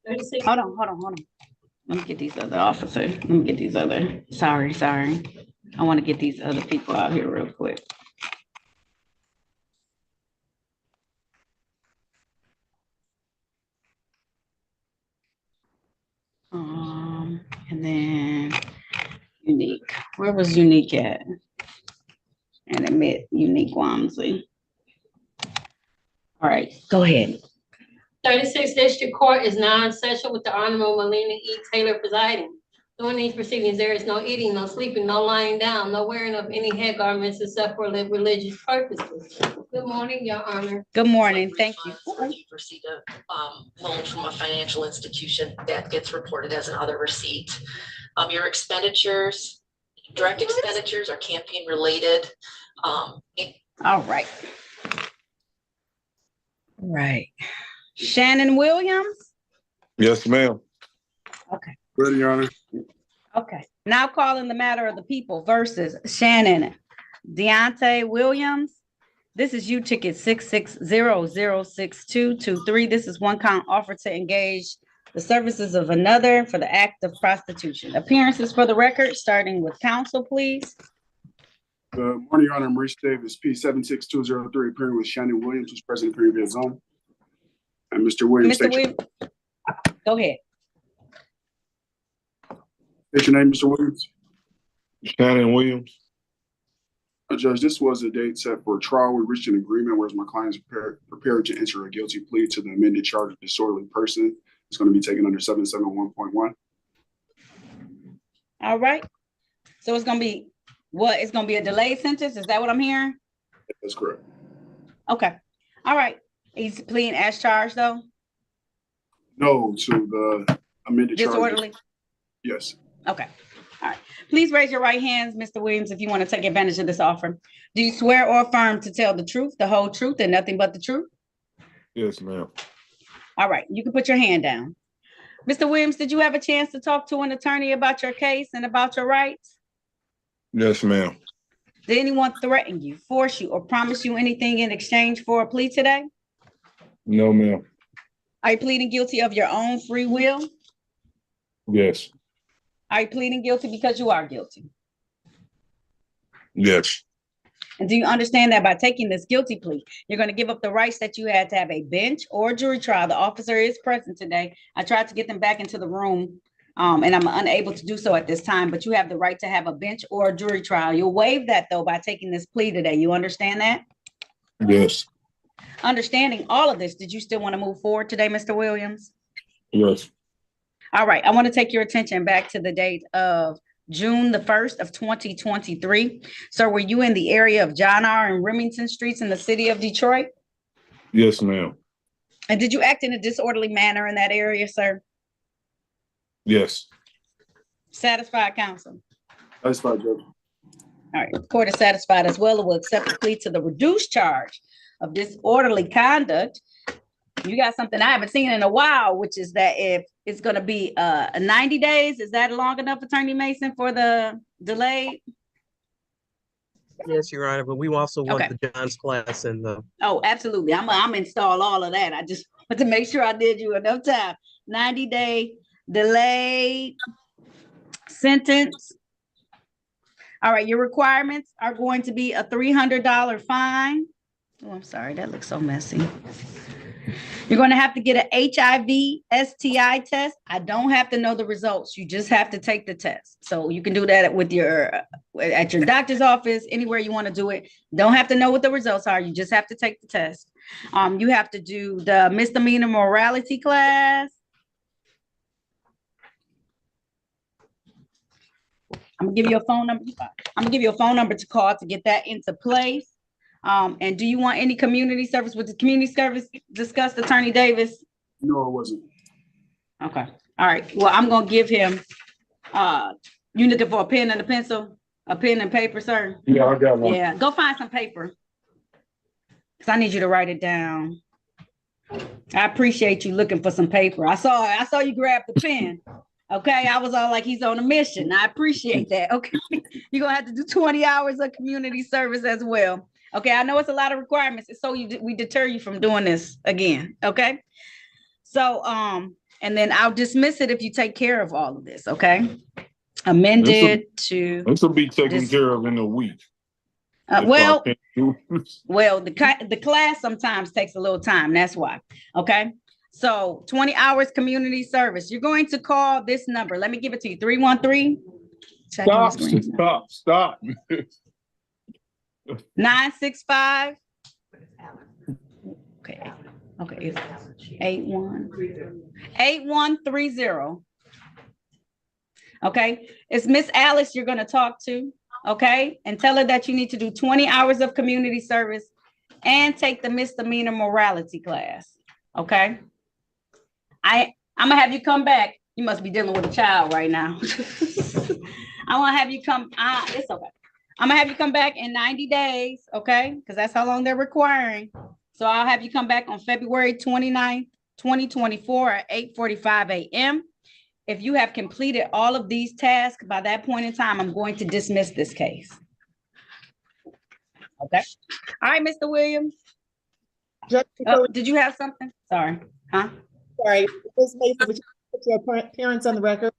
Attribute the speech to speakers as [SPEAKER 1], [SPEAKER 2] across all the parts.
[SPEAKER 1] Hold on. Let me get these other officers. Let me get these other, sorry. I want to get these other people out here real quick. And then Unique. Where was Unique at? And admit Unique Wamsley. All right, go ahead.
[SPEAKER 2] 36th District Court is now in session with the Honorable Marlena E. Taylor presiding. During these proceedings, there is no eating, no sleeping, no lying down, no wearing of any head garments except for religious purposes. Good morning, Your Honor.
[SPEAKER 1] Good morning. Thank you.
[SPEAKER 3] If you receive a loan from a financial institution, that gets reported as another receipt. Your expenditures, direct expenditures are campaign related.
[SPEAKER 1] All right. Right. Shannon Williams?
[SPEAKER 4] Yes, ma'am.
[SPEAKER 1] Okay.
[SPEAKER 4] Ready, Your Honor.
[SPEAKER 1] Okay. Now calling the matter of the people versus Shannon Deontay Williams. This is U ticket 660062223. This is one count offer to engage the services of another for the act of prostitution. Appearances for the record, starting with counsel, please.
[SPEAKER 4] Good morning, Your Honor. Maurice Davis, P76203, appearing with Shannon Williams, who's present appearing via Zoom. And Mr. Williams.
[SPEAKER 1] Mr. Williams, go ahead.
[SPEAKER 4] State your name, Mr. Williams.
[SPEAKER 5] Shannon Williams.
[SPEAKER 4] Judge, this was a date set for a trial. We reached an agreement, whereas my client is prepared to enter a guilty plea to the amended charge of disorderly person. It's going to be taken under 771.1.
[SPEAKER 1] All right. So it's going to be what? It's going to be a delayed sentence? Is that what I'm hearing?
[SPEAKER 4] That's correct.
[SPEAKER 1] Okay. All right. He's pleading as charged, though?
[SPEAKER 4] No, to the amended charge.
[SPEAKER 1] Disorderly?
[SPEAKER 4] Yes.
[SPEAKER 1] Okay. All right. Please raise your right hands, Mr. Williams, if you want to take advantage of this offer. Do you swear or affirm to tell the truth, the whole truth, and nothing but the truth?
[SPEAKER 5] Yes, ma'am.
[SPEAKER 1] All right. You can put your hand down. Mr. Williams, did you have a chance to talk to an attorney about your case and about your rights?
[SPEAKER 5] Yes, ma'am.
[SPEAKER 1] Did anyone threaten you, force you, or promise you anything in exchange for a plea today?
[SPEAKER 5] No, ma'am.
[SPEAKER 1] Are you pleading guilty of your own free will?
[SPEAKER 5] Yes.
[SPEAKER 1] Are you pleading guilty because you are guilty?
[SPEAKER 5] Yes.
[SPEAKER 1] And do you understand that by taking this guilty plea, you're going to give up the rights that you had to have a bench or jury trial? The officer is present today. I tried to get them back into the room, and I'm unable to do so at this time, but you have the right to have a bench or a jury trial. You'll waive that, though, by taking this plea today. You understand that?
[SPEAKER 5] Yes.
[SPEAKER 1] Understanding all of this, did you still want to move forward today, Mr. Williams?
[SPEAKER 5] Yes.
[SPEAKER 1] All right. I want to take your attention back to the date of June the 1st of 2023. So were you in the area of John R. and Remington Streets in the city of Detroit?
[SPEAKER 5] Yes, ma'am.
[SPEAKER 1] And did you act in a disorderly manner in that area, sir?
[SPEAKER 5] Yes.
[SPEAKER 1] Satisfied, counsel?
[SPEAKER 4] Satisfied, Judge.
[SPEAKER 1] All right. The court is satisfied as well. It will accept the plea to the reduced charge of disorderly conduct. You got something I haven't seen in a while, which is that if it's going to be 90 days, is that long enough, Attorney Mason, for the delay?
[SPEAKER 6] Yes, Your Honor, but we also want the John's class and the.
[SPEAKER 1] Oh, absolutely. I'm install all of that. I just want to make sure I did you enough time. 90-day delayed sentence. All right. Your requirements are going to be a $300 fine. Oh, I'm sorry. That looks so messy. You're going to have to get an HIV STI test. I don't have to know the results. You just have to take the test. So you can do that with at your doctor's office, anywhere you want to do it. Don't have to know what the results are. You just have to take the test. You have to do the misdemeanor morality class. I'm gonna give you a phone number. I'm gonna give you a phone number to call to get that into place. And do you want any community service? With the community service discussed, Attorney Davis?
[SPEAKER 4] No, it wasn't.
[SPEAKER 1] Okay. All right. Well, I'm gonna give him. You looking for a pen and a pencil, a pen and paper, sir?
[SPEAKER 5] Yeah, I got one.
[SPEAKER 1] Yeah. Go find some paper, because I need you to write it down. I appreciate you looking for some paper. I saw you grab the pen. Okay, I was all like, he's on a mission. I appreciate that. Okay, you're gonna have to do 20 hours of community service as well. Okay, I know it's a lot of requirements, so we deter you from doing this again. Okay, so And then I'll dismiss it if you take care of all of this, okay? Amended to,
[SPEAKER 5] This will be taken
[SPEAKER 1] This-
[SPEAKER 5] care of in a week.
[SPEAKER 1] well,
[SPEAKER 5] If I can't do-
[SPEAKER 1] the class sometimes takes a little time, that's why, okay? So 20 hours community service. You're going to call this number. Let me give it to you, 313.
[SPEAKER 5] Stop.
[SPEAKER 1] 965. Okay, it's 8130. Okay, it's Miss Alice you're gonna talk to, okay? And tell her that you need to do 20 hours of community service and take the misdemeanor morality class, okay? I'm gonna have you come back. You must be dealing with a child right now. I want to have you come, it's okay. I'm gonna have you come back in 90 days, okay? Because that's how long they're requiring. So I'll have you come back on February 29th, 2024 at 8:45 a.m. If you have completed all of these tasks by that point in time, I'm going to dismiss this case. Okay. All right, Mr. Williams. Did you have something? Sorry. Huh?
[SPEAKER 7] Sorry, Ms. Mason, would you put your appearance on the record?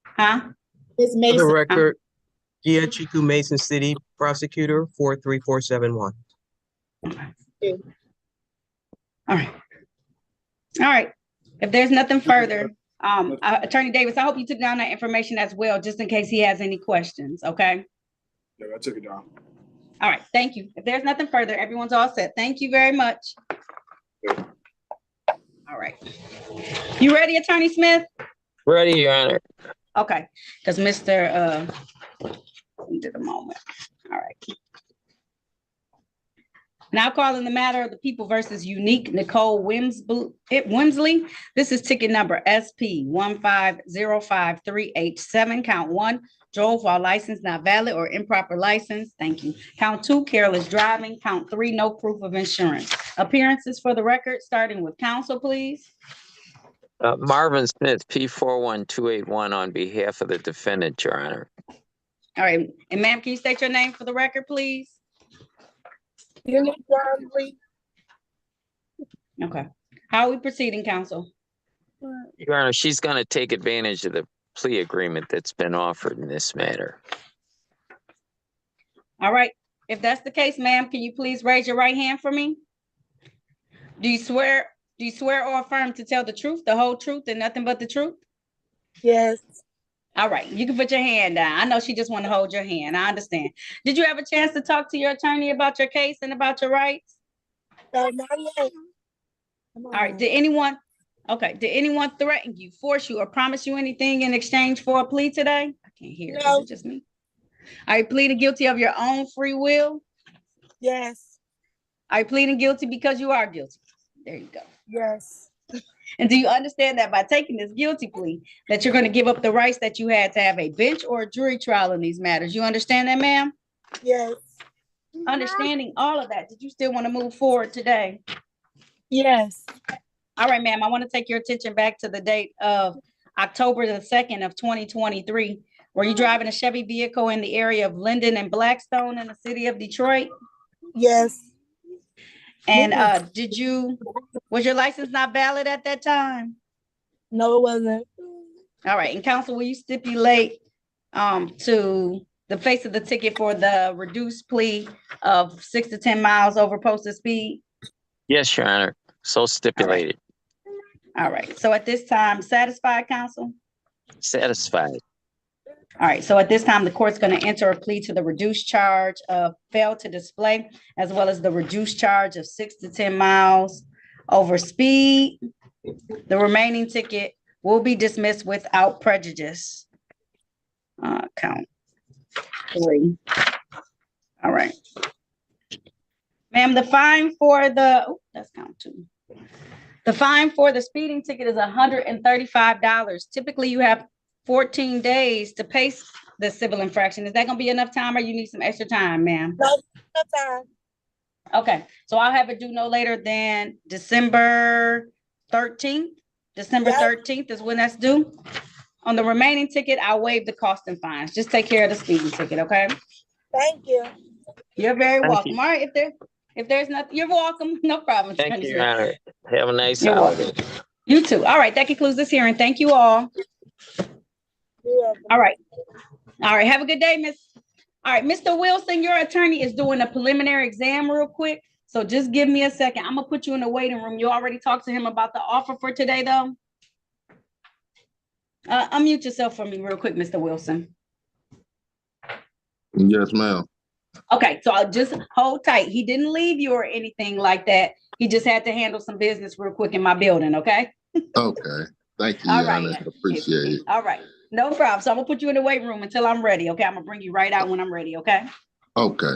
[SPEAKER 1] Huh?
[SPEAKER 7] Ms.
[SPEAKER 6] For the
[SPEAKER 7] Mason,
[SPEAKER 6] record, Gia Chiku Mason City Prosecutor 43471.
[SPEAKER 1] All right. All right. If there's nothing further, Attorney Davis, I hope you took down that information as well, just in case he has any questions, okay?
[SPEAKER 4] Yeah, I took it down.
[SPEAKER 1] All right, thank you. If there's nothing further, everyone's all set. Thank you very much. All right. You ready, Attorney Smith?
[SPEAKER 8] Ready, Your Honor.
[SPEAKER 1] Okay, because Mr. Did a moment. All right. Now calling the matter of the people versus Unique Nicole Wimsley. This is ticket number SP 15053H7, count 1, drove while license not valid or improper license. Thank you. Count 2, careless driving. Count 3, no proof of insurance. Appearances for the record, starting with counsel, please.
[SPEAKER 8] Marvin Smith, P41281, on behalf of the defendant, Your Honor.
[SPEAKER 1] All right, and ma'am, can you state your name for the record, please?
[SPEAKER 7] Unique Wimsley.
[SPEAKER 1] Okay. How are we proceeding, counsel?
[SPEAKER 8] Your Honor, she's going to take advantage of the plea agreement that's been offered in this matter.
[SPEAKER 1] All right. If that's the case, ma'am, can you please raise your right hand for me? Do you swear or affirm to tell the truth, the whole truth, and nothing but the truth?
[SPEAKER 7] Yes.
[SPEAKER 1] All right, you can put your hand down. I know she just want to hold your hand. I understand. Did you have a chance to talk to your attorney about your case and about your rights?
[SPEAKER 7] Not yet.
[SPEAKER 1] All right, did anyone threaten you, force you, or promise you anything in exchange for a plea today? I can't hear.
[SPEAKER 7] No.
[SPEAKER 1] Is it just me? Are you pleading guilty of your own free will?
[SPEAKER 7] Yes.
[SPEAKER 1] Are you pleading guilty because you are guilty? There you go.
[SPEAKER 7] Yes.
[SPEAKER 1] And do you understand that by taking this guilty plea, that you're going to give up the rights that you had to have a bench or a jury trial in these matters? You understand that, ma'am?
[SPEAKER 7] Yes.
[SPEAKER 1] Understanding all of that, did you still want to move forward today?
[SPEAKER 7] Yes.
[SPEAKER 1] All right, ma'am, I want to take your attention back to the date of October the 2nd of 2023. Were you driving a Chevy vehicle in the area of Linden and Blackstone in the city of Detroit?
[SPEAKER 7] Yes.
[SPEAKER 1] And was your license not valid at that time?
[SPEAKER 7] No, it wasn't.
[SPEAKER 1] All right, and counsel, will you stipulate to the face of the ticket for the reduced plea of 6 to 10 miles over posted speed?
[SPEAKER 8] Yes, Your Honor. So stipulated.
[SPEAKER 1] All right, so at this time, satisfied, counsel?
[SPEAKER 8] Satisfied.
[SPEAKER 1] All right, so at this time, the court's going to enter a plea to the reduced charge of fail to display, as well as the reduced charge of 6 to 10 miles over speed. The remaining ticket will be dismissed without prejudice. Count 3. All right. Ma'am, the fine for that's count 2. The fine for the speeding ticket is $135. Typically, you have 14 days to pay the civil infraction. Is that going to be enough time, or you need some extra time, ma'am?
[SPEAKER 7] No time.
[SPEAKER 1] Okay, so I'll have it due no later than December 13th. December 13th is when that's due. On the remaining ticket, I'll waive the cost and fines. Just take care of the speeding ticket, okay?
[SPEAKER 7] Thank you.
[SPEAKER 1] You're very
[SPEAKER 8] Thank
[SPEAKER 1] welcome.
[SPEAKER 8] you.
[SPEAKER 1] All right, if there's nothing, you're welcome. No problem.
[SPEAKER 8] Thank
[SPEAKER 1] Attorney
[SPEAKER 8] you,
[SPEAKER 1] Smith.
[SPEAKER 8] Your Honor. Have a nice
[SPEAKER 1] You're
[SPEAKER 8] holiday.
[SPEAKER 1] welcome. You too. All right, that concludes this hearing. Thank you all. All right. All right, have a good day, Miss. All right, Mr. Wilson, your attorney is doing a preliminary exam real quick. So just give me a second. I'm gonna put you in the waiting room. You already talked to him about the offer for today, though? Unmute yourself for me real quick, Mr. Wilson.
[SPEAKER 9] Yes, ma'am.
[SPEAKER 1] Okay, so I'll just hold tight. He didn't leave you or anything like that. He just had to handle some business real quick in my building, okay?
[SPEAKER 9] Okay. Thank you,
[SPEAKER 1] All
[SPEAKER 9] Yana.
[SPEAKER 1] right.
[SPEAKER 9] Appreciate it.
[SPEAKER 1] All right, no problem. So I'm gonna put you in the waiting room until I'm ready, okay? I'm gonna bring you right out when I'm ready, okay?
[SPEAKER 9] Okay.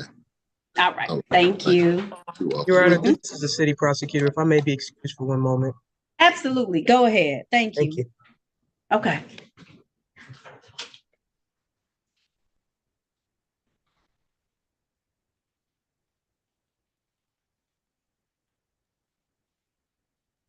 [SPEAKER 1] All right,
[SPEAKER 9] Okay.
[SPEAKER 1] thank you.
[SPEAKER 6] Your Honor,
[SPEAKER 1] Mhm.
[SPEAKER 6] this is the city prosecutor. If I may be excused for one moment.
[SPEAKER 1] Absolutely, go ahead. Thank
[SPEAKER 6] Thank
[SPEAKER 1] you.
[SPEAKER 6] you.
[SPEAKER 1] Okay.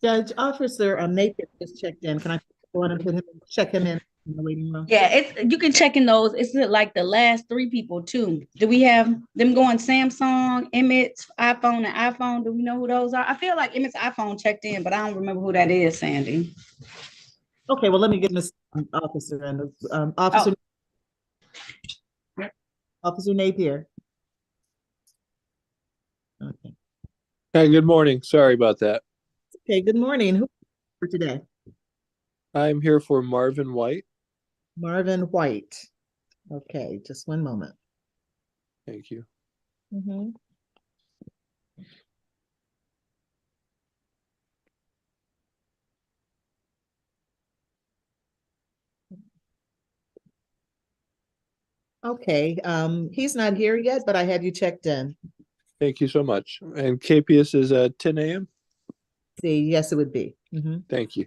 [SPEAKER 7] Judge, Officer Napier just checked in. Can I go in and check him in the waiting room?
[SPEAKER 1] Yeah, it's you can check in those. It's like the last three people too. Do we have them going Samsung, Emmett's iPhone, and iPhone? Do we know who those are? I feel like Emmett's iPhone checked in, but I don't remember who that is, Sandy.
[SPEAKER 7] Okay, well, let me get Miss Officer and Officer. Officer Napier. Okay.
[SPEAKER 10] Hey, good morning. Sorry about that.
[SPEAKER 7] Okay, good morning. Who for today?
[SPEAKER 10] I'm here for Marvin White.
[SPEAKER 7] Marvin White. Okay, just one moment.
[SPEAKER 10] Thank you.
[SPEAKER 7] Mhm. Okay, he's not here yet, but I have you checked in.
[SPEAKER 10] Thank you so much. And KPS is at 10 a.m.?
[SPEAKER 7] See, yes, it would be. Mhm.
[SPEAKER 10] Thank you.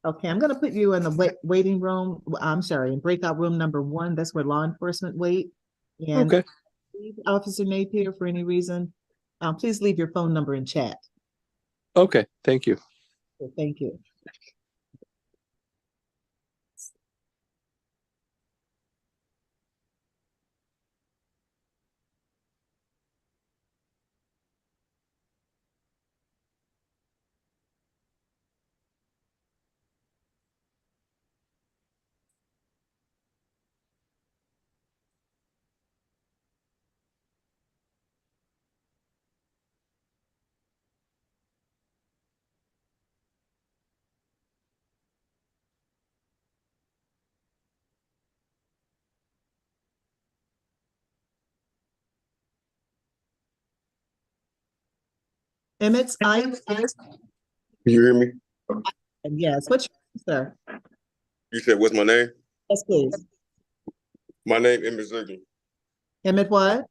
[SPEAKER 7] Okay, I'm gonna put you in the waiting room. I'm sorry, in breakout room number 1. That's where law enforcement wait. And
[SPEAKER 10] Okay.
[SPEAKER 7] Officer Napier, for any reason, please leave your phone number in chat.
[SPEAKER 10] Okay. Thank you.
[SPEAKER 7] So thank you. Emmett's
[SPEAKER 9] You hear me?
[SPEAKER 7] yes. What's your name, sir?
[SPEAKER 9] You said, what's my name?
[SPEAKER 7] Yes, please.
[SPEAKER 9] My name Emmett Ziegler.
[SPEAKER 7] Emmett what?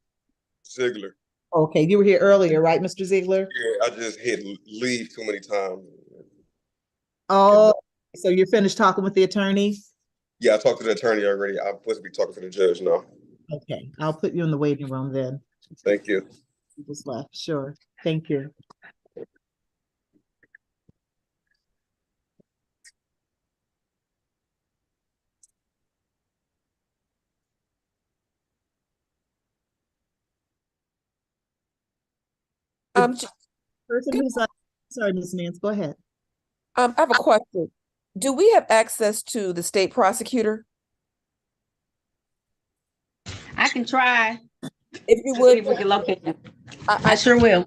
[SPEAKER 9] Ziegler.
[SPEAKER 7] Okay, you were here earlier, right, Mr. Ziegler?
[SPEAKER 9] Yeah, I just hit leave too many times.
[SPEAKER 7] Oh, so you're finished talking with the attorney?
[SPEAKER 9] Yeah, I talked to the attorney already. I'm supposed to be talking to the judge now.
[SPEAKER 7] Okay, I'll put you in the waiting room then.
[SPEAKER 9] Thank you.
[SPEAKER 7] You just left. Sure. Thank you.
[SPEAKER 11] J-
[SPEAKER 7] Person
[SPEAKER 11] good,
[SPEAKER 7] who's sorry, Ms. Nance, go ahead.
[SPEAKER 11] I have a question. Do we have access to the state prosecutor?
[SPEAKER 1] I can try
[SPEAKER 11] If you
[SPEAKER 1] to see
[SPEAKER 11] would,
[SPEAKER 1] if we can locate them.
[SPEAKER 11] I,
[SPEAKER 1] I sure will.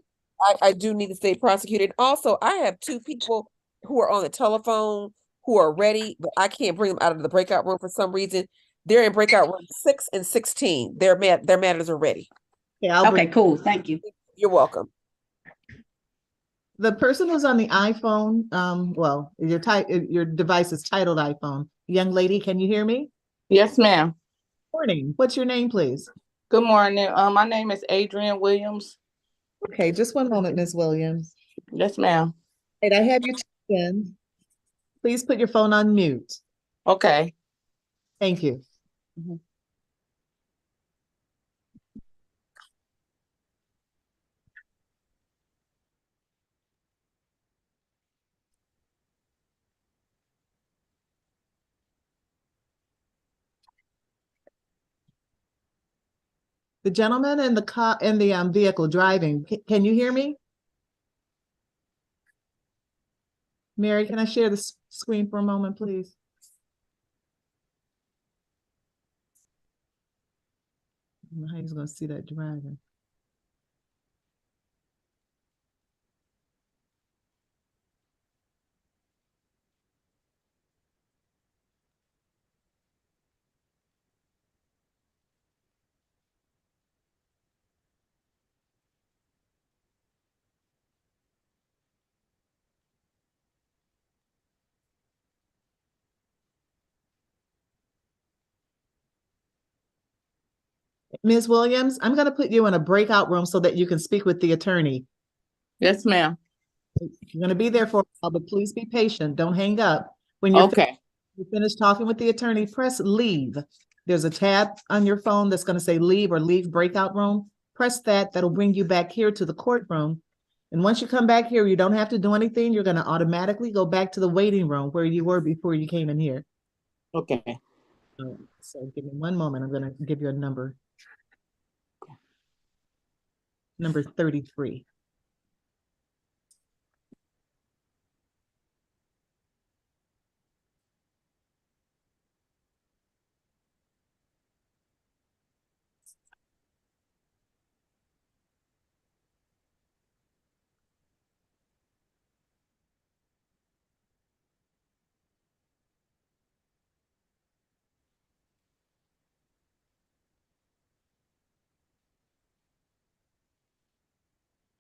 [SPEAKER 11] I do need the state prosecutor. And also, I have 2 people who are on the telephone who are ready, but I can't bring them out of the breakout room for some reason. They're in breakout room 6 and 16. Their matters are ready.
[SPEAKER 7] Okay, I'll
[SPEAKER 1] Okay,
[SPEAKER 7] bring
[SPEAKER 1] cool. Thank you.
[SPEAKER 11] You're welcome.
[SPEAKER 7] the person who's on the iPhone. Well, your device is titled iPhone. Young lady, can you hear me?
[SPEAKER 12] Yes, ma'am.
[SPEAKER 7] Morning. What's your name, please?
[SPEAKER 12] Good morning. My name is Adrian Williams.
[SPEAKER 7] Okay, just one moment, Ms. Williams.
[SPEAKER 12] Yes, ma'am.
[SPEAKER 7] And I have you checked in. Please put your phone on mute.
[SPEAKER 12] Okay.
[SPEAKER 7] Thank you.
[SPEAKER 12] Mhm.
[SPEAKER 7] The gentleman in the car in the vehicle driving, can you hear me? Mary, can I share the screen for a moment, please? I don't know how he's gonna see that dragon. Ms. Williams, I'm gonna put you in a breakout room so that you can speak with the attorney.
[SPEAKER 12] Yes, ma'am.
[SPEAKER 7] You're gonna be there for a while, but please be patient. Don't hang up. When you're
[SPEAKER 12] Okay.
[SPEAKER 7] you finish talking with the attorney, press leave. There's a tab on your phone that's gonna say leave or leave breakout room. Press that. That'll bring you back here to the courtroom. And once you come back here, you don't have to do anything. You're gonna automatically go back to the waiting room where you were before you came in here.
[SPEAKER 12] Okay.
[SPEAKER 7] So give me one moment. I'm gonna give you a number. Number 33.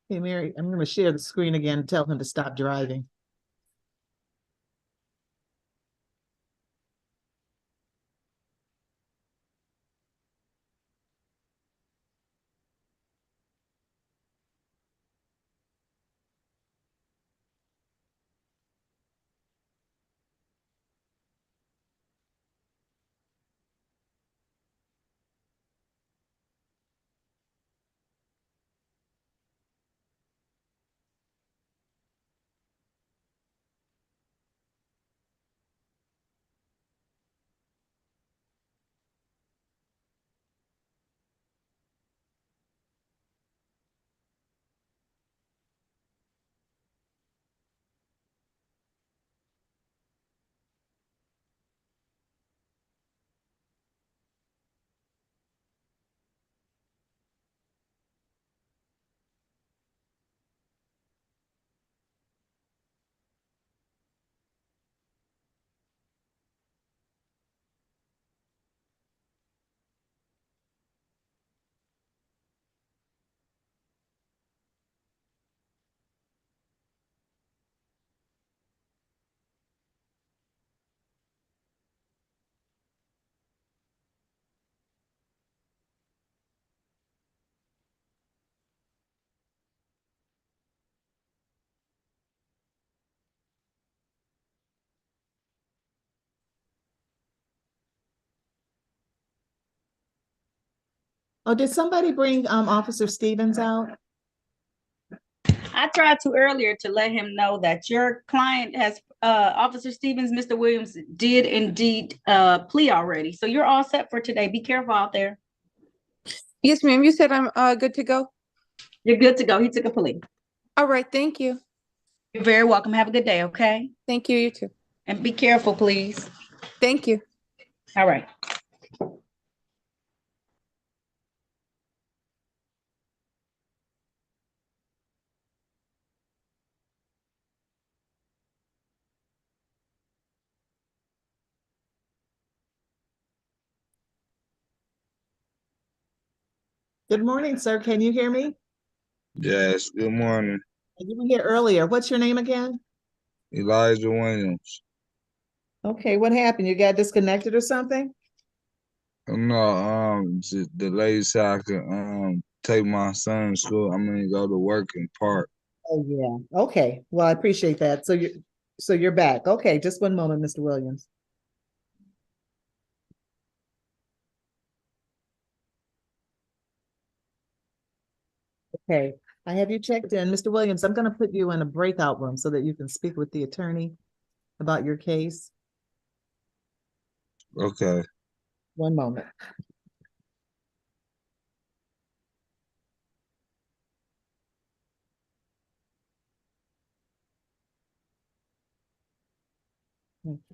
[SPEAKER 7] Hey, Mary, I'm gonna share the screen again and tell him to stop driving. Oh, did somebody bring Officer Stevens out?
[SPEAKER 1] I tried to earlier to let him know that your client has, Officer Stevens, Mr. Williams did indeed plea already. So you're all set for today. Be careful out there.
[SPEAKER 13] Yes, ma'am. You said I'm good to go.
[SPEAKER 1] You're good to go. He took a plea.
[SPEAKER 13] All right. Thank you.
[SPEAKER 1] You're very welcome. Have a good day, okay?
[SPEAKER 13] Thank you. You too.
[SPEAKER 1] And be careful, please.
[SPEAKER 13] Thank you.
[SPEAKER 1] All right.
[SPEAKER 7] Good morning, sir. Can you hear me?
[SPEAKER 14] Yes, good morning.
[SPEAKER 7] You were here earlier. What's your name again?
[SPEAKER 14] Elijah Williams.
[SPEAKER 7] Okay, what happened? You got disconnected or something?
[SPEAKER 14] No, the lady said I could take my son to school. I mean go to work and park.
[SPEAKER 7] Oh, yeah. Okay. Well, I appreciate that. So you're back. Okay, just one moment, Mr. Williams. Okay, I have you checked in. Mr. Williams, I'm gonna put you in a breakout room so that you can speak with the attorney about your case.
[SPEAKER 14] Okay.
[SPEAKER 7] One moment.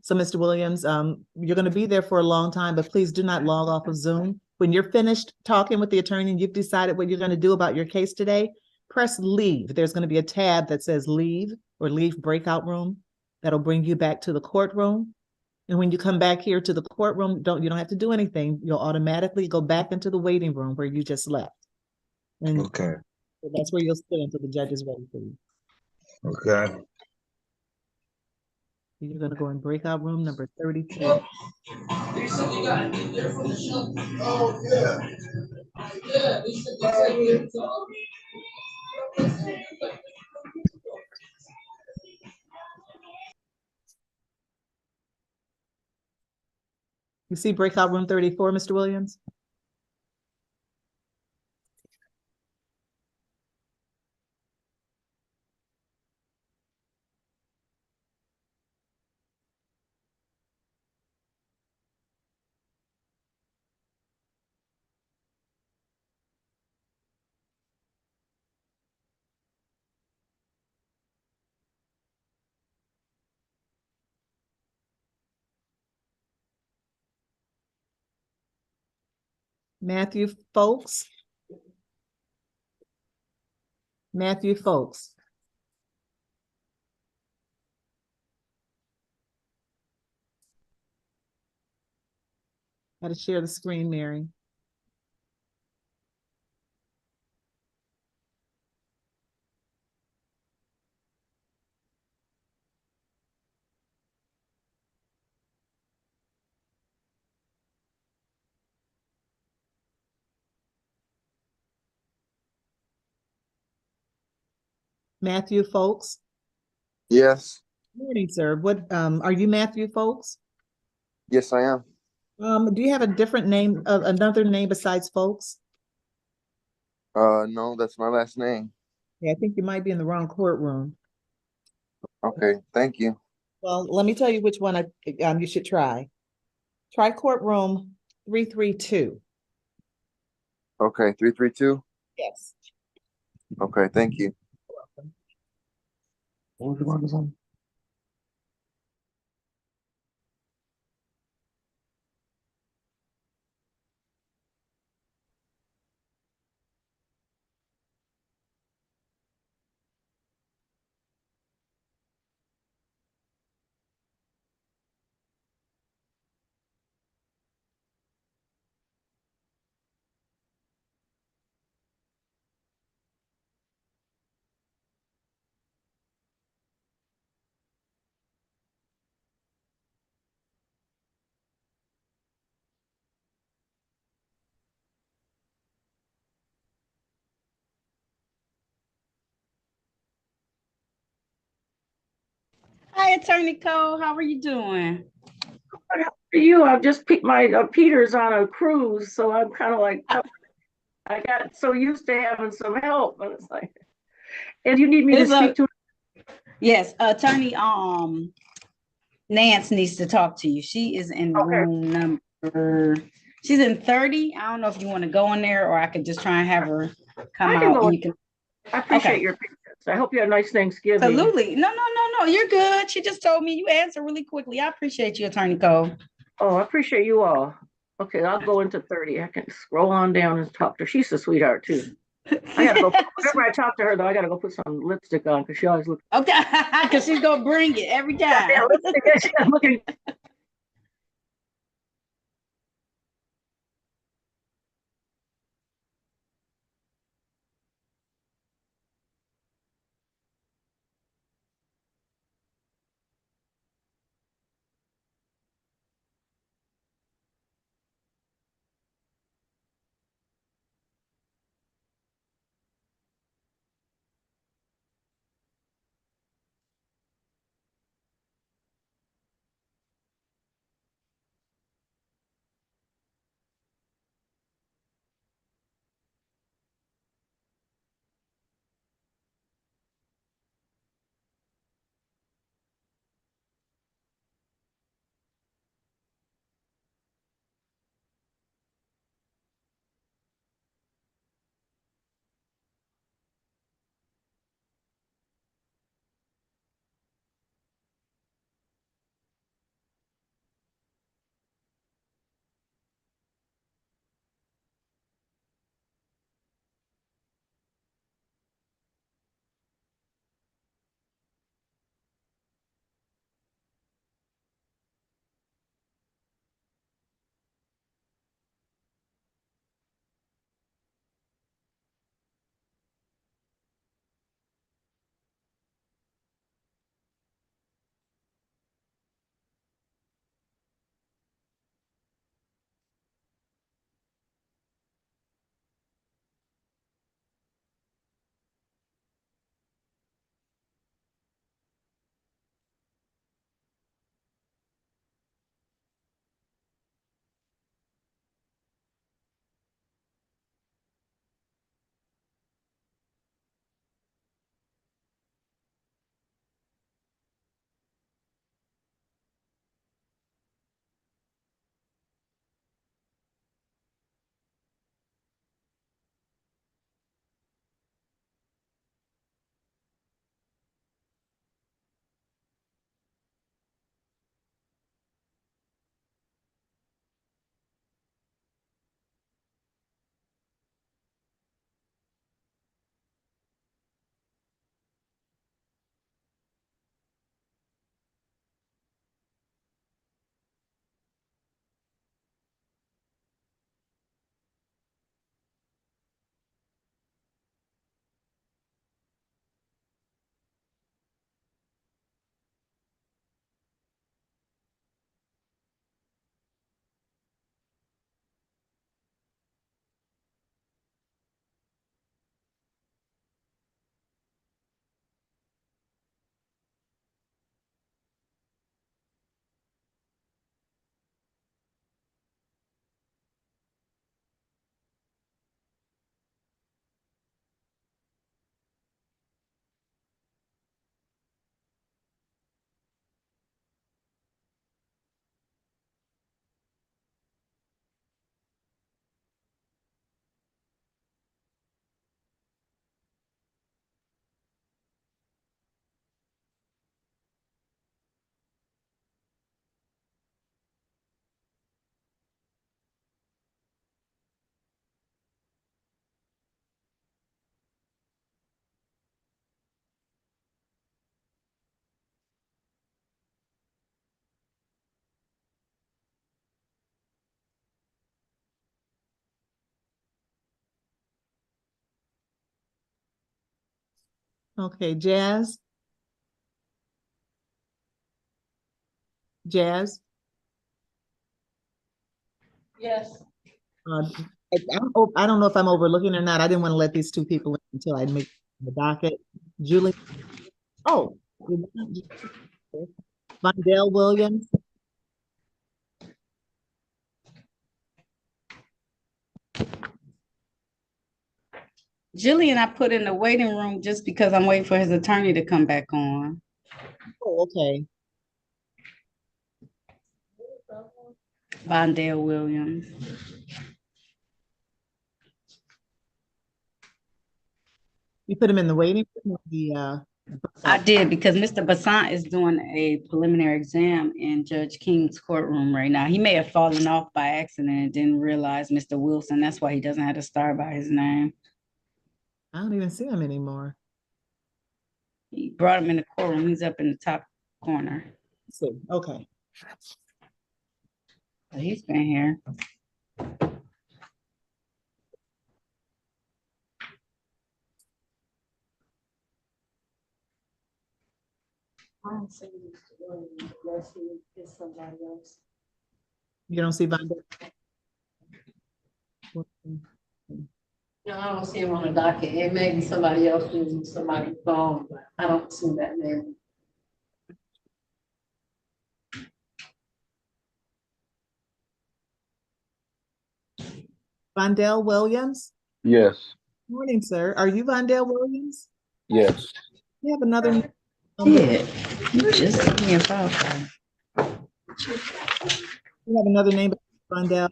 [SPEAKER 7] So, Mr. Williams, you're going to be there for a long time, but please do not log off of Zoom. When you're finished talking with the attorney and you've decided what you're going to do about your case today, press leave. There's going to be a tab that says leave or leave breakout room. That'll bring you back to the courtroom. And when you come back here to the courtroom, you don't have to do anything. You'll automatically go back into the waiting room where you just left. And
[SPEAKER 14] Okay.
[SPEAKER 7] that's where you'll stay until the judge is ready for you.
[SPEAKER 14] Okay.
[SPEAKER 7] You're going to go in breakout room number 32. You see breakout room 34, Mr. Williams? Matthew Folks. Matthew Folks. How to share the screen, Mary. Matthew Folks.
[SPEAKER 15] Yes.
[SPEAKER 7] Morning, sir. What are you Matthew Folks?
[SPEAKER 15] Yes, I am.
[SPEAKER 7] Do you have a different name, another name besides Folks?
[SPEAKER 15] No, that's my last name.
[SPEAKER 7] Yeah, I think you might be in the wrong courtroom.
[SPEAKER 15] Okay, thank you.
[SPEAKER 7] Well, let me tell you which one you should try. Try courtroom 332.
[SPEAKER 15] Okay, 332.
[SPEAKER 7] Yes.
[SPEAKER 15] Okay, thank you.
[SPEAKER 5] What was your microphone?
[SPEAKER 1] Hi, Attorney Cole. How are you doing?
[SPEAKER 16] How are you? I've just picked my Peter's on a cruise, so I'm kind of like, I got so used to having some help, but it's like, and you need me to speak to?
[SPEAKER 1] Yes, Attorney Nance needs to talk to you. She is in room number. She's in 30. I don't know if you want to go in there, or I could just try and have her come
[SPEAKER 16] I can
[SPEAKER 1] out.
[SPEAKER 16] go.
[SPEAKER 1] And you can.
[SPEAKER 16] I appreciate
[SPEAKER 1] Okay.
[SPEAKER 16] your patience. I hope you had a nice Thanksgiving.
[SPEAKER 1] Absolutely. No. You're good. She just told me you answered really quickly. I appreciate you, Attorney Cole.
[SPEAKER 16] Oh, I appreciate you all. Okay, I'll go into 30. I can scroll on down and talk to her. She's a sweetheart too. I gotta go. Whenever I talk to her, though, I gotta go put some lipstick on because she always looks.
[SPEAKER 1] Okay, because she's gonna bring it every time.
[SPEAKER 16] Yeah, lipstick. She's looking.
[SPEAKER 7] Okay, Jazz? Jazz?
[SPEAKER 2] Yes.
[SPEAKER 7] I don't know if I'm overlooking or not. I didn't want to let these two people in until I make the docket. Julie? Oh. Vondell Williams?
[SPEAKER 1] Jillian, I put in the waiting room just because I'm waiting for his attorney to come back on.
[SPEAKER 7] Oh, okay.
[SPEAKER 1] Vondell Williams.
[SPEAKER 7] You put him in the waiting room or
[SPEAKER 1] I did because Mr. Basant is doing a preliminary exam in Judge King's courtroom right now. He may have fallen off by accident and didn't realize Mr. Wilson. That's why he doesn't have to start by his name.
[SPEAKER 7] I don't even see him anymore.
[SPEAKER 1] He brought him in the courtroom. He's up in the top corner.
[SPEAKER 7] See, okay.
[SPEAKER 1] But he's been here.
[SPEAKER 2] I don't see Mr. Williams unless he is somebody else.
[SPEAKER 7] You don't see Vondell?
[SPEAKER 2] No, I don't see him on the docket. It may be somebody else using somebody's phone, but I don't see that name.
[SPEAKER 7] Vondell Williams?
[SPEAKER 10] Yes.
[SPEAKER 7] Morning, sir. Are you Vondell Williams?
[SPEAKER 10] Yes.
[SPEAKER 7] You have another.
[SPEAKER 1] Did. You just gave me a phone call.
[SPEAKER 7] You have another name, Vondell?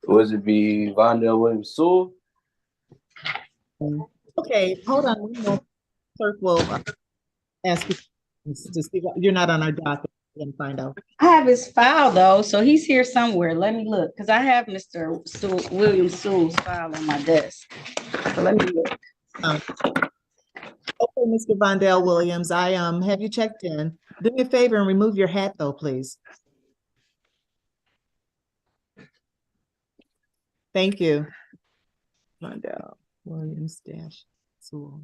[SPEAKER 10] Was it be Vondell Williams Sewell?
[SPEAKER 7] Okay, hold on. one more. Clerk will ask you to see. You're not on our docket. We're gonna find out.
[SPEAKER 1] I have his file though, so he's here somewhere. Let me look because I have Mr. William Sewell's file on my desk. So let me look.
[SPEAKER 7] Okay, Mr. Vondell Williams, I have you checked in. Do me a favor and remove your hat though, please. Thank you. Vondell Williams dash Sewell.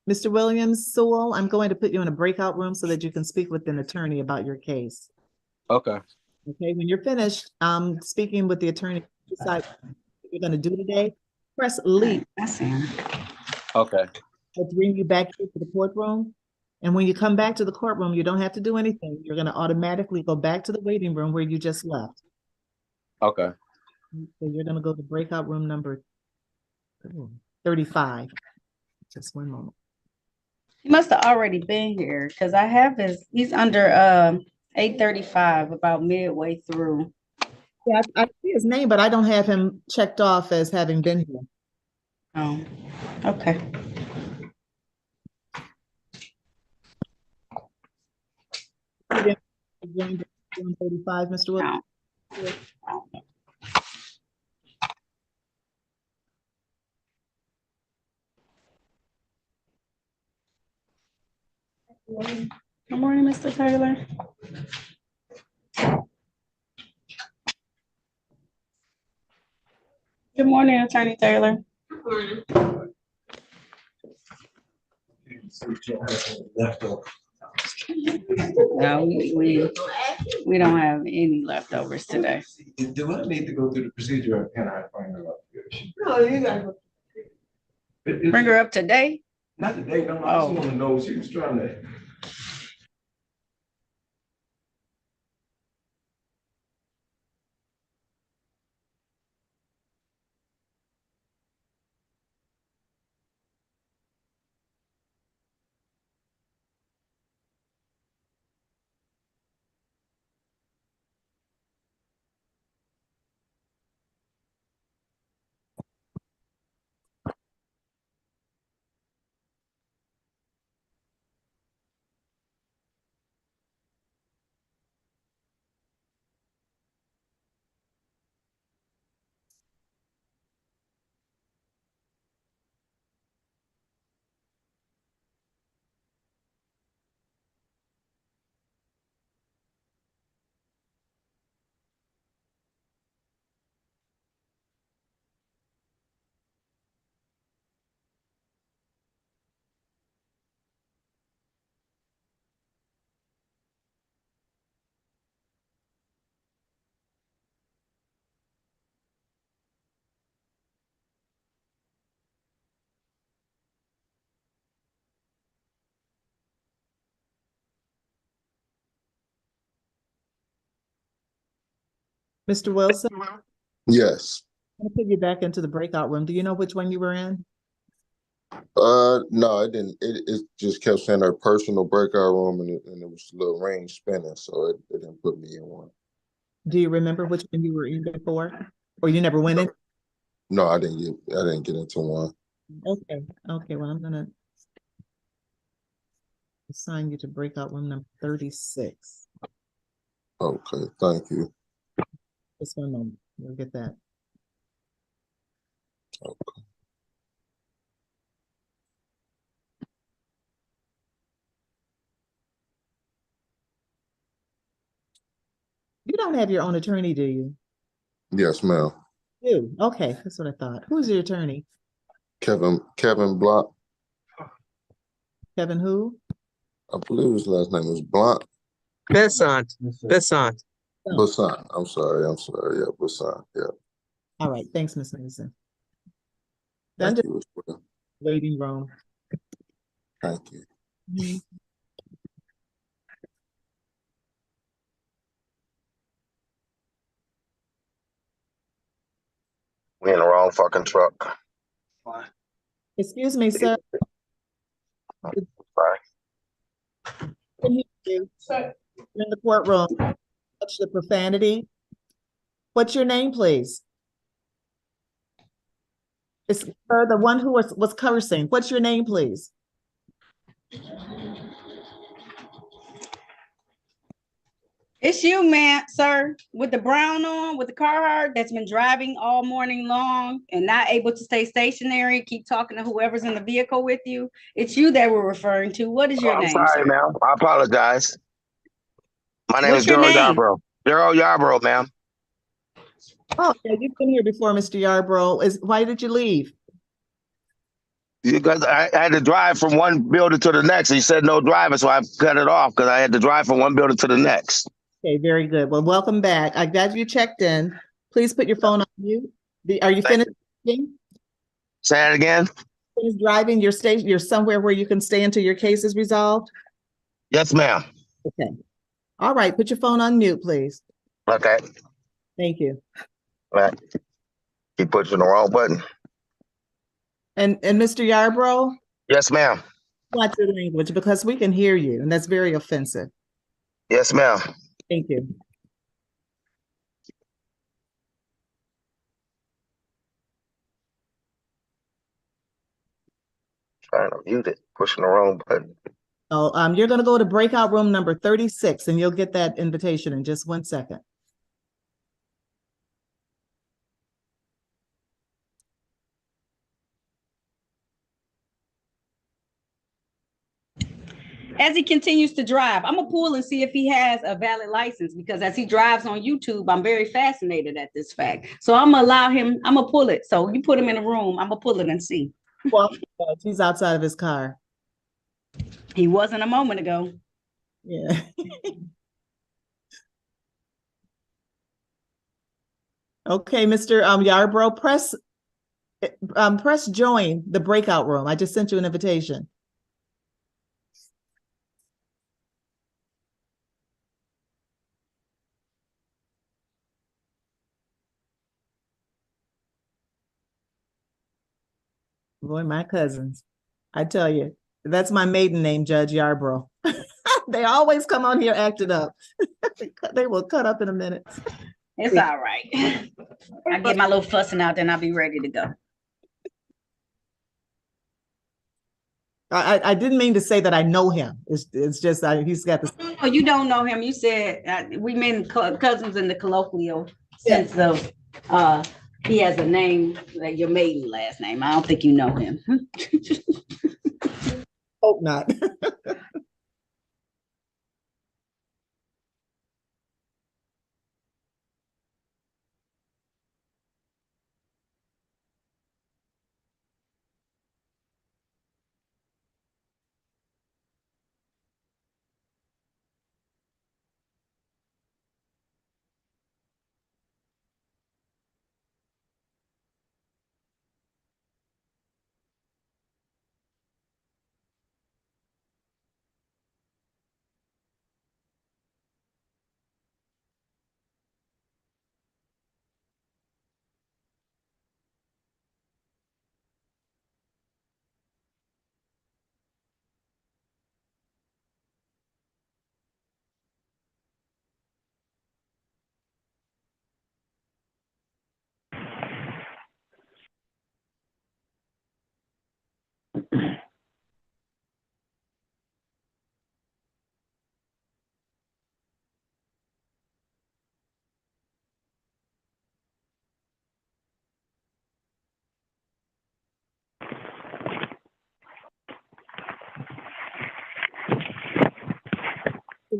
[SPEAKER 7] Mr. Williams Sewell, I'm going to put you in a breakout room so that you can speak with an attorney about your case.
[SPEAKER 10] Okay.
[SPEAKER 7] Okay, when you're finished, speaking with the attorney, decide what you're gonna do today, press leave.
[SPEAKER 1] That's him.
[SPEAKER 10] Okay.
[SPEAKER 7] To bring you back here to the courtroom. And when you come back to the courtroom, you don't have to do anything. You're gonna automatically go back to the waiting room where you just left.
[SPEAKER 10] Okay.
[SPEAKER 7] So you're gonna go to breakout room number 35. Just one moment.
[SPEAKER 1] He must have already been here because I have he's under 835, about midway through.
[SPEAKER 7] Yeah, I see his name, but I don't have him checked off as having been here.
[SPEAKER 1] Oh, okay.
[SPEAKER 7] Room 135, Mr. Williams.
[SPEAKER 1] Good morning, Mr. Taylor. Good morning, Attorney Taylor. No, we don't have any leftovers today.
[SPEAKER 17] Do I need to go through the procedure or can I find her up?
[SPEAKER 2] No, you gotta.
[SPEAKER 1] Bring her up today?
[SPEAKER 17] Not today, no, I just want to know, she was trying to.
[SPEAKER 7] Mr. Wilson,
[SPEAKER 15] Yes.
[SPEAKER 7] I'm gonna put you back into the breakout room. Do you know which one you were in?
[SPEAKER 15] No, it didn't. It just kept saying our personal breakout room, and it was a little range spinning, so it didn't put me in one.
[SPEAKER 7] Do you remember which one you were in before? Or you never went in?
[SPEAKER 15] No, I didn't get into one.
[SPEAKER 7] Okay, okay, well, I'm gonna assign you to breakout room number 36.
[SPEAKER 15] Okay, thank you.
[SPEAKER 7] Just one moment, you'll get that.
[SPEAKER 15] Okay.
[SPEAKER 7] You don't have your own attorney, do you?
[SPEAKER 15] Yes, ma'am.
[SPEAKER 7] You, okay, that's what I thought. Who's your attorney?
[SPEAKER 15] Kevin Block.
[SPEAKER 7] Kevin who?
[SPEAKER 15] I believe his last name was Blunt.
[SPEAKER 6] Besant.
[SPEAKER 15] Basant. I'm sorry. Yeah, Basant. Yeah.
[SPEAKER 7] All right, thanks, Ms. Mason. Then
[SPEAKER 15] Thank
[SPEAKER 7] just
[SPEAKER 15] you as well.
[SPEAKER 7] waiting room.
[SPEAKER 15] Thank you.
[SPEAKER 7] Mhm.
[SPEAKER 18] We in the wrong fucking truck.
[SPEAKER 7] Excuse me, sir.
[SPEAKER 18] Sorry.
[SPEAKER 7] Can hear you. In the courtroom. Watch the profanity. What's your name, please? It's the one who was cursing. What's your name, please?
[SPEAKER 1] It's you, man, sir, with the brown on, with the Carhartt that's been driving all morning long and not able to stay stationary and keep talking to whoever's in the vehicle with you. It's you that we're referring to. What is your
[SPEAKER 18] I'm
[SPEAKER 1] name,
[SPEAKER 18] sorry,
[SPEAKER 1] sir?
[SPEAKER 18] ma'am. I apologize. My name is
[SPEAKER 1] What's your
[SPEAKER 18] Daryl
[SPEAKER 1] name?
[SPEAKER 18] Yarborough. Daryl Yarborough, ma'am.
[SPEAKER 7] Oh, yeah, you've been here before, Mr. Yarbrough. Why did you leave?
[SPEAKER 18] Because I had to drive from one building to the next. He said no driving, so I cut it off because I had to drive from one building to the next.
[SPEAKER 7] Okay, very good. Well, welcome back. I'm glad you checked in. Please put your phone on mute. Are you finished?
[SPEAKER 18] Say that again?
[SPEAKER 7] Finished driving? You're somewhere where you can stay until your case is resolved?
[SPEAKER 18] Yes, ma'am.
[SPEAKER 7] Okay. All right, put your phone on mute, please.
[SPEAKER 18] Okay.
[SPEAKER 7] Thank you.
[SPEAKER 18] Right. He pushing the wrong button.
[SPEAKER 7] And Mr. Yarbrough,
[SPEAKER 18] Yes, ma'am.
[SPEAKER 7] watch your language because we can hear you, and that's very offensive.
[SPEAKER 18] Yes, ma'am.
[SPEAKER 7] Thank you.
[SPEAKER 18] Trying to mute it. Pushing the wrong button.
[SPEAKER 7] Oh, you're going to go to breakout room number 36, and you'll get that invitation in just 1 second.
[SPEAKER 1] As he continues to drive, I'm gonna pull and see if he has a valid license because as he drives on YouTube, I'm very fascinated at this fact. So I'm gonna allow him, I'm gonna pull it. So you put him in a room, I'm gonna pull it and see.
[SPEAKER 7] Well, he's outside of his car.
[SPEAKER 1] He wasn't a moment ago.
[SPEAKER 7] Yeah. Okay, Mr. Yarbrough, press join the breakout room. I just sent you an invitation. Boy, my cousins. I tell you, that's my maiden name, Judge Yarbrough. They always come on here acting up. They will cut up in a minute.
[SPEAKER 1] It's all right. I get my little fussing out, then I'll be ready to go.
[SPEAKER 7] I didn't mean to say that I know him. It's just he's got this.
[SPEAKER 1] No, you don't know him. You said we been cousins in the colloquial sense of he has a name like your maiden last name. I don't think you know him.
[SPEAKER 7] Hope not.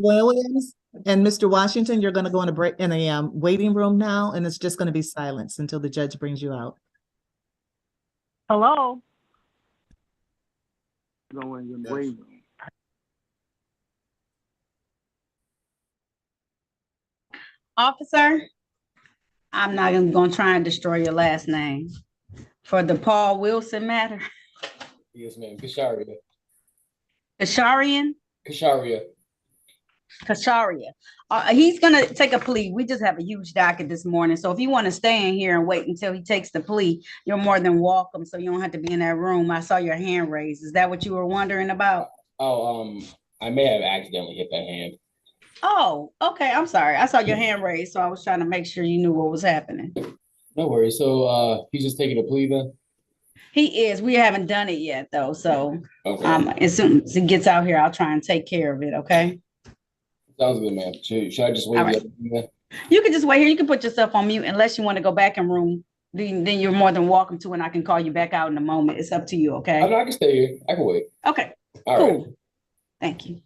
[SPEAKER 7] Williams and Mr. Washington, you're gonna go in a break, in a waiting room now, and it's just gonna be silence until the judge brings you out.
[SPEAKER 16] Hello?
[SPEAKER 4] Going in the waiting room.
[SPEAKER 1] Officer, I'm not even gonna try and destroy your last name. For the Paul Wilson matter.
[SPEAKER 17] Yes, ma'am. Kasharia.
[SPEAKER 1] Kasharian?
[SPEAKER 17] Kasharia.
[SPEAKER 1] Kasharia. He's gonna take a plea. We just have a huge docket this morning. So if you want to stay in here and wait until he takes the plea, you're more than welcome. So you don't have to be in that room. I saw your hand raised. Is that what you were wondering about?
[SPEAKER 17] Oh, I may have accidentally hit that hand.
[SPEAKER 1] Oh, okay. I'm sorry. I saw your hand raised, so I was trying to make sure you knew what was happening.
[SPEAKER 17] No worries. So, he's just taking a plea then?
[SPEAKER 1] He is. We haven't done it yet though. So
[SPEAKER 17] Okay.
[SPEAKER 1] as soon as he gets out here, I'll try and take care of it. Okay.
[SPEAKER 17] Sounds good, man. Should I just wait?
[SPEAKER 1] All right. You can just wait here. You can put yourself on mute unless you want to go back in room. Then you're more than welcome to, and I can call you back out in a moment. It's up to you. Okay.
[SPEAKER 17] I can stay here. I can wait.
[SPEAKER 1] Okay.
[SPEAKER 17] All
[SPEAKER 1] cool.
[SPEAKER 17] right.
[SPEAKER 1] Thank you.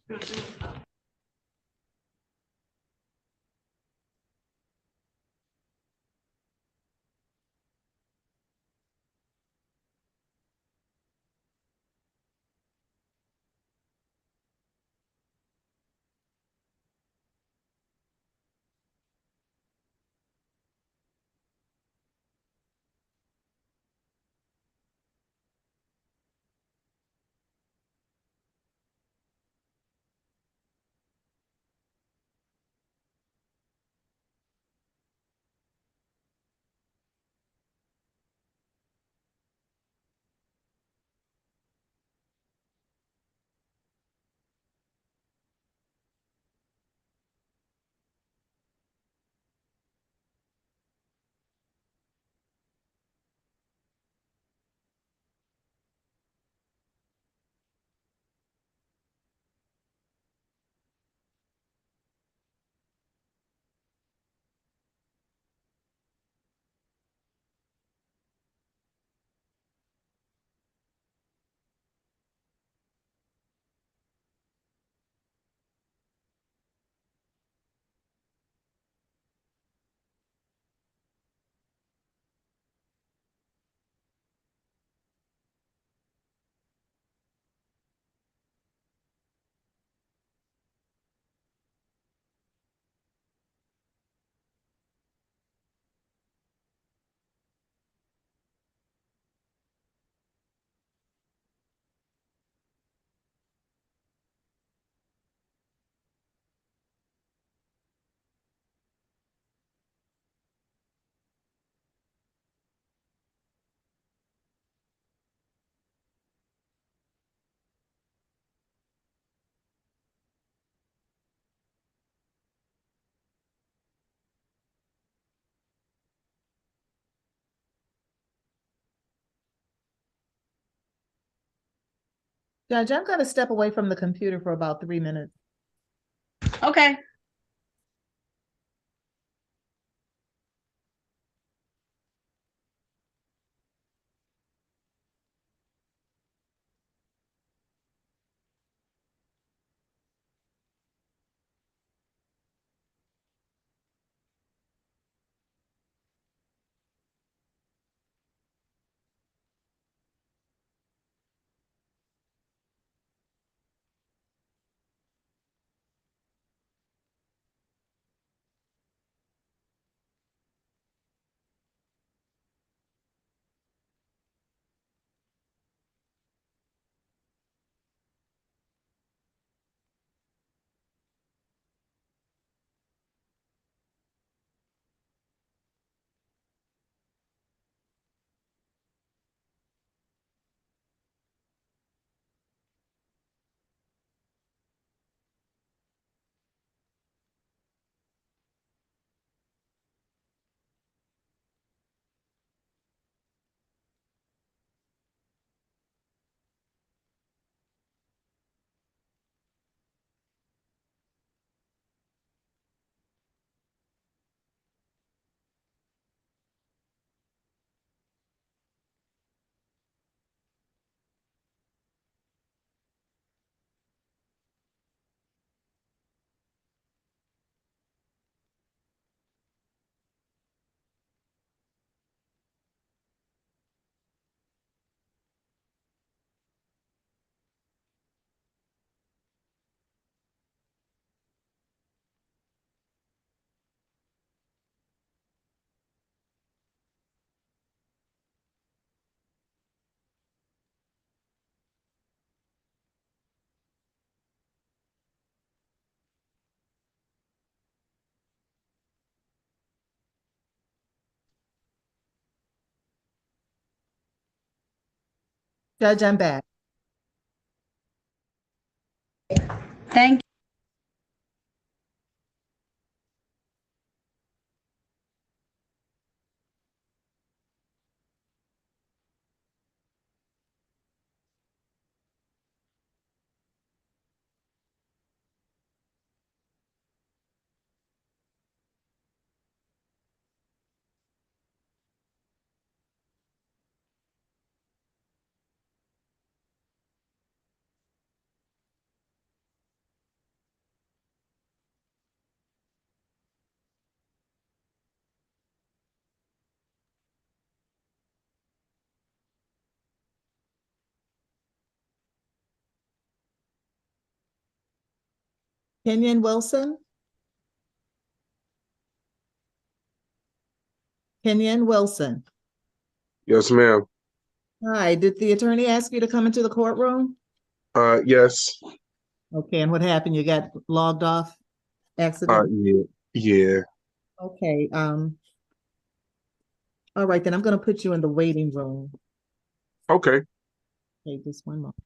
[SPEAKER 7] Judge, I'm gonna step away from the computer for about 3 minutes.
[SPEAKER 1] Okay.
[SPEAKER 7] Judge, I'm back.
[SPEAKER 1] Thank
[SPEAKER 7] Kenyon Wilson? Kenyon Wilson.
[SPEAKER 19] Yes, ma'am.
[SPEAKER 7] Hi, did the attorney ask you to come into the courtroom?
[SPEAKER 19] Yes.
[SPEAKER 7] Okay, and what happened? You got logged off accident?
[SPEAKER 19] Yeah. Yeah.
[SPEAKER 7] Okay, all right, then I'm gonna put you in the waiting room.
[SPEAKER 19] Okay.
[SPEAKER 7] Okay, just one moment.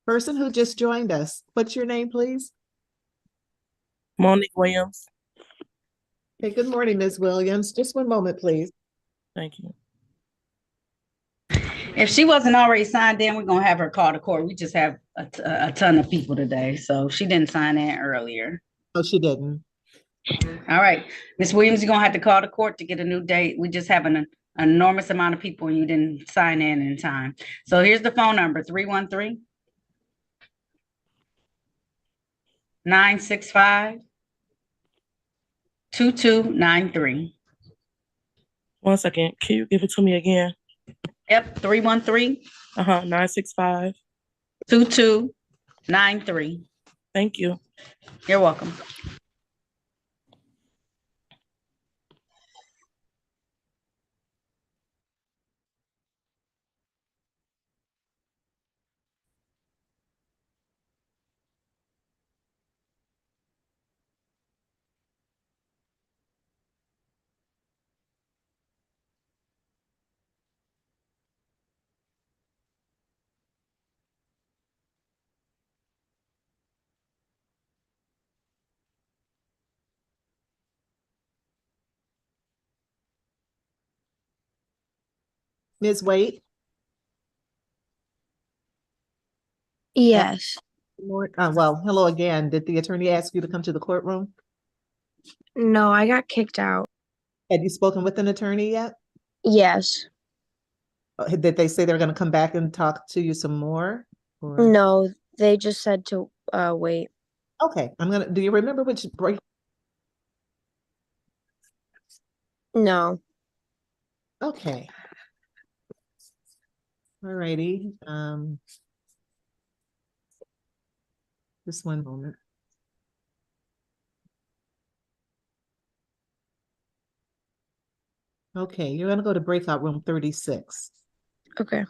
[SPEAKER 7] Person who just joined us, what's your name, please?
[SPEAKER 20] Monique Williams.
[SPEAKER 7] Okay, good morning, Ms. Williams. Just one moment, please.
[SPEAKER 20] Thank you.
[SPEAKER 1] If she wasn't already signed in, we're gonna have her call to court. We just have a ton of people today, so she didn't sign in earlier.
[SPEAKER 7] Oh, she didn't.
[SPEAKER 1] All right, Ms. Williams, you're gonna have to call the court to get a new date. We just have an enormous amount of people and you didn't sign in time. So here's the phone number, 313-965-2293.
[SPEAKER 20] 1 second. Can you give it to me again?
[SPEAKER 1] Yep,
[SPEAKER 20] 965.
[SPEAKER 1] 2293.
[SPEAKER 20] Thank you.
[SPEAKER 1] You're welcome.
[SPEAKER 7] Ms. Wade?
[SPEAKER 21] Yes.
[SPEAKER 7] Well, hello again. Did the attorney ask you to come to the courtroom?
[SPEAKER 21] No, I got kicked out.
[SPEAKER 7] Had you spoken with an attorney yet?
[SPEAKER 21] Yes.
[SPEAKER 7] Did they say they're gonna come back and talk to you some more? Or-
[SPEAKER 21] No, they just said to wait.
[SPEAKER 7] Okay, do you remember which break?
[SPEAKER 21] No.
[SPEAKER 7] Okay. All righty. Just one moment. Okay, you're gonna go to breakout room 36.
[SPEAKER 21] Okay.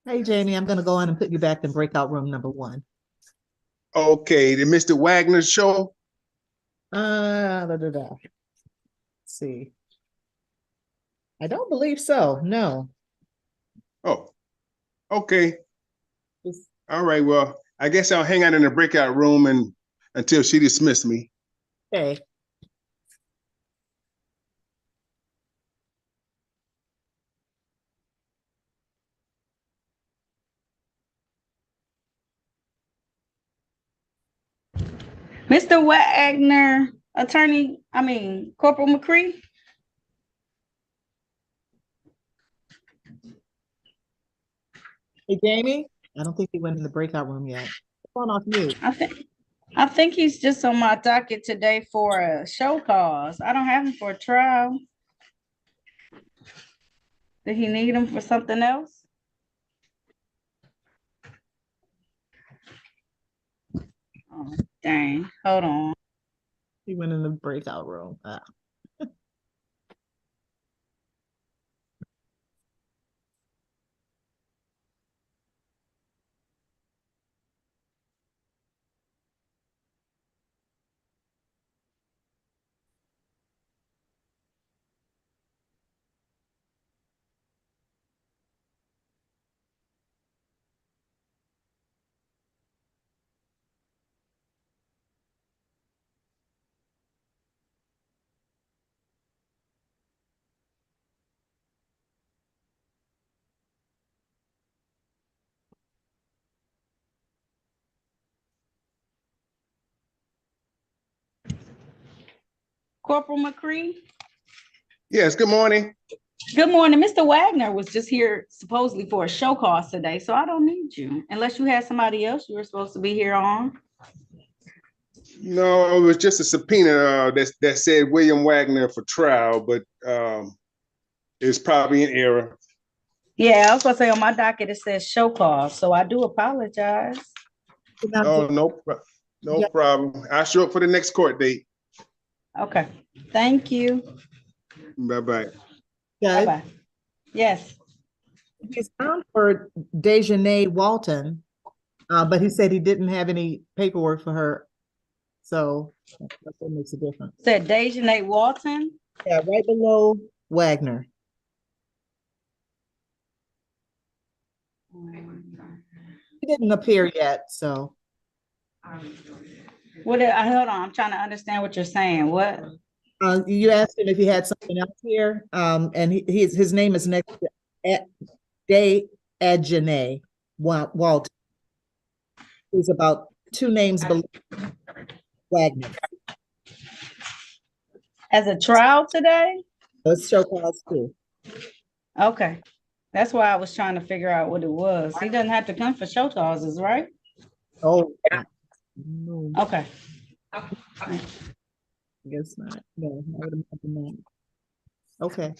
[SPEAKER 7] Hey, Jamie, I'm gonna go on and put you back in breakout room number 1.
[SPEAKER 19] Okay, the Mr. Wagner show.
[SPEAKER 7] Let's see. I don't believe so, no.
[SPEAKER 19] Oh, okay.
[SPEAKER 7] Just-
[SPEAKER 19] All right. Well, I guess I'll hang out in the breakout room and until she dismissed me.
[SPEAKER 7] Okay.
[SPEAKER 1] Mr. Wagner, Corporal McCree.
[SPEAKER 7] Hey, Jamie, I don't think he went in the breakout room yet. Phone off mute.
[SPEAKER 1] I think he's just on my docket today for a show cause. I don't have him for a trial. Did he need him for something else? Oh, dang. Hold on.
[SPEAKER 7] He went in the breakout room.
[SPEAKER 1] Corporal McCree?
[SPEAKER 19] Yes, good morning.
[SPEAKER 1] Good morning. Mr. Wagner was just here supposedly for a show cause today, so I don't need you. Unless you had somebody else you were supposed to be here on.
[SPEAKER 19] No, it was just a subpoena that said William Wagner for trial, but it's probably an error.
[SPEAKER 1] Yeah, I was gonna say on my docket it says show cause, so I do apologize.
[SPEAKER 19] Oh, no problem. I'll show up for the next court date.
[SPEAKER 1] Okay, thank you.
[SPEAKER 19] Bye-bye.
[SPEAKER 1] Bye-bye. Yes.
[SPEAKER 7] He's found for Dejanay Walton, but he said he didn't have any paperwork for her. So that makes a difference.
[SPEAKER 1] Said Dejanay Walton?
[SPEAKER 7] Yeah, right below Wagner. He didn't appear yet, so.
[SPEAKER 1] Hold on, I'm trying to understand what you're saying. What?
[SPEAKER 7] You asked him if he had something else here, and his name is next to Day Adjane Walt. He's about 2 names below Wagner.
[SPEAKER 1] As a trial today?
[SPEAKER 7] Let's show cause too.
[SPEAKER 1] Okay. That's why I was trying to figure out what it was. He doesn't have to come for show causes, right?
[SPEAKER 7] Oh, no.
[SPEAKER 1] Okay.
[SPEAKER 7] I guess not. No, I would imagine not. Okay.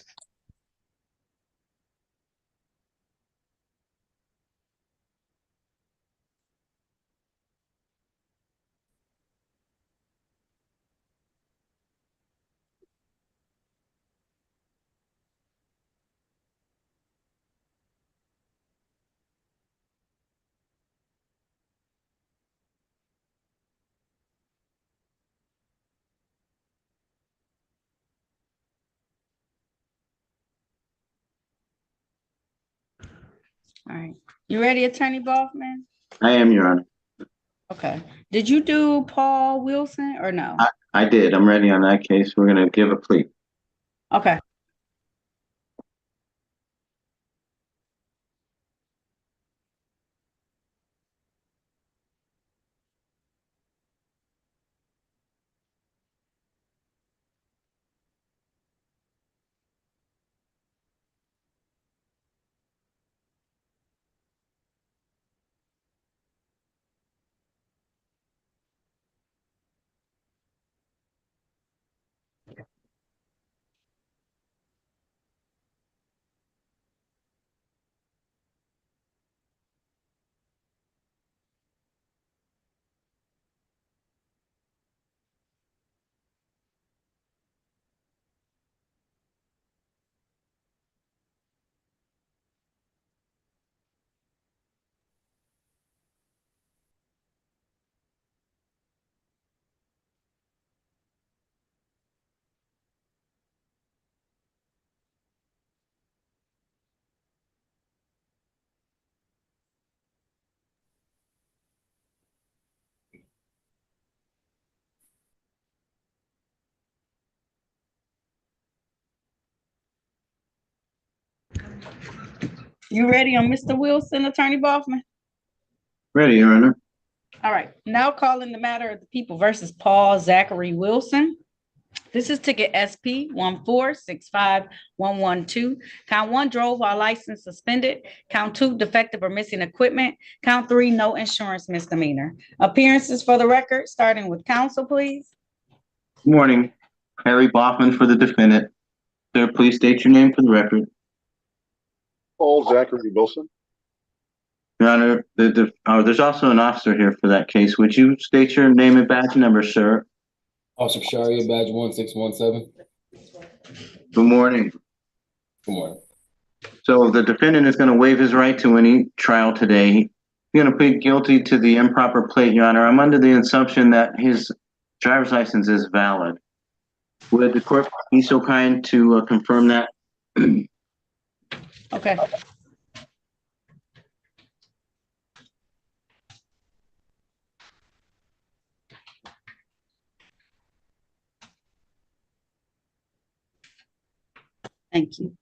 [SPEAKER 1] All right. You ready, Attorney Boffman?
[SPEAKER 3] I am, Your Honor.
[SPEAKER 1] Okay. Did you do Paul Wilson or no?
[SPEAKER 3] I did. I'm ready on that case. We're going to give a plea.
[SPEAKER 1] Okay. You ready on Mr. Wilson, Attorney Boffman?
[SPEAKER 3] Ready, Your Honor.
[SPEAKER 1] All right. Now calling the matter of the people versus Paul Zachary Wilson. This is ticket SP 1465112. Count 1, drove while license suspended. Count 2, defective or missing equipment. Count 3, no insurance misdemeanor. Appearances for the record, starting with counsel, please.
[SPEAKER 3] Good morning. Harry Boffman for the defendant. Sir, please state your name for the record.
[SPEAKER 22] Paul Zachary Wilson.
[SPEAKER 3] Your Honor, there's also an officer here for that case. Would you state your name and badge number, sir?
[SPEAKER 17] Officer Sharia, badge 1617.
[SPEAKER 3] Good morning.
[SPEAKER 17] Good morning.
[SPEAKER 3] So the defendant is going to waive his right to any trial today. He's going to plead guilty to the improper plate, Your Honor. I'm under the assumption that his driver's license is valid. Would the court be so kind to confirm that?
[SPEAKER 1] Okay. Thank you.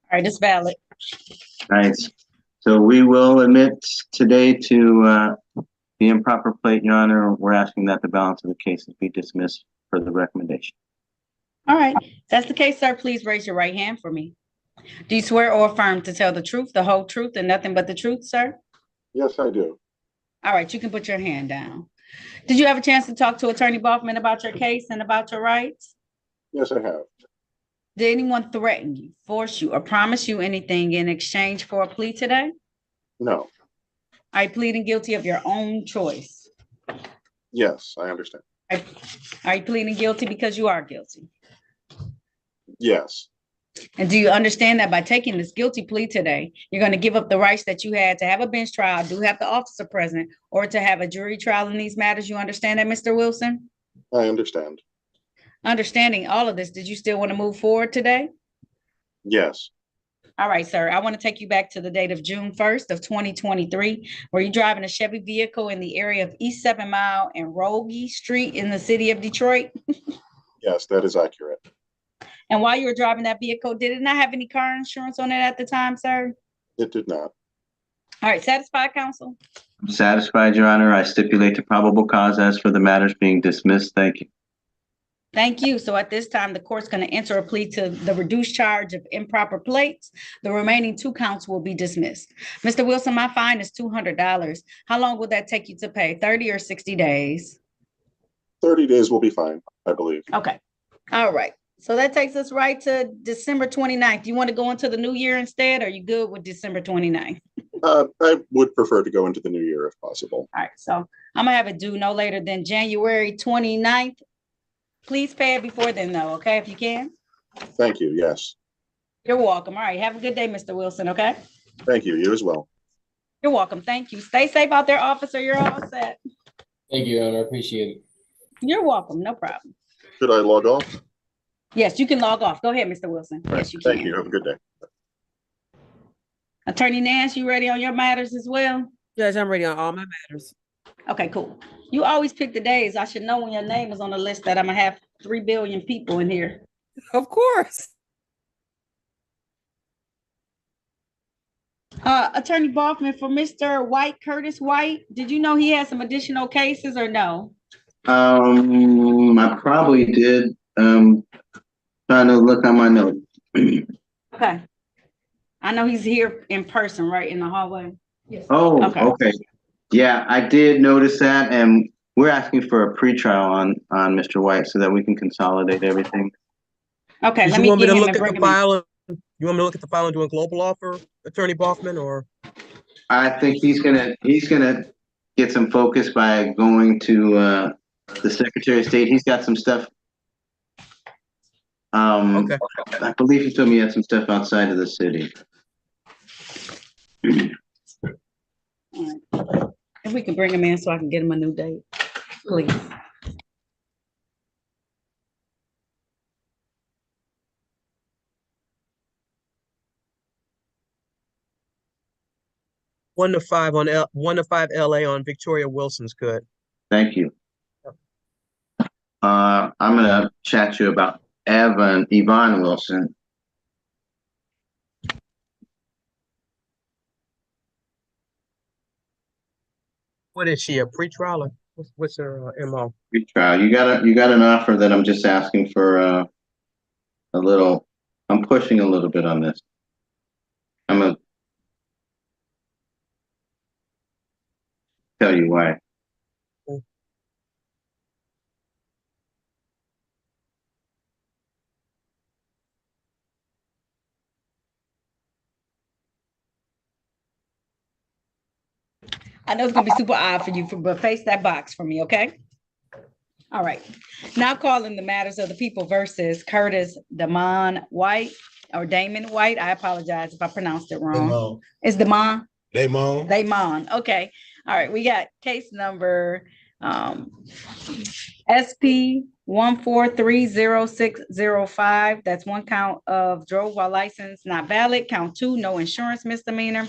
[SPEAKER 1] All right, it's valid.
[SPEAKER 3] Nice. So we will admit today to the improper plate, Your Honor. We're asking that the balance of the cases be dismissed for the recommendation.
[SPEAKER 1] All right, if that's the case, sir, please raise your right hand for me. Do you swear or affirm to tell the truth, the whole truth, and nothing but the truth, sir?
[SPEAKER 22] Yes, I do.
[SPEAKER 1] All right, you can put your hand down. Did you have a chance to talk to Attorney Boffman about your case and about your rights?
[SPEAKER 22] Yes, I have.
[SPEAKER 1] Did anyone threaten you, force you, or promise you anything in exchange for a plea today?
[SPEAKER 22] No.
[SPEAKER 1] Are you pleading guilty of your own choice?
[SPEAKER 22] Yes, I understand.
[SPEAKER 1] Are you pleading guilty because you are guilty?
[SPEAKER 22] Yes.
[SPEAKER 1] And do you understand that by taking this guilty plea today, you're going to give up the rights that you had to have a bench trial, do have the officer present, or to have a jury trial in these matters? You understand that, Mr. Wilson?
[SPEAKER 22] I understand.
[SPEAKER 1] Understanding all of this, did you still want to move forward today?
[SPEAKER 22] Yes.
[SPEAKER 1] All right, sir. I want to take you back to the date of June 1st of 2023. Were you driving a Chevy vehicle in the area of East 7 Mile and Rogie Street in the city of Detroit?
[SPEAKER 22] Yes, that is accurate.
[SPEAKER 1] And while you were driving that vehicle, did it not have any car insurance on it at the time, sir?
[SPEAKER 22] It did not.
[SPEAKER 1] All right, satisfied, counsel?
[SPEAKER 3] I'm satisfied, Your Honor. I stipulate to probable cause as for the matters being dismissed. Thank you.
[SPEAKER 1] Thank you. So at this time, the court's going to enter a plea to the reduced charge of improper plates. The remaining 2 counts will be dismissed. Mr. Wilson, my fine is $200. How long will that take you to pay? 30 or 60 days?
[SPEAKER 22] 30 days will be fine, I believe.
[SPEAKER 1] Okay. All right. So that takes us right to December 29th. You want to go into the new year instead? Or are you good with December 29th?
[SPEAKER 22] I would prefer to go into the new year if possible.
[SPEAKER 1] All right. So I'm going to have it due no later than January 29th. Please pay it before then, though, okay, if you can.
[SPEAKER 22] Thank you. Yes.
[SPEAKER 1] You're welcome. All right. Have a good day, Mr. Wilson, okay?
[SPEAKER 22] Thank you. You as well.
[SPEAKER 1] You're welcome. Thank you. Stay safe out there, officer. You're all set.
[SPEAKER 17] Thank you, Your Honor. I appreciate it.
[SPEAKER 1] You're welcome. No problem.
[SPEAKER 22] Should I log off?
[SPEAKER 1] Yes, you can log off. Go ahead, Mr. Wilson. Yes, you can.
[SPEAKER 22] Thank you. Have a good day.
[SPEAKER 1] Attorney Nance, you ready on your matters as well?
[SPEAKER 11] Judge, I'm ready on all my matters.
[SPEAKER 1] Okay, cool. You always pick the days. I should know when your name is on the list that I'm gonna have 3 billion people in here.
[SPEAKER 11] Of course.
[SPEAKER 1] Attorney Boffman, for Mr. White, Curtis White, did you know he had some additional cases or no?
[SPEAKER 3] I probably did. Trying to look on my notes.
[SPEAKER 1] Okay. I know he's here in person, right, in the hallway. Yes.
[SPEAKER 3] Oh, okay. Yeah, I did notice that, and we're asking for a pretrial on Mr. White so that we can consolidate everything.
[SPEAKER 1] Okay,
[SPEAKER 6] Did
[SPEAKER 1] let
[SPEAKER 6] you
[SPEAKER 1] me
[SPEAKER 6] want me
[SPEAKER 1] get
[SPEAKER 6] to
[SPEAKER 1] him
[SPEAKER 6] look
[SPEAKER 1] and
[SPEAKER 6] at
[SPEAKER 1] bring
[SPEAKER 6] the
[SPEAKER 1] him in.
[SPEAKER 6] file? You want me to look at the file and do a global offer, Attorney Boffman, or?
[SPEAKER 3] I think he's gonna get some focus by going to the Secretary of State. He's got some stuff.
[SPEAKER 6] Okay.
[SPEAKER 3] I believe he told me he had some stuff outside of the city.
[SPEAKER 1] All right. If we can bring him in so I can get him a new date, please.
[SPEAKER 6] One to five LA on Victoria Wilson's good.
[SPEAKER 3] Thank you. I'm gonna chat to you about Yvonne Wilson.
[SPEAKER 6] What is she, a pretrial? What's her MO?
[SPEAKER 3] Pretrial. You got an offer that I'm just asking for a little. I'm pushing a little bit on this. I'm gonna tell you why.
[SPEAKER 1] I know it's gonna be super odd for you, but face that box for me, okay? All right. Now calling the matters of the people versus Curtis Damon White or Damon White. I apologize if I pronounced it wrong.
[SPEAKER 5] Damon.
[SPEAKER 1] It's Damon?
[SPEAKER 5] Damon.
[SPEAKER 1] Damon. Okay. All right. We got case number SP 1430605. That's 1 count of drove while license not valid. Count 2, no insurance misdemeanor.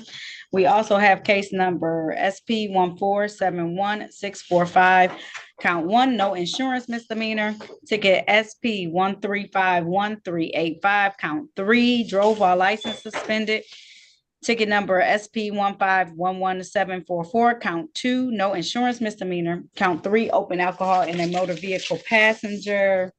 [SPEAKER 1] We also have case number SP 1471645. Count 1, no insurance misdemeanor. Ticket SP 1351385. Count 3, drove while license suspended. Ticket number SP 1511744. Count 2, no insurance misdemeanor. Count 3, open alcohol in a motor vehicle passenger.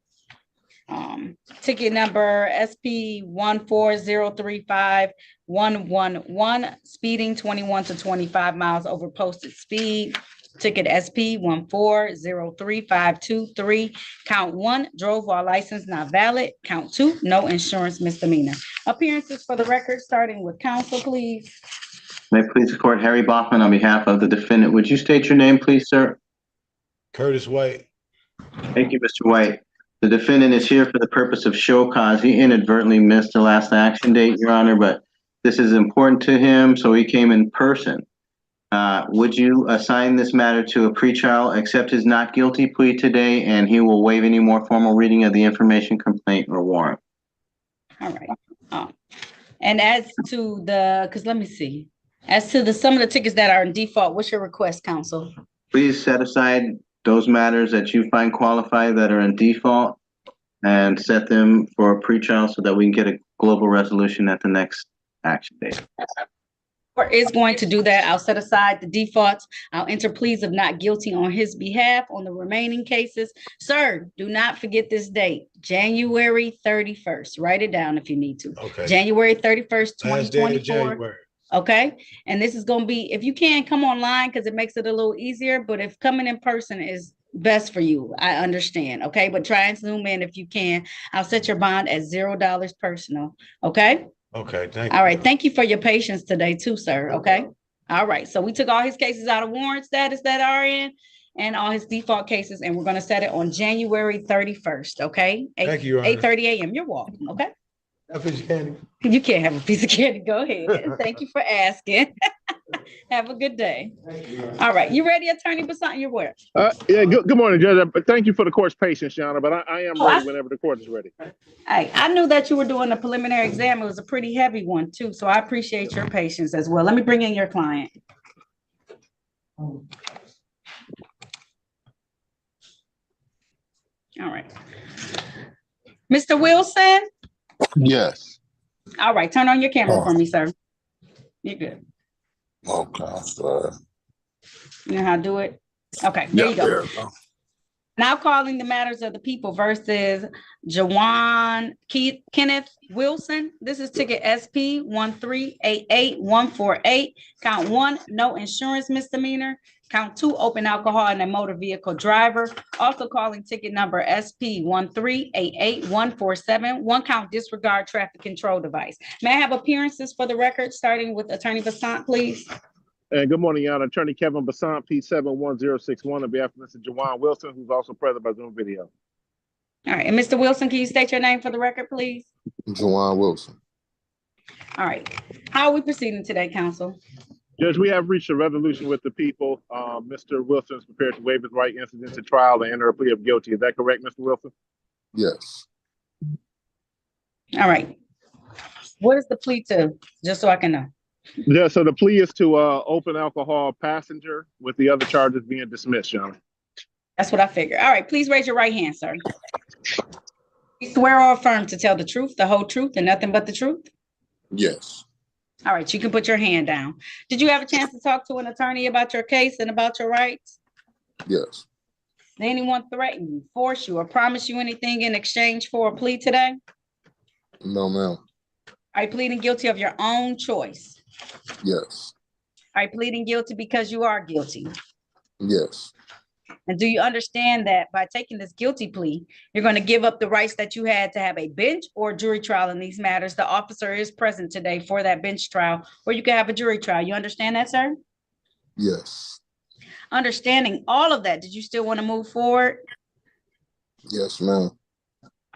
[SPEAKER 1] Ticket number SP 1403511, speeding 21 to 25 miles over posted speed. Ticket SP 1403523. Count 1, drove while license not valid. Count 2, no insurance misdemeanor. Appearances for the record, starting with counsel, please.
[SPEAKER 3] May it please the court, Harry Boffman on behalf of the defendant. Would you state your name, please, sir?
[SPEAKER 5] Curtis White.
[SPEAKER 3] Thank you, Mr. White. The defendant is here for the purpose of show cause. He inadvertently missed the last action date, Your Honor, but this is important to him, so he came in person. Would you assign this matter to a pretrial, accept his not guilty plea today, and he will waive any more formal reading of the information, complaint, or warrant?
[SPEAKER 1] All right. And as to the, because let me see, as to some of the tickets that are in default, what's your request, counsel?
[SPEAKER 3] Please set aside those matters that you find qualified that are in default and set them for a pretrial so that we can get a global resolution at the next action date.
[SPEAKER 1] Court is going to do that. I'll set aside the defaults. I'll enter pleas of not guilty on his behalf on the remaining cases. Sir, do not forget this date, January 31st. Write it down if you need to.
[SPEAKER 8] Okay.
[SPEAKER 1] January 31st,
[SPEAKER 8] Last day of
[SPEAKER 1] 2024.
[SPEAKER 8] January.
[SPEAKER 1] Okay. And this is going to be, if you can, come online because it makes it a little easier. But if coming in person is best for you, I understand. Okay. But try and zoom in if you can. I'll set your bond at $0 personal. Okay.
[SPEAKER 8] Okay, thank you.
[SPEAKER 1] All right. Thank you for your patience today too, sir. Okay. All right. So we took all his cases out of warrant status that are in and all his default cases, and we're going to set it on January 31st. Okay.
[SPEAKER 8] Thank you, Your Honor.
[SPEAKER 1] 8:30 a.m. You're welcome. Okay.
[SPEAKER 8] A piece of candy.
[SPEAKER 1] You can't have a piece of candy. Go ahead. Thank you for asking. Have a good day. All right. You ready, Attorney Basant? You're where?
[SPEAKER 9] Yeah, good morning, Judge. Thank you for the court's patience, Your Honor, but I am
[SPEAKER 1] Oh,
[SPEAKER 9] ready whenever the court is ready.
[SPEAKER 1] Hey, I knew that you were doing a preliminary exam. It was a pretty heavy one too. So I appreciate your patience as well. Let me bring in your client. All right. Mr. Wilson?
[SPEAKER 15] Yes.
[SPEAKER 1] All right. Turn on your camera for me, sir. You're good.
[SPEAKER 15] Okay, I'm sorry.
[SPEAKER 1] You know how to do it? Okay, there you go. Now calling the matters of the people versus Jawan Kenneth Wilson. This is ticket SP 1388148. Count 1, no insurance misdemeanor. Count 2, open alcohol and a motor vehicle driver. Also calling ticket number SP 1388147. 1 count disregard traffic control device. May I have appearances for the record, starting with Attorney Basant, please?
[SPEAKER 9] And good morning, Your Honor. Attorney Kevin Basant, P71061, on behalf of Mr. Jawan Wilson, who's also present by Zoom video.
[SPEAKER 1] All right, and Mr. Wilson, can you state your name for the record, please?
[SPEAKER 15] Jawan Wilson.
[SPEAKER 1] All right. How are we proceeding today, counsel?
[SPEAKER 9] Judge, we have reached a resolution with the people. Mr. Wilson is prepared to waive his right incident to trial and enter a plea of guilty. Is that correct, Mr. Wilson?
[SPEAKER 15] Yes.
[SPEAKER 1] All right. What is the plea to, just so I can know?
[SPEAKER 9] Yeah, so the plea is to open alcohol passenger with the other charges being dismissed, Your Honor.
[SPEAKER 1] That's what I figured. All right, please raise your right hand, sir. You swear or affirm to tell the truth, the whole truth, and nothing but the truth?
[SPEAKER 15] Yes.
[SPEAKER 1] All right, you can put your hand down. Did you have a chance to talk to an attorney about your case and about your rights?
[SPEAKER 15] Yes.
[SPEAKER 1] Did anyone threaten you, force you, or promise you anything in exchange for a plea today?
[SPEAKER 15] No, ma'am.
[SPEAKER 1] Are you pleading guilty of your own choice?
[SPEAKER 15] Yes.
[SPEAKER 1] Are you pleading guilty because you are guilty?
[SPEAKER 15] Yes.
[SPEAKER 1] And do you understand that by taking this guilty plea, you're going to give up the rights that you had to have a bench or jury trial in these matters? The officer is present today for that bench trial, or you can have a jury trial. You understand that, sir?
[SPEAKER 15] Yes.
[SPEAKER 1] Understanding all of that, did you still want to move forward?
[SPEAKER 15] Yes, ma'am.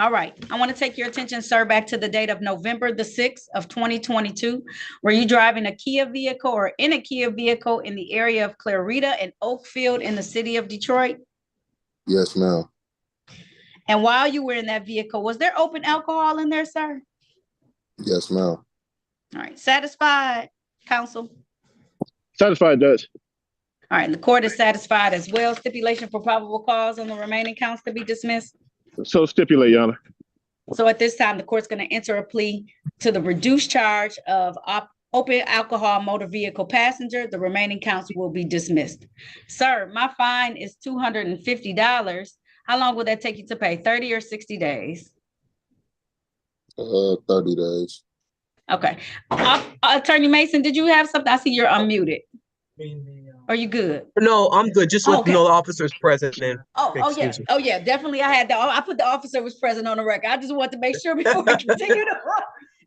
[SPEAKER 1] All right. I want to take your attention, sir, back to the date of November the 6th of 2022. Were you driving a Kia vehicle or in a Kia vehicle in the area of Clarita and Oakfield in the city of Detroit?
[SPEAKER 15] Yes, ma'am.
[SPEAKER 1] And while you were in that vehicle, was there open alcohol in there, sir?
[SPEAKER 15] Yes, ma'am.
[SPEAKER 1] All right. Satisfied, counsel?
[SPEAKER 9] Satisfied, Judge.
[SPEAKER 1] All right. And the court is satisfied as well. Stipulation for probable cause on the remaining counts to be dismissed.
[SPEAKER 9] So stipulate, Your Honor.
[SPEAKER 1] So at this time, the court's going to enter a plea to the reduced charge of open alcohol motor vehicle passenger. The remaining counts will be dismissed. Sir, my fine is $250. How long will that take you to pay? 30 or 60 days?
[SPEAKER 15] 30 days.
[SPEAKER 1] Okay. Attorney Mason, did you have something? I see you're unmuted. Are you good?
[SPEAKER 6] No, I'm good. Just with
[SPEAKER 1] Okay.
[SPEAKER 6] no officers present. And
[SPEAKER 1] Oh yeah.
[SPEAKER 6] excuse me.
[SPEAKER 1] Oh yeah, definitely. I put the officer was present on the record. I just want to make sure before we continue to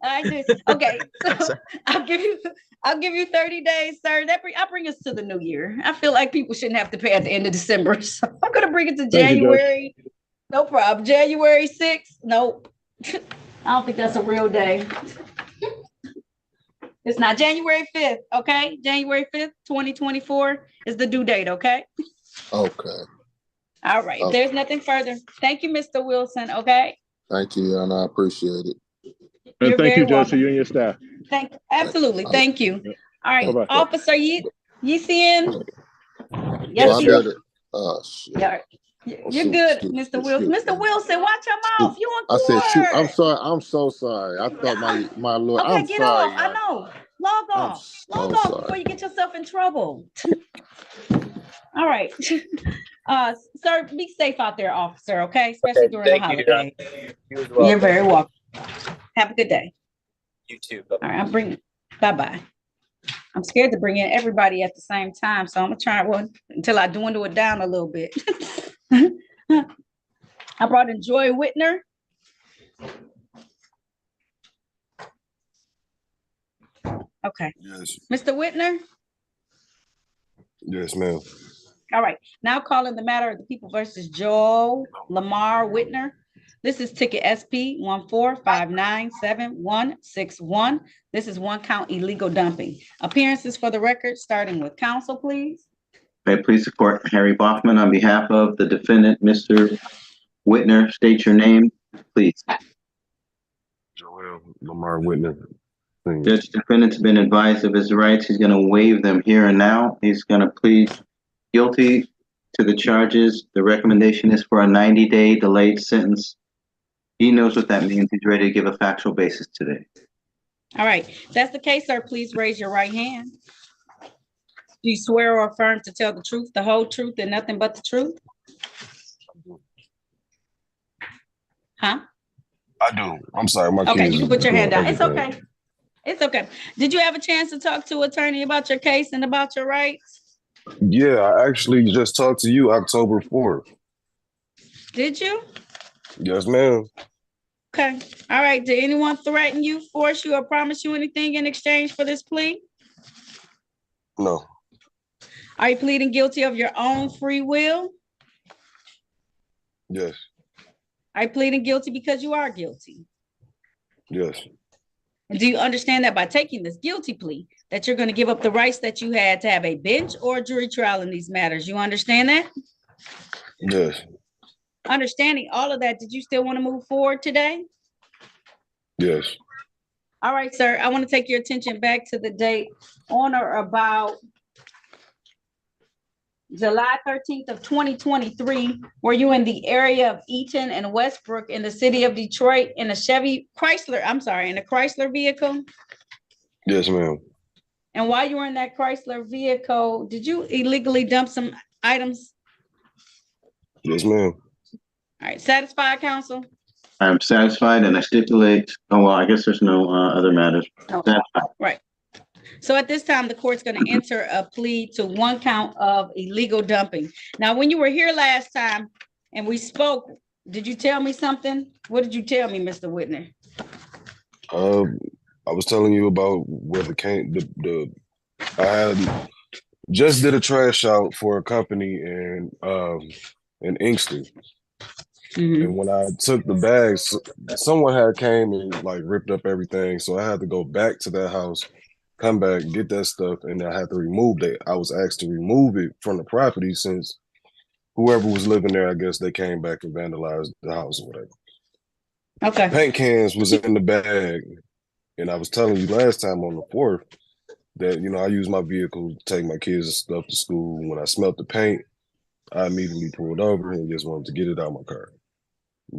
[SPEAKER 1] I did. Okay, so I'll give you 30 days, sir. I'll bring us to the new year. I feel like people shouldn't have to pay at the end of December. So I'm gonna bring it to
[SPEAKER 9] Thank you, Judge.
[SPEAKER 1] January. No problem. January 6th. Nope. I don't think that's a real day. It's not January 5th, okay? January 5th, 2024 is the due date, okay?
[SPEAKER 15] Okay.
[SPEAKER 1] All right. If there's nothing further, thank you, Mr. Wilson, okay?
[SPEAKER 15] Thank you, and I appreciate it.
[SPEAKER 9] And
[SPEAKER 1] You're
[SPEAKER 9] thank you,
[SPEAKER 1] very
[SPEAKER 9] Judge, to
[SPEAKER 1] welcome.
[SPEAKER 9] you and your staff.
[SPEAKER 1] Absolutely. Thank you. All right,
[SPEAKER 9] Bye-bye.
[SPEAKER 1] Officer Yeesian.
[SPEAKER 15] So
[SPEAKER 1] Yes,
[SPEAKER 15] I
[SPEAKER 1] sir.
[SPEAKER 15] did it. Shit.
[SPEAKER 1] Yeah. You're good, Mr. Wilson. Mr. Wilson, watch your mouth. You in
[SPEAKER 15] I said, shoot. I'm
[SPEAKER 1] court.
[SPEAKER 15] sorry. I'm so sorry. I thought my lord.
[SPEAKER 1] Okay,
[SPEAKER 15] I'm
[SPEAKER 1] get
[SPEAKER 15] sorry,
[SPEAKER 1] off. I
[SPEAKER 15] y'all.
[SPEAKER 1] know. Log
[SPEAKER 15] I'm
[SPEAKER 1] off.
[SPEAKER 15] so
[SPEAKER 1] Log off
[SPEAKER 15] sorry.
[SPEAKER 1] before you get yourself in trouble. All right. Sir, be safe out there, officer, okay? Especially during the holidays.
[SPEAKER 6] You as well.
[SPEAKER 1] You're very welcome. Have a good day.
[SPEAKER 6] You too.
[SPEAKER 1] All right, I'm bringing, bye-bye. I'm scared to bring in everybody at the same time, so I'm gonna try one until I dwindle it down a little bit. I brought in Joy Whitner. Okay.
[SPEAKER 12] Yes.
[SPEAKER 1] Mr. Whitner?
[SPEAKER 12] Yes, ma'am.
[SPEAKER 1] All right, now calling the matter of the people versus Joel Lamar Whitner. This is ticket SP 145976161. This is one count illegal dumping. Appearances for the record, starting with counsel, please.
[SPEAKER 3] May I please support Harry Boffman on behalf of the defendant, Mr. Whitner. State your name, please.
[SPEAKER 12] Joel Lamar Whitner.
[SPEAKER 3] Judge, defendant's been advised of his rights. He's going to waive them here and now. He's going to plead guilty to the charges. The recommendation is for a 90-day delayed sentence. He knows what that means. He's ready to give a factual basis today.
[SPEAKER 1] All right, if that's the case, sir, please raise your right hand. Do you swear or affirm to tell the truth, the whole truth, and nothing but the truth? Huh?
[SPEAKER 12] I do. I'm sorry, my
[SPEAKER 1] Okay,
[SPEAKER 12] kids.
[SPEAKER 1] you can put your
[SPEAKER 12] doing
[SPEAKER 1] hand down. It's
[SPEAKER 12] everything.
[SPEAKER 1] okay. It's okay. Did you have a chance to talk to attorney about your case and about your rights?
[SPEAKER 12] Yeah, I actually just talked to you October 4th.
[SPEAKER 1] Did you?
[SPEAKER 12] Yes, ma'am.
[SPEAKER 1] Okay. All right. Did anyone threaten you, force you, or promise you anything in exchange for this plea?
[SPEAKER 12] No.
[SPEAKER 1] Are you pleading guilty of your own free will?
[SPEAKER 12] Yes.
[SPEAKER 1] Are you pleading guilty because you are guilty?
[SPEAKER 12] Yes.
[SPEAKER 1] And do you understand that by taking this guilty plea, that you're going to give up the rights that you had to have a bench or jury trial in these matters? You understand that?
[SPEAKER 12] Yes.
[SPEAKER 1] Understanding all of that, did you still want to move forward today?
[SPEAKER 12] Yes.
[SPEAKER 1] All right, sir. I want to take your attention back to the date on or about July 13th of 2023. Were you in the area of Eaton and Westbrook in the city of Detroit in a Chrysler vehicle?
[SPEAKER 12] Yes, ma'am.
[SPEAKER 1] And while you were in that Chrysler vehicle, did you illegally dump some items?
[SPEAKER 12] Yes, ma'am.
[SPEAKER 1] All right, satisfied, counsel?
[SPEAKER 3] I'm satisfied and I stipulate, oh, well, I guess there's no other matters. Satisfied.
[SPEAKER 1] Right. So at this time, the court's going to enter a plea to one count of illegal dumping. Now, when you were here last time and we spoke, did you tell me something? What did you tell me, Mr. Whitner?
[SPEAKER 12] I was telling you about where I had just did a trash out for a company in Inkster.
[SPEAKER 1] Mm-hmm.
[SPEAKER 12] And when I took the bags, someone had came and like ripped up everything. So I had to go back to that house, come back, get that stuff, and I had to remove that. I was asked to remove it from the property since whoever was living there, I guess they came back and vandalized the house or whatever.
[SPEAKER 1] Okay.
[SPEAKER 12] Paint cans was in the bag. And I was telling you last time on the 4th that, I use my vehicle to take my kids and stuff to school. When I smelled the paint, I immediately pulled over and just wanted to get it out of my car.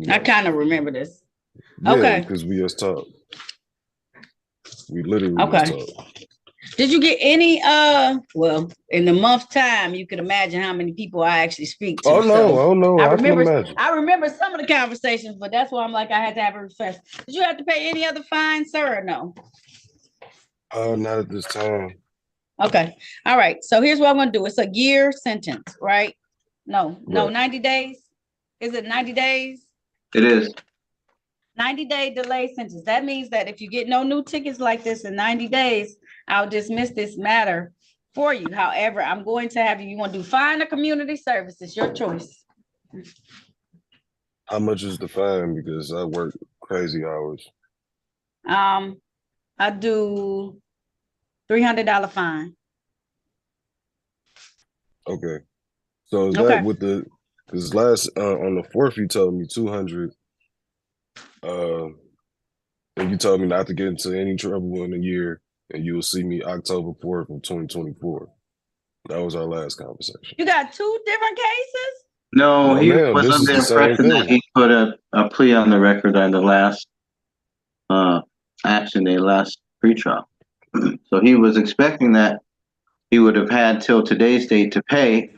[SPEAKER 1] I kind of remember this.
[SPEAKER 12] Yeah,
[SPEAKER 1] Okay.
[SPEAKER 12] because we just talked. We literally
[SPEAKER 1] Okay.
[SPEAKER 12] just talked.
[SPEAKER 1] Did you get any, well, in the month's time, you could imagine how many people I actually speak to.
[SPEAKER 12] Oh, no. I can imagine.
[SPEAKER 1] I remember some of the conversations, but that's why I'm like, I had to have a refresh. Did you have to pay any other fines, sir, or no?
[SPEAKER 12] Not at this time.
[SPEAKER 1] Okay. All right. So here's what I'm going to do. It's a year sentence, right? No,
[SPEAKER 12] Right.
[SPEAKER 1] 90 days. Is it 90 days?
[SPEAKER 3] It is.
[SPEAKER 1] 90-day delay sentence. That means that if you get no new tickets like this in 90 days, I'll dismiss this matter for you. However, I'm going to have you want to do fine or community service. It's your choice.
[SPEAKER 12] How much is the fine? Because I work crazy hours.
[SPEAKER 1] I do $300 fine.
[SPEAKER 12] Okay. So is
[SPEAKER 1] Okay.
[SPEAKER 12] that with the, because last, on the 4th, you told me 200. And you told me not to get into any trouble in a year, and you will see me October 4th of 2024. That was our last conversation.
[SPEAKER 1] You got two different cases?
[SPEAKER 3] No,
[SPEAKER 12] No,
[SPEAKER 3] he
[SPEAKER 12] ma'am,
[SPEAKER 3] was
[SPEAKER 12] this
[SPEAKER 3] under
[SPEAKER 12] is
[SPEAKER 3] the
[SPEAKER 12] the same
[SPEAKER 3] impression that
[SPEAKER 12] thing.
[SPEAKER 3] he put a plea on the record on the last action day, last pretrial. So he was expecting that he would have had till today's date to pay.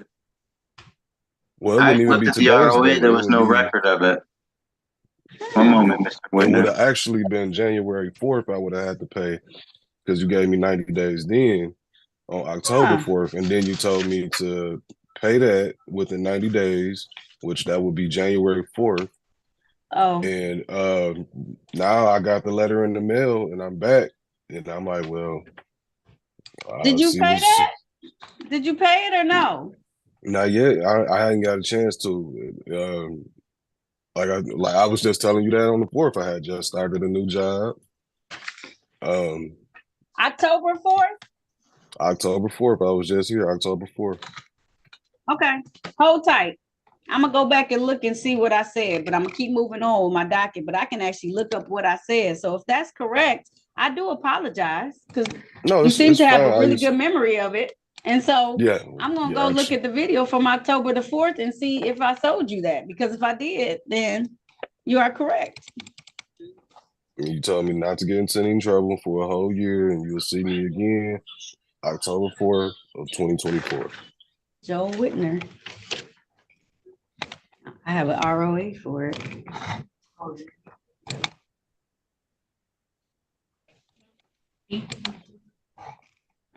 [SPEAKER 12] Well, it
[SPEAKER 3] I
[SPEAKER 12] wouldn't even
[SPEAKER 3] looked
[SPEAKER 12] be
[SPEAKER 3] at the
[SPEAKER 12] today's
[SPEAKER 3] ROA,
[SPEAKER 12] date.
[SPEAKER 3] there
[SPEAKER 12] It
[SPEAKER 3] was
[SPEAKER 12] would
[SPEAKER 3] no
[SPEAKER 12] be,
[SPEAKER 3] record of it. One moment, Mr.
[SPEAKER 12] it would
[SPEAKER 3] Witness.
[SPEAKER 12] have actually been January 4th I would have had to pay, because you gave me 90 days then on October 4th, and then you told me to pay that within 90 days, which that would be January 4th.
[SPEAKER 1] Oh.
[SPEAKER 12] And now I got the letter in the mail and I'm back. And I'm like, well,
[SPEAKER 1] Did you
[SPEAKER 12] see
[SPEAKER 1] pay
[SPEAKER 12] what's
[SPEAKER 1] that? Did you pay it or no?
[SPEAKER 12] not yet. I hadn't got a chance to. Like I was just telling you that on the 4th. I had just started a new job.
[SPEAKER 1] October 4th?
[SPEAKER 12] October 4th. I was just here, October 4th.
[SPEAKER 1] Okay, hold tight. I'm gonna go back and look and see what I said, but I'm gonna keep moving on with my docket, but I can actually look up what I said. So if that's correct, I do apologize because you seem to have a really good memory of it. And so I'm gonna go look at the video from October the 4th and see if I told you that, because if I did, then you are correct.
[SPEAKER 12] You told me not to get into any trouble for a whole year, and you'll see me again October 4th of 2024.
[SPEAKER 1] Joe Whitner. I have an ROA for it.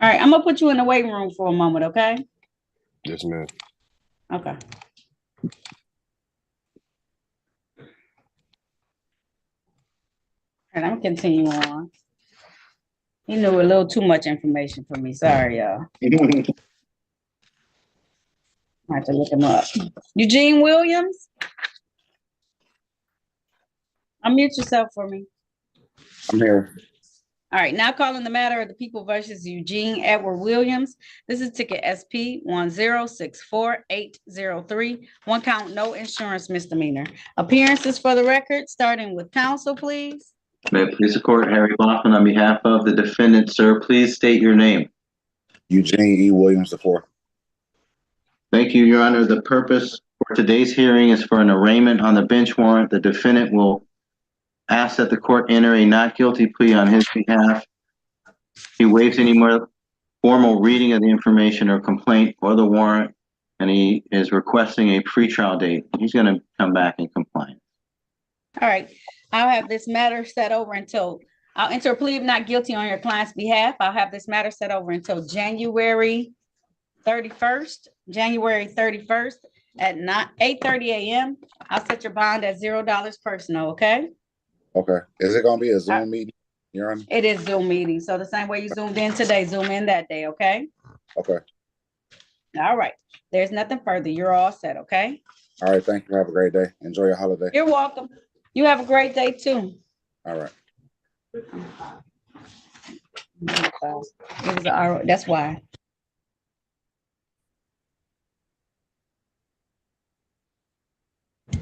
[SPEAKER 1] All right, I'm gonna put you in the waiting room for a moment, okay?
[SPEAKER 12] Yes, ma'am.
[SPEAKER 1] Okay. And I'm gonna continue on. He knew a little too much information for me. Sorry, y'all. I have to look him up. Eugene Williams. Unmute yourself for me.
[SPEAKER 13] I'm here.
[SPEAKER 1] All right, now calling the matter of the people versus Eugene Edward Williams. This is ticket SP 1064803. One count, no insurance misdemeanor. Appearances for the record, starting with counsel, please.
[SPEAKER 3] May it please the court, Harry Baughman on behalf of the defendant, sir, please state your name.
[SPEAKER 13] Eugene E. Williams IV.
[SPEAKER 3] Thank you, Your Honor. The purpose for today's hearing is for an arraignment on the bench warrant. The defendant will ask that the court enter a not guilty plea on his behalf. He waives any more formal reading of the information or complaint or the warrant, and he is requesting a pretrial date. He's going to come back in compliance.
[SPEAKER 1] All right, I'll have this matter set over until, I'll enter a plea of not guilty on your client's behalf. I'll have this matter set over until January 31st at 8:30 a.m. I'll set your bond at $0 personal, okay?
[SPEAKER 13] Okay. Is it going to be a Zoom meeting, Your Honor?
[SPEAKER 1] It is Zoom meeting. So the same way you zoomed in today, zoom in that day, okay?
[SPEAKER 13] Okay.
[SPEAKER 1] All right. There's nothing further. You're all set, okay?
[SPEAKER 13] All right. Thank you. Have a great day. Enjoy your holiday.
[SPEAKER 1] You're welcome. You have a great day too.
[SPEAKER 13] All right.
[SPEAKER 1] It was that's why.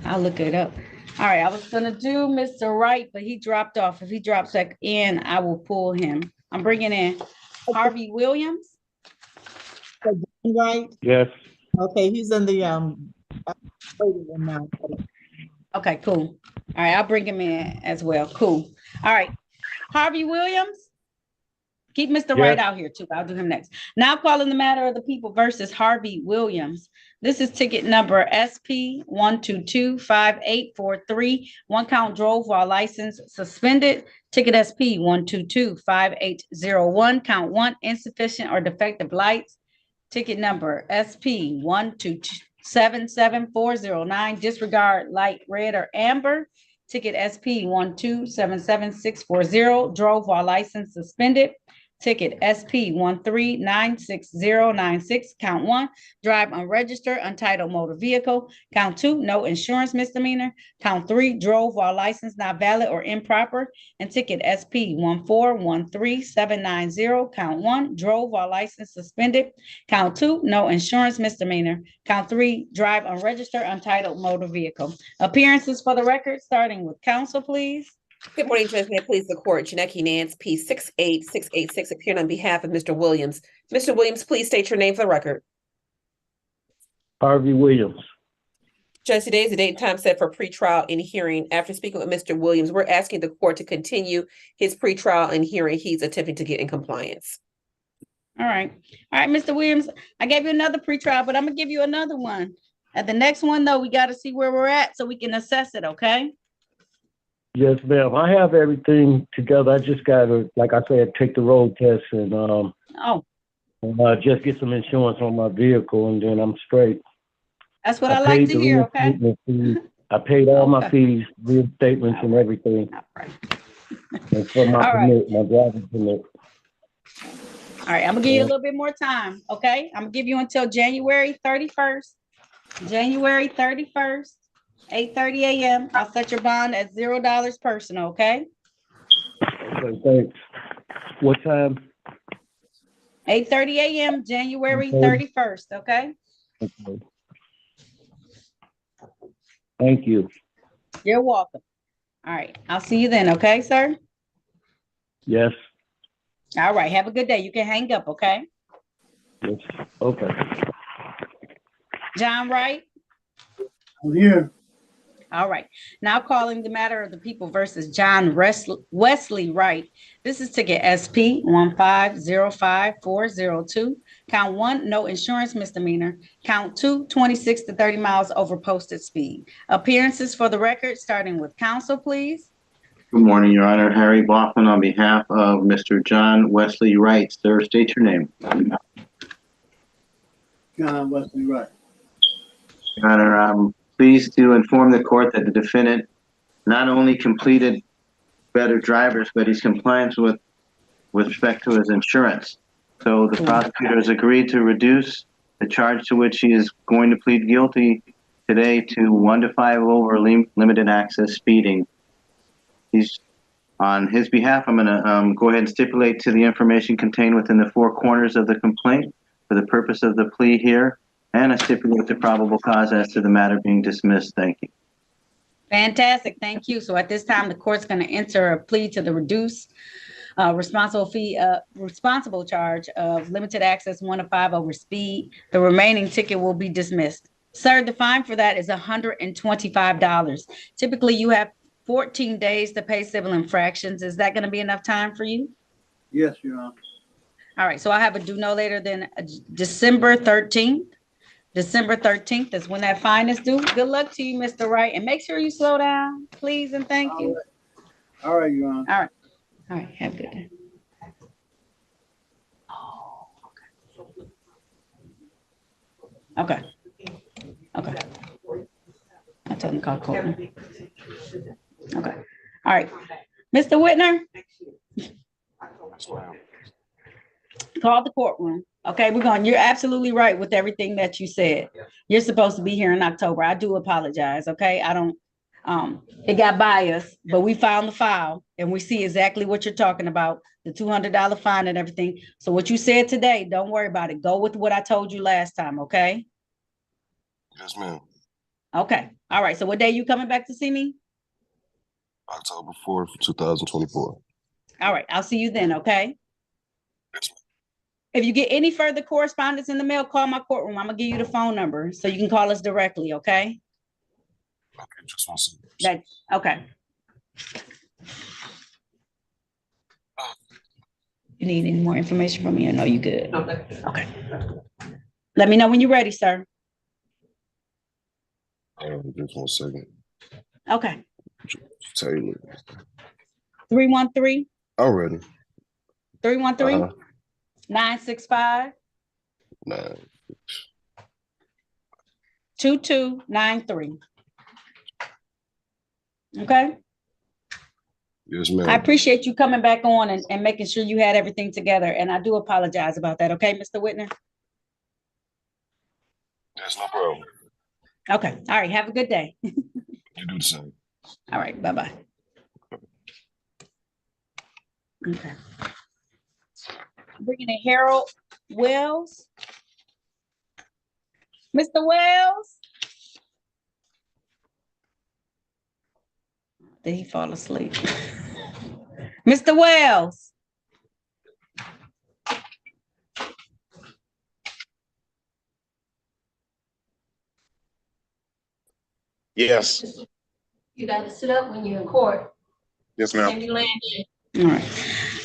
[SPEAKER 1] I'll look it up. All right, I was gonna do Mr. Wright, but he dropped off. If he drops back in, I will pull him. I'm bringing in Harvey Williams.
[SPEAKER 7] Right?
[SPEAKER 9] Yes.
[SPEAKER 7] Okay, he's in the waiting room now.
[SPEAKER 1] Okay, cool. All right, I'll bring him in as well. Cool. All right, Harvey Williams. Keep Mr. Wright out here too. I'll do him next. Now calling the matter of the people versus Harvey Williams. This is ticket number SP 1225843. One count drove while license suspended. Ticket SP 1225801. Count 1, insufficient or defective lights. Ticket number SP 122777409. Disregard light red or amber. Ticket SP 1277640, drove while license suspended. Ticket SP 1396096, count 1, drive unregistered, untitled motor vehicle. Count 2, no insurance misdemeanor. Count 3, drove while license not valid or improper. And ticket SP 1413790, count 1, drove while license suspended. Count 2, no insurance misdemeanor. Count 3, drive unregistered, untitled motor vehicle. Appearances for the record, starting with counsel, please.
[SPEAKER 11] Good morning, Judge. May it please the court. Janecki Nance, P 68686, appearing on behalf of Mr. Williams. Mr. Williams, please state your name for the record.
[SPEAKER 10] Harvey Williams.
[SPEAKER 11] Judge, today is the date and time set for pretrial and hearing. After speaking with Mr. Williams, we're asking the court to continue his pretrial and hearing he's attempting to get in compliance.
[SPEAKER 1] All right, Mr. Williams, I gave you another pretrial, but I'm gonna give you another one. At the next one, though, we got to see where we're at so we can assess it, okay?
[SPEAKER 10] Yes, ma'am. I have everything together. I just got to, like I said, take the road test and just get some insurance on my vehicle, and then I'm straight.
[SPEAKER 1] That's what I like to hear, okay?
[SPEAKER 10] I paid all my fees, reinstatements and everything.
[SPEAKER 1] All right.
[SPEAKER 10] And for my permit, my driving permit.
[SPEAKER 1] All right, I'm gonna give you a little bit more time, okay? I'm gonna give you until January 31st. January 31st, 8:30 a.m. I'll set your bond at $0 personal, okay?
[SPEAKER 10] Okay, thanks. What time?
[SPEAKER 1] 8:30 a.m., January 31st, okay?
[SPEAKER 10] Okay. Thank you.
[SPEAKER 1] You're welcome. All right, I'll see you then, okay, sir?
[SPEAKER 10] Yes.
[SPEAKER 1] All right, have a good day. You can hang up, okay?
[SPEAKER 10] Yes. Okay.
[SPEAKER 1] John Wright?
[SPEAKER 14] I'm here.
[SPEAKER 1] All right, now calling the matter of the people versus John Wesley Wright. This is ticket SP 1505402. Count 1, no insurance misdemeanor. Count 2, 26 to 30 miles over posted speed. Appearances for the record, starting with counsel, please.
[SPEAKER 3] Good morning, Your Honor. Harry Baughman on behalf of Mr. John Wesley Wright. Sir, state your name.
[SPEAKER 14] John Wesley Wright.
[SPEAKER 3] Your Honor, I'm pleased to inform the court that the defendant not only completed better drivers, but he's compliant with respect to his insurance. So the prosecutor has agreed to reduce the charge to which he is going to plead guilty today to 1 to 5 over limited access speeding. He's on his behalf. I'm going to go ahead and stipulate to the information contained within the 4 corners of the complaint for the purpose of the plea here, and I stipulate the probable cause as to the matter being dismissed. Thank you.
[SPEAKER 1] Fantastic. Thank you. So at this time, the court's going to enter a plea to the reduced responsible charge of limited access 1 to 5 over speed. The remaining ticket will be dismissed. Sir, the fine for that is $125. Typically, you have 14 days to pay civil infractions. Is that going to be enough time for you?
[SPEAKER 14] Yes, Your Honor.
[SPEAKER 1] All right. So I have a due no later than December 13th. December 13th is when that fine is due. Good luck to you, Mr. Wright. And make sure you slow down, please, and thank you.
[SPEAKER 14] All right, Your Honor.
[SPEAKER 1] All right. All right. Have a good day. Okay. Okay. I'll tell them to call Courtney. Okay. All right. Mr. Whitner? Call the courtroom. Okay, you're absolutely right with everything that you said. You're supposed to be here in October. I do apologize, okay? It got biased, but we found the file and we see exactly what you're talking about, the $200 fine and everything. So what you said today, don't worry about it. Go with what I told you last time, okay?
[SPEAKER 12] Yes, ma'am.
[SPEAKER 1] Okay, all right. So what day you coming back to see me?
[SPEAKER 12] October 4th, 2024.
[SPEAKER 1] All right, I'll see you then, okay? If you get any further correspondence in the mail, call my courtroom. I'm gonna give you the phone number so you can call us directly, okay?
[SPEAKER 12] Okay, just 1 second.
[SPEAKER 1] Okay. You need any more information from me? I know you good. Okay. Let me know when you're ready, sir.
[SPEAKER 12] Just 1 second.
[SPEAKER 1] Okay.
[SPEAKER 12] Taylor.
[SPEAKER 1] 313.
[SPEAKER 12] Already.
[SPEAKER 1] 313. 965. 2293. Okay.
[SPEAKER 12] Yes,
[SPEAKER 1] I
[SPEAKER 12] ma'am.
[SPEAKER 1] appreciate you coming back on and making sure you had everything together. And I do apologize about that. Okay, Mr. Whitner?
[SPEAKER 12] That's no problem.
[SPEAKER 1] Okay. All right. Have a good day.
[SPEAKER 12] You do the same.
[SPEAKER 1] All right. Bye-bye. Okay. Bringing in Harold Wells. Mr. Wells? Did he fall asleep? Mr. Wells?
[SPEAKER 22] Yes.
[SPEAKER 2] You got to sit up when you're in court.
[SPEAKER 22] Yes,
[SPEAKER 2] Can
[SPEAKER 22] ma'am.
[SPEAKER 2] you land there?
[SPEAKER 1] All right.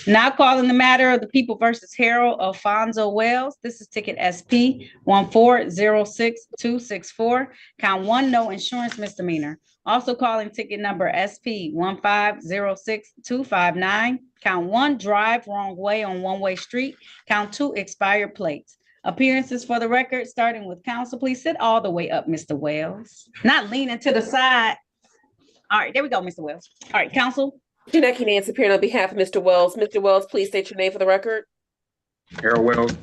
[SPEAKER 1] Now calling the matter of the people versus Harold Alfonso Wells. This is ticket SP 1406264. Count 1, no insurance misdemeanor. Also calling ticket number SP 1506259. Count 1, drive wrong way on one-way street. Count 2, expired plates. Appearances for the record, starting with counsel. Please sit all the way up, Mr. Wells. Not leaning to the side. All right, there we go, Mr. Wells. All right, counsel.
[SPEAKER 11] Janeki Nance appearing on behalf of Mr. Wells. Mr. Wells, please state your name for the record.
[SPEAKER 22] Harold Wells.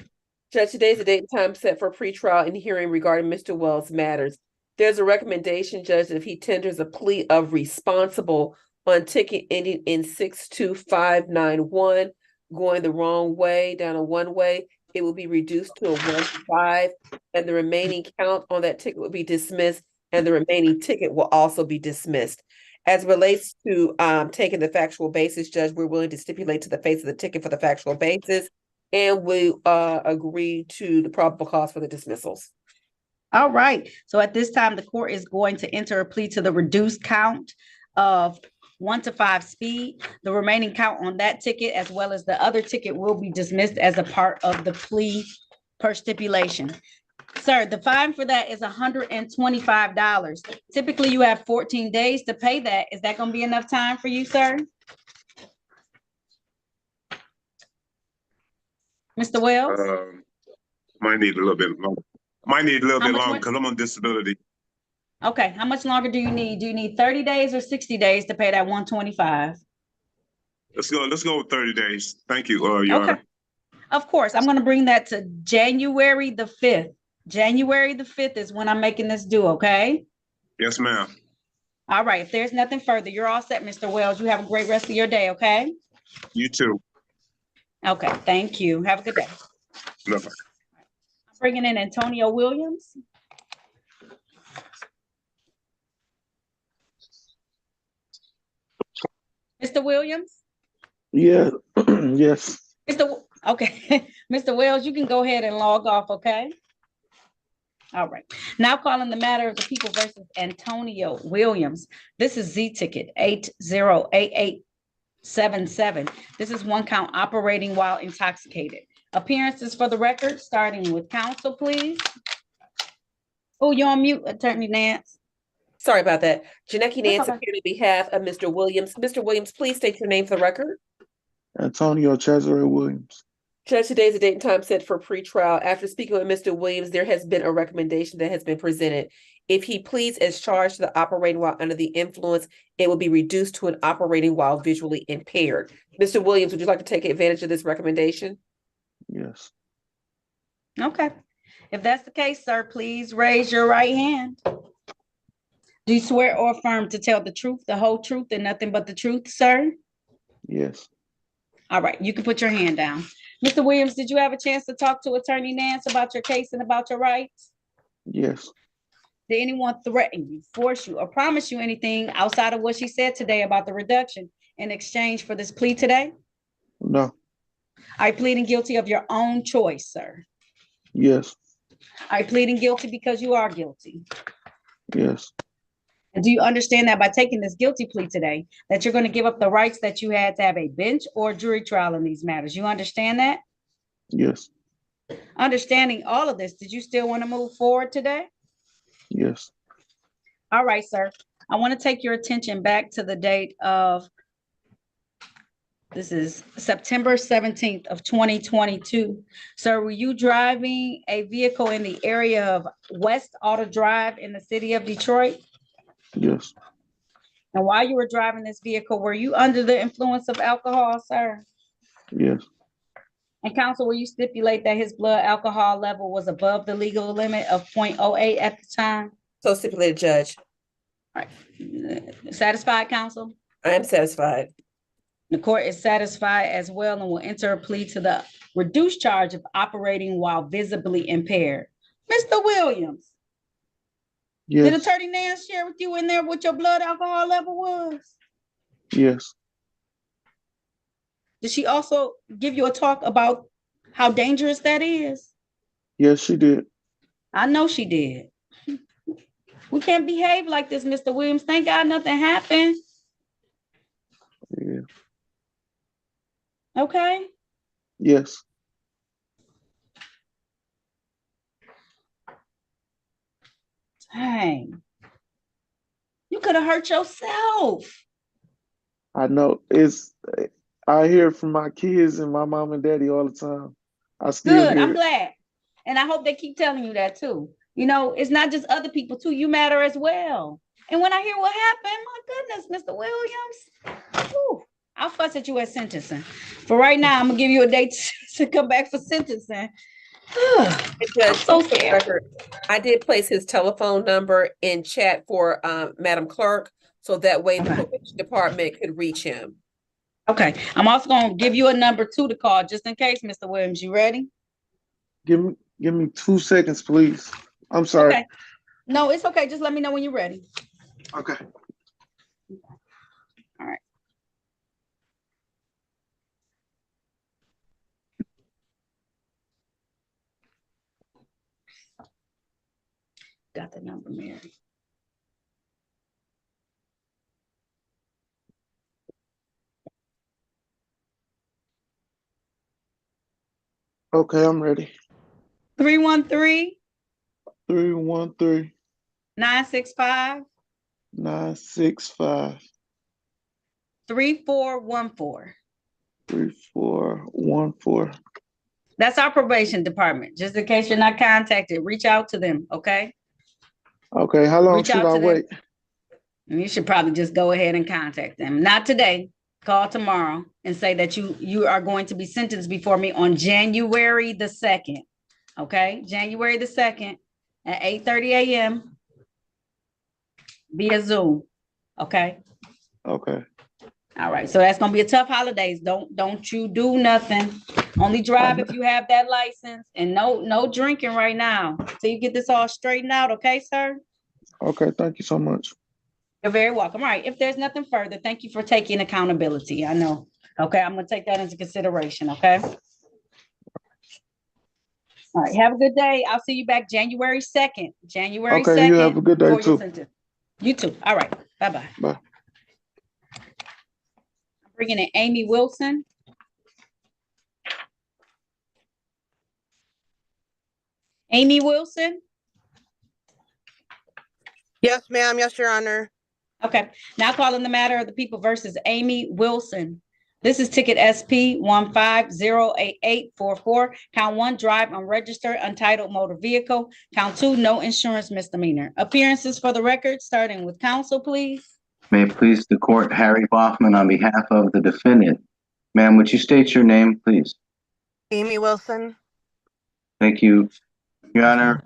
[SPEAKER 11] Judge, today's the date and time set for pretrial and hearing regarding Mr. Wells' matters. There's a recommendation, Judge, that if he tenders a plea of responsible on ticket ending in 62591, going the wrong way down a one-way, it will be reduced to a 1-5, and the remaining count on that ticket will be dismissed, and the remaining ticket will also be dismissed. As it relates to taking the factual basis, Judge, we're willing to stipulate to the face of the ticket for the factual basis, and we agree to the probable cause for the dismissals.
[SPEAKER 1] All right. So at this time, the court is going to enter a plea to the reduced count of 1 to 5 speed. The remaining count on that ticket, as well as the other ticket, will be dismissed as a part of the plea per stipulation. Sir, the fine for that is $125. Typically, you have 14 days to pay that. Is that going to be enough time for you, sir? Mr. Wells?
[SPEAKER 18] Might need a little bit longer. Might need a little
[SPEAKER 1] How
[SPEAKER 18] bit
[SPEAKER 1] much
[SPEAKER 18] longer
[SPEAKER 1] more-
[SPEAKER 18] because I'm on disability.
[SPEAKER 1] Okay, how much longer do you need? Do you need 30 days or 60 days to pay that 125?
[SPEAKER 18] Let's go with 30 days. Thank you, Your
[SPEAKER 1] Okay.
[SPEAKER 18] Honor.
[SPEAKER 1] Of course, I'm gonna bring that to January the 5th. January the 5th is when I'm making this due, okay?
[SPEAKER 18] Yes, ma'am.
[SPEAKER 1] All right, if there's nothing further, you're all set, Mr. Wells. You have a great rest of your day, okay?
[SPEAKER 18] You too.
[SPEAKER 1] Okay, thank you. Have a good day.
[SPEAKER 18] Bye-bye.
[SPEAKER 1] I'm bringing in Antonio Williams. Mr. Williams?
[SPEAKER 23] Yeah, yes.
[SPEAKER 1] Okay, Mr. Wells, you can go ahead and log off, okay? All right, now calling the matter of the people versus Antonio Williams. This is Z ticket 808877. This is 1 count operating while intoxicated. Appearances for the record, starting with counsel, please. Oh, you're on mute, Attorney Nance.
[SPEAKER 11] Sorry about that. Janeki Nance
[SPEAKER 1] okay.
[SPEAKER 11] appearing on behalf of Mr. Williams. Mr. Williams, please state your name for the record.
[SPEAKER 23] Antonio Cesare Williams.
[SPEAKER 11] Judge, today's the date and time set for pretrial. After speaking with Mr. Williams, there has been a recommendation that has been presented. If he pleads as charged to the operating while under the influence, it will be reduced to an operating while visually impaired. Mr. Williams, would you like to take advantage of this recommendation?
[SPEAKER 23] Yes.
[SPEAKER 1] Okay, if that's the case, sir, please raise your right hand. Do you swear or affirm to tell the truth, the whole truth, and nothing but the truth, sir?
[SPEAKER 23] Yes.
[SPEAKER 1] All right, you can put your hand down. Mr. Williams, did you have a chance to talk to Attorney Nance about your case and about your rights?
[SPEAKER 23] Yes.
[SPEAKER 1] Did anyone threaten you, force you, or promise you anything outside of what she said today about the reduction in exchange for this plea today?
[SPEAKER 23] No.
[SPEAKER 1] Are you pleading guilty of your own choice, sir?
[SPEAKER 23] Yes.
[SPEAKER 1] Are you pleading guilty because you are guilty?
[SPEAKER 23] Yes.
[SPEAKER 1] And do you understand that by taking this guilty plea today, that you're going to give up the rights that you had to have a bench or jury trial in these matters? You understand that?
[SPEAKER 23] Yes.
[SPEAKER 1] Understanding all of this, did you still want to move forward today?
[SPEAKER 23] Yes.
[SPEAKER 1] All right, sir. I want to take your attention back to the date of, this is September 17th of 2022. Sir, were you driving a vehicle in the area of West Auto Drive in the city of Detroit?
[SPEAKER 23] Yes.
[SPEAKER 1] And while you were driving this vehicle, were you under the influence of alcohol, sir?
[SPEAKER 23] Yes.
[SPEAKER 1] And counsel, will you stipulate that his blood alcohol level was above the legal limit of 0.08 at the time?
[SPEAKER 11] So stipulated, Judge.
[SPEAKER 1] All right. Satisfied, counsel?
[SPEAKER 11] I am satisfied.
[SPEAKER 1] The court is satisfied as well and will enter a plea to the reduced charge of operating while visibly impaired. Mr. Williams, did
[SPEAKER 23] Yes.
[SPEAKER 1] Attorney Nance share with you in there what your blood alcohol level was?
[SPEAKER 23] Yes.
[SPEAKER 1] Did she also give you a talk about how dangerous that is?
[SPEAKER 23] Yes, she did.
[SPEAKER 1] I know she did. We can't behave like this, Mr. Williams. Thank God nothing happened.
[SPEAKER 23] Yeah.
[SPEAKER 1] Okay.
[SPEAKER 23] Yes.
[SPEAKER 1] Dang. You could have hurt yourself.
[SPEAKER 23] I know. I hear it from my kids and my mom and daddy all the time. I still
[SPEAKER 1] Good.
[SPEAKER 23] hear
[SPEAKER 1] I'm
[SPEAKER 23] it.
[SPEAKER 1] glad. And I hope they keep telling you that too. You know, it's not just other people too. You matter as well. And when I hear what happened, my goodness, Mr. Williams, whew, I'll fuss at you at sentencing. For right now, I'm gonna give you a date to come back for sentencing. I'm so scared.
[SPEAKER 11] I did place his telephone number in chat for Madam Clerk, so that way the probation department could reach him.
[SPEAKER 1] Okay. I'm also gonna give you a number 2 to call just in case, Mr. Williams. You ready?
[SPEAKER 23] Give me 2 seconds, please. I'm sorry.
[SPEAKER 1] Okay. No, it's okay. Just let me know when you're ready.
[SPEAKER 23] Okay.
[SPEAKER 1] All right. Got the number, Mary.
[SPEAKER 23] Okay, I'm ready.
[SPEAKER 1] 313
[SPEAKER 23] 313
[SPEAKER 1] 965
[SPEAKER 23] 965
[SPEAKER 1] 3414.
[SPEAKER 23] 3414.
[SPEAKER 1] That's our probation department. Just in case you're not contacted, reach out to them, okay?
[SPEAKER 23] Okay, how long
[SPEAKER 1] Reach
[SPEAKER 23] should
[SPEAKER 1] out
[SPEAKER 23] I
[SPEAKER 1] to them.
[SPEAKER 23] wait?
[SPEAKER 1] You should probably just go ahead and contact them. Not today. Call tomorrow and say that you are going to be sentenced before me on January the 2nd. Okay? January the 2nd at 8:30 a.m. via Zoom. Okay?
[SPEAKER 23] Okay.
[SPEAKER 1] All right. So that's gonna be a tough holidays. Don't you do nothing. Only drive if you have that license, and no drinking right now till you get this all straightened out. Okay, sir?
[SPEAKER 23] Okay, thank you so much.
[SPEAKER 1] You're very welcome. All right. If there's nothing further, thank you for taking accountability. I know. Okay, I'm gonna take that into consideration. Okay. All right. Have a good day. I'll see you back January 2nd. January 2nd.
[SPEAKER 23] Okay, you have a good day
[SPEAKER 1] for your
[SPEAKER 23] too.
[SPEAKER 1] sentence. You too. All right. Bye-bye.
[SPEAKER 23] Bye.
[SPEAKER 1] I'm bringing in Amy Wilson. Amy Wilson.
[SPEAKER 4] Yes, ma'am. Yes, Your Honor.
[SPEAKER 1] Okay, now calling the matter of the people versus Amy Wilson. This is ticket SP 1508844. Count 1, drive unregistered, untitled motor vehicle. Count 2, no insurance misdemeanor. Appearances for the record, starting with counsel, please.
[SPEAKER 3] May it please the court, Harry Boffman on behalf of the defendant. Ma'am, would you state your name, please?
[SPEAKER 4] Amy Wilson.
[SPEAKER 3] Thank you. Your Honor,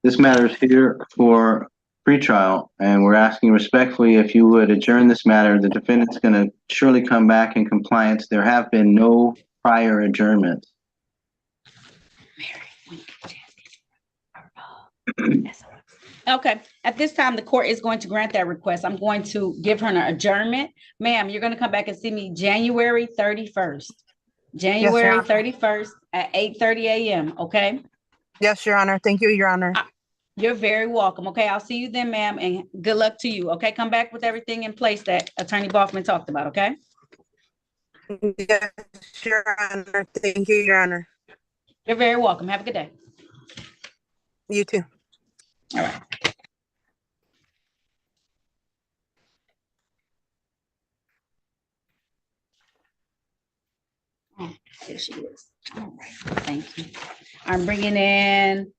[SPEAKER 3] this matter is here for pretrial, and we're asking respectfully if you would adjourn this matter. The defendant's going to surely come back in compliance. There have been no prior adjournments.
[SPEAKER 1] Okay, at this time, the court is going to grant that request. I'm going to give her an adjournment. Ma'am, you're going to come back and see me January 31st. January 31st at 8:30 a.m., okay?
[SPEAKER 4] Yes, Your Honor. Thank you, Your Honor.
[SPEAKER 1] You're very welcome. Okay, I'll see you then, ma'am, and good luck to you. Okay, come back with everything in place that Attorney Boffman talked about, okay?
[SPEAKER 4] Yes, Your Honor. Thank you, Your Honor.
[SPEAKER 1] You're very welcome. Have a good day.
[SPEAKER 4] You too.
[SPEAKER 1] All right. Oh, there she is. All right, thank you. I'm bringing in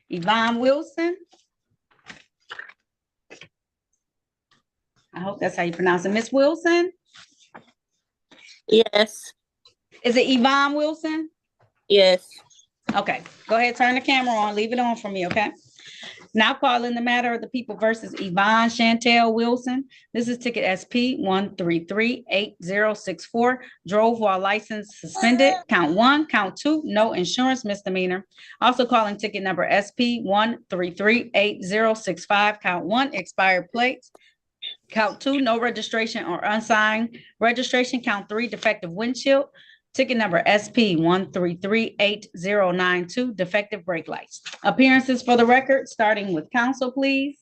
[SPEAKER 1] Yvonne Wilson. I hope that's how you pronounce it. Miss Wilson?
[SPEAKER 16] Yes.
[SPEAKER 1] Is it Yvonne Wilson?
[SPEAKER 16] Yes.
[SPEAKER 1] Okay, go ahead, turn the camera on, leave it on for me, okay? Now calling the matter of the people versus Yvonne Chantel Wilson. This is ticket SP 1338064. Drove while license suspended. Count 1, count 2, no insurance misdemeanor. Also calling ticket number SP 1338065. Count 1, expired plates. Count 2, no registration or unsigned registration. Count 3, defective windshield. Ticket number SP 1338092, defective brake lights. Appearances for the record, starting with counsel, please.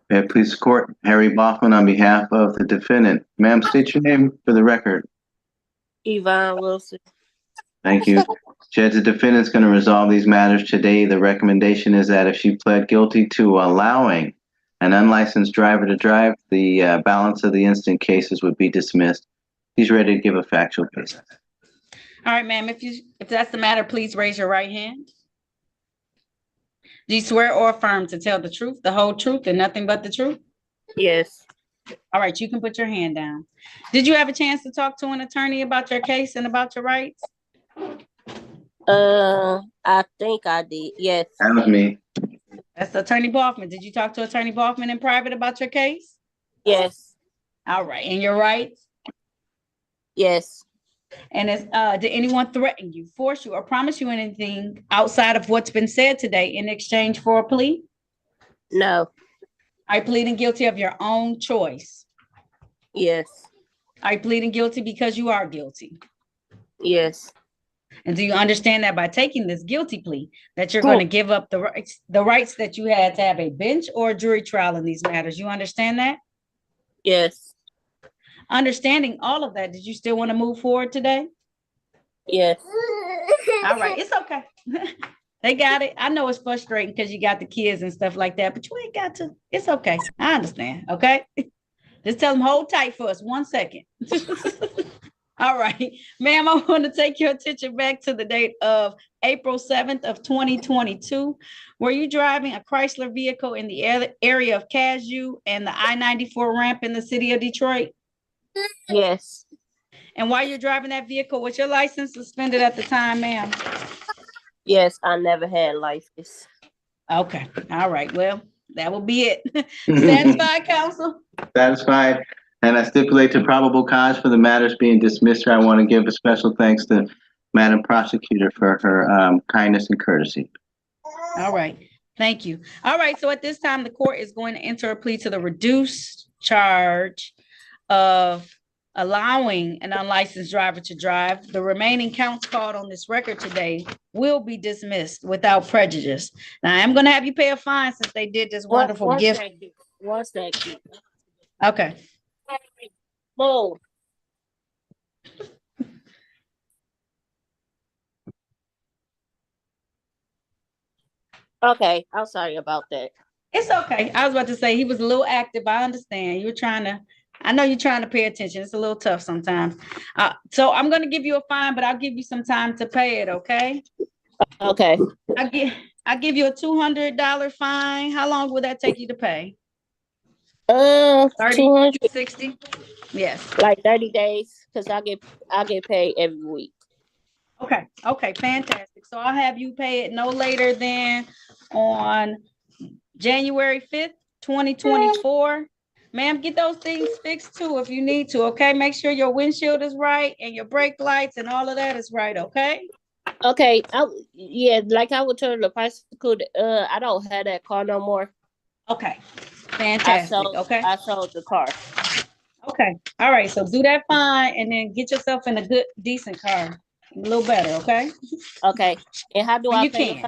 [SPEAKER 3] May it please the court, Harry Baughman on behalf of the defendant. Ma'am, state your name for the record.
[SPEAKER 16] Yvonne Wilson.
[SPEAKER 3] Thank you. Judge, the defendant's going to resolve these matters today. The recommendation is that if she pled guilty to allowing an unlicensed driver to drive, the balance of the instant cases would be dismissed. He's ready to give a factual case.
[SPEAKER 1] All right, ma'am, if that's the matter, please raise your right hand. Do you swear or affirm to tell the truth, the whole truth, and nothing but the truth?
[SPEAKER 16] Yes.
[SPEAKER 1] All right, you can put your hand down. Did you have a chance to talk to an attorney about your case and about your rights?
[SPEAKER 16] I think I did. Yes.
[SPEAKER 3] That was me.
[SPEAKER 1] That's Attorney Baughman. Did you talk to Attorney Baughman in private about your case?
[SPEAKER 16] Yes.
[SPEAKER 1] All right, and your rights?
[SPEAKER 16] Yes.
[SPEAKER 1] And did anyone threaten you, force you, or promise you anything outside of what's been said today in exchange for a plea?
[SPEAKER 16] No.
[SPEAKER 1] Are you pleading guilty of your own choice?
[SPEAKER 16] Yes.
[SPEAKER 1] Are you pleading guilty because you are guilty?
[SPEAKER 16] Yes.
[SPEAKER 1] And do you understand that by taking this guilty plea, that you're going to give up the rights that you had to have a bench or a jury trial in these matters? You understand that?
[SPEAKER 16] Yes.
[SPEAKER 1] Understanding all of that, did you still want to move forward today?
[SPEAKER 16] Yes.
[SPEAKER 1] All right, it's okay. They got it. I know it's frustrating because you got the kids and stuff like that, but you ain't got to. It's okay. I understand. Okay. Just tell them hold tight for us 1 second. All right, ma'am, I want to take your attention back to the date of April 7th of 2022. Were you driving a Chrysler vehicle in the area of Cashew and the I-94 ramp in the city of Detroit?
[SPEAKER 16] Yes.
[SPEAKER 1] And while you're driving that vehicle, was your license suspended at the time, ma'am?
[SPEAKER 16] Yes, I never had license.
[SPEAKER 1] Okay. All right. Well, that will be it. Satisfied, counsel?
[SPEAKER 3] Satisfied. And I stipulate to probable cause for the matters being dismissed. I want to give a special thanks to Madam Prosecutor for her kindness and courtesy.
[SPEAKER 1] All right. Thank you. All right. So at this time, the court is going to enter a plea to the reduced charge of allowing an unlicensed driver to drive. The remaining counts called on this record today will be dismissed without prejudice. Now, I'm going to have you pay a fine since they did this wonderful gift.
[SPEAKER 16] What's that kid?
[SPEAKER 1] Okay.
[SPEAKER 16] Move. Okay, I'm sorry about that.
[SPEAKER 1] It's okay. I was about to say he was a little active. I understand. I know you're trying to pay attention. It's a little tough sometimes. So I'm going to give you a fine, but I'll give you some time to pay it. Okay.
[SPEAKER 16] Okay.
[SPEAKER 1] I give you a $200 fine. How long will that take you to pay?
[SPEAKER 16] 200.
[SPEAKER 1] 60. Yes.
[SPEAKER 16] Like 30 days, because I get paid every week.
[SPEAKER 1] Okay. Okay. Fantastic. So I'll have you pay it no later than on January 5th, 2024. Ma'am, get those things fixed too if you need to. Okay. Make sure your windshield is right and your brake lights and all of that is right. Okay.
[SPEAKER 16] Okay. Like I would tell the bicycle, I don't have that car no more.
[SPEAKER 1] Okay. Fantastic.
[SPEAKER 16] I sold the car.
[SPEAKER 1] Okay. All right. So do that fine and then get yourself in a good, decent car. A little better. Okay.
[SPEAKER 16] Okay. And how do I pay?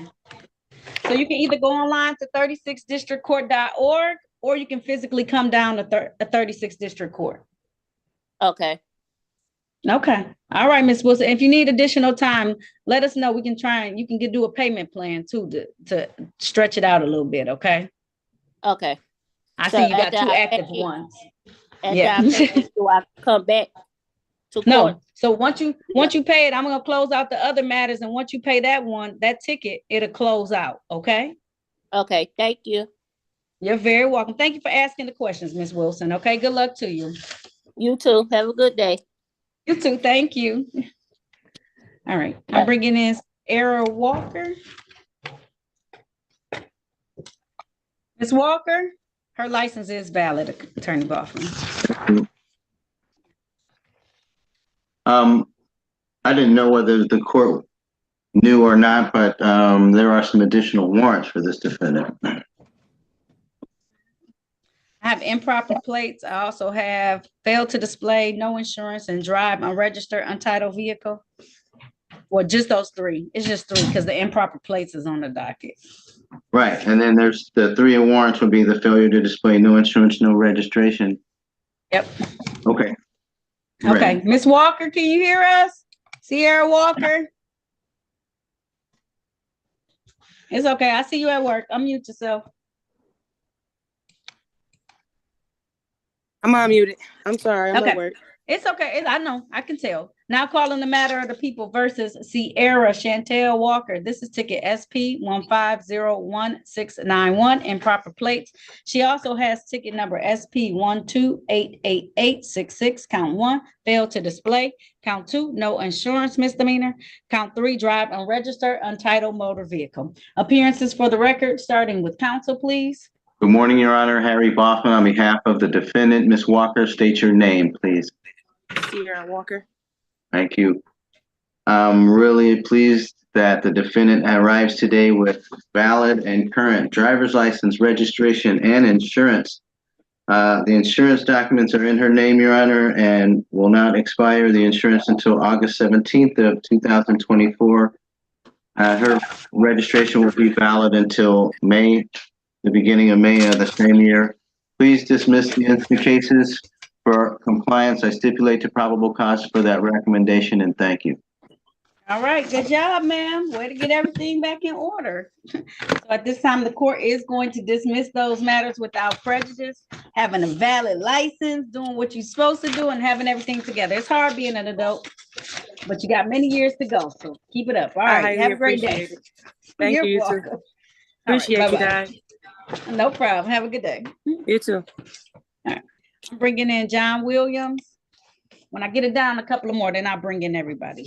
[SPEAKER 1] So you can either go online to 36districtcourt.org or you can physically come down to 36th District Court.
[SPEAKER 16] Okay.
[SPEAKER 1] Okay. All right, Ms. Wilson. If you need additional time, let us know. We can try and you can do a payment plan too to stretch it out a little bit. Okay.
[SPEAKER 16] Okay.
[SPEAKER 1] I see you got two active ones.
[SPEAKER 16] Yeah. Do I come back to court?
[SPEAKER 1] No. So once you pay it, I'm gonna close out the other matters, and once you pay that ticket, it'll close out. Okay.
[SPEAKER 16] Okay. Thank you.
[SPEAKER 1] You're very welcome. Thank you for asking the questions, Ms. Wilson. Okay, good luck to you.
[SPEAKER 16] You too. Have a good day.
[SPEAKER 1] You too. Thank you. All right, I'm bringing in Era Walker. Ms. Walker, her license is valid, Attorney Boffman.
[SPEAKER 3] I didn't know whether the court knew or not, but there are some additional warrants for this defendant.
[SPEAKER 1] I have improper plates. I also have failed to display, no insurance, and drive unregistered, untitled vehicle. Well, just those three. It's just three because the improper plates is on the docket.
[SPEAKER 3] Right, and then there's the three warrants would be the failure to display, no insurance, no registration.
[SPEAKER 1] Yep.
[SPEAKER 3] Okay.
[SPEAKER 1] Okay,
[SPEAKER 3] Right.
[SPEAKER 1] Miss Walker, can you hear us? Sierra Walker? It's okay. I see you at work. Unmute yourself.
[SPEAKER 19] I'm unmuted. I'm sorry. I'm
[SPEAKER 1] Okay.
[SPEAKER 19] at work.
[SPEAKER 1] It's okay. I know. I can tell. Now calling the matter of the people versus Sierra Chantel Walker. This is ticket SP 1501691, improper plates. She also has ticket number SP 1288866. Count 1, failed to display. Count 2, no insurance misdemeanor. Count 3, drive unregistered, untitled motor vehicle. Appearances for the record, starting with counsel, please.
[SPEAKER 3] Good morning, Your Honor. Harry Boffman on behalf of the defendant. Ms. Walker, state your name, please.
[SPEAKER 19] Sierra Walker.
[SPEAKER 3] Thank you. I'm really pleased that the defendant arrives today with valid and current driver's license, registration, and insurance. The insurance documents are in her name, Your Honor, and will not expire the insurance until August 17th of 2024. Her registration will be valid until May, the beginning of May of the same year. Please dismiss the instant cases. For compliance, I stipulate to probable cause for that recommendation, and thank you.
[SPEAKER 1] All right, good job, ma'am. Way to get everything back in order. So at this time, the court is going to dismiss those matters without prejudice, having a valid license, doing what you're supposed to do, and having everything together. It's hard being an adult, but you got many years to go, so keep it up. All right, have a great day.
[SPEAKER 19] Thank
[SPEAKER 1] You're
[SPEAKER 19] you.
[SPEAKER 1] welcome.
[SPEAKER 19] Too.
[SPEAKER 1] All
[SPEAKER 19] Appreciate
[SPEAKER 1] right,
[SPEAKER 19] you
[SPEAKER 1] bye-bye.
[SPEAKER 19] guys.
[SPEAKER 1] No problem. Have a good day.
[SPEAKER 19] You too.
[SPEAKER 1] All right. I'm bringing in John Williams. When I get it down a couple of more, then I'll bring in everybody.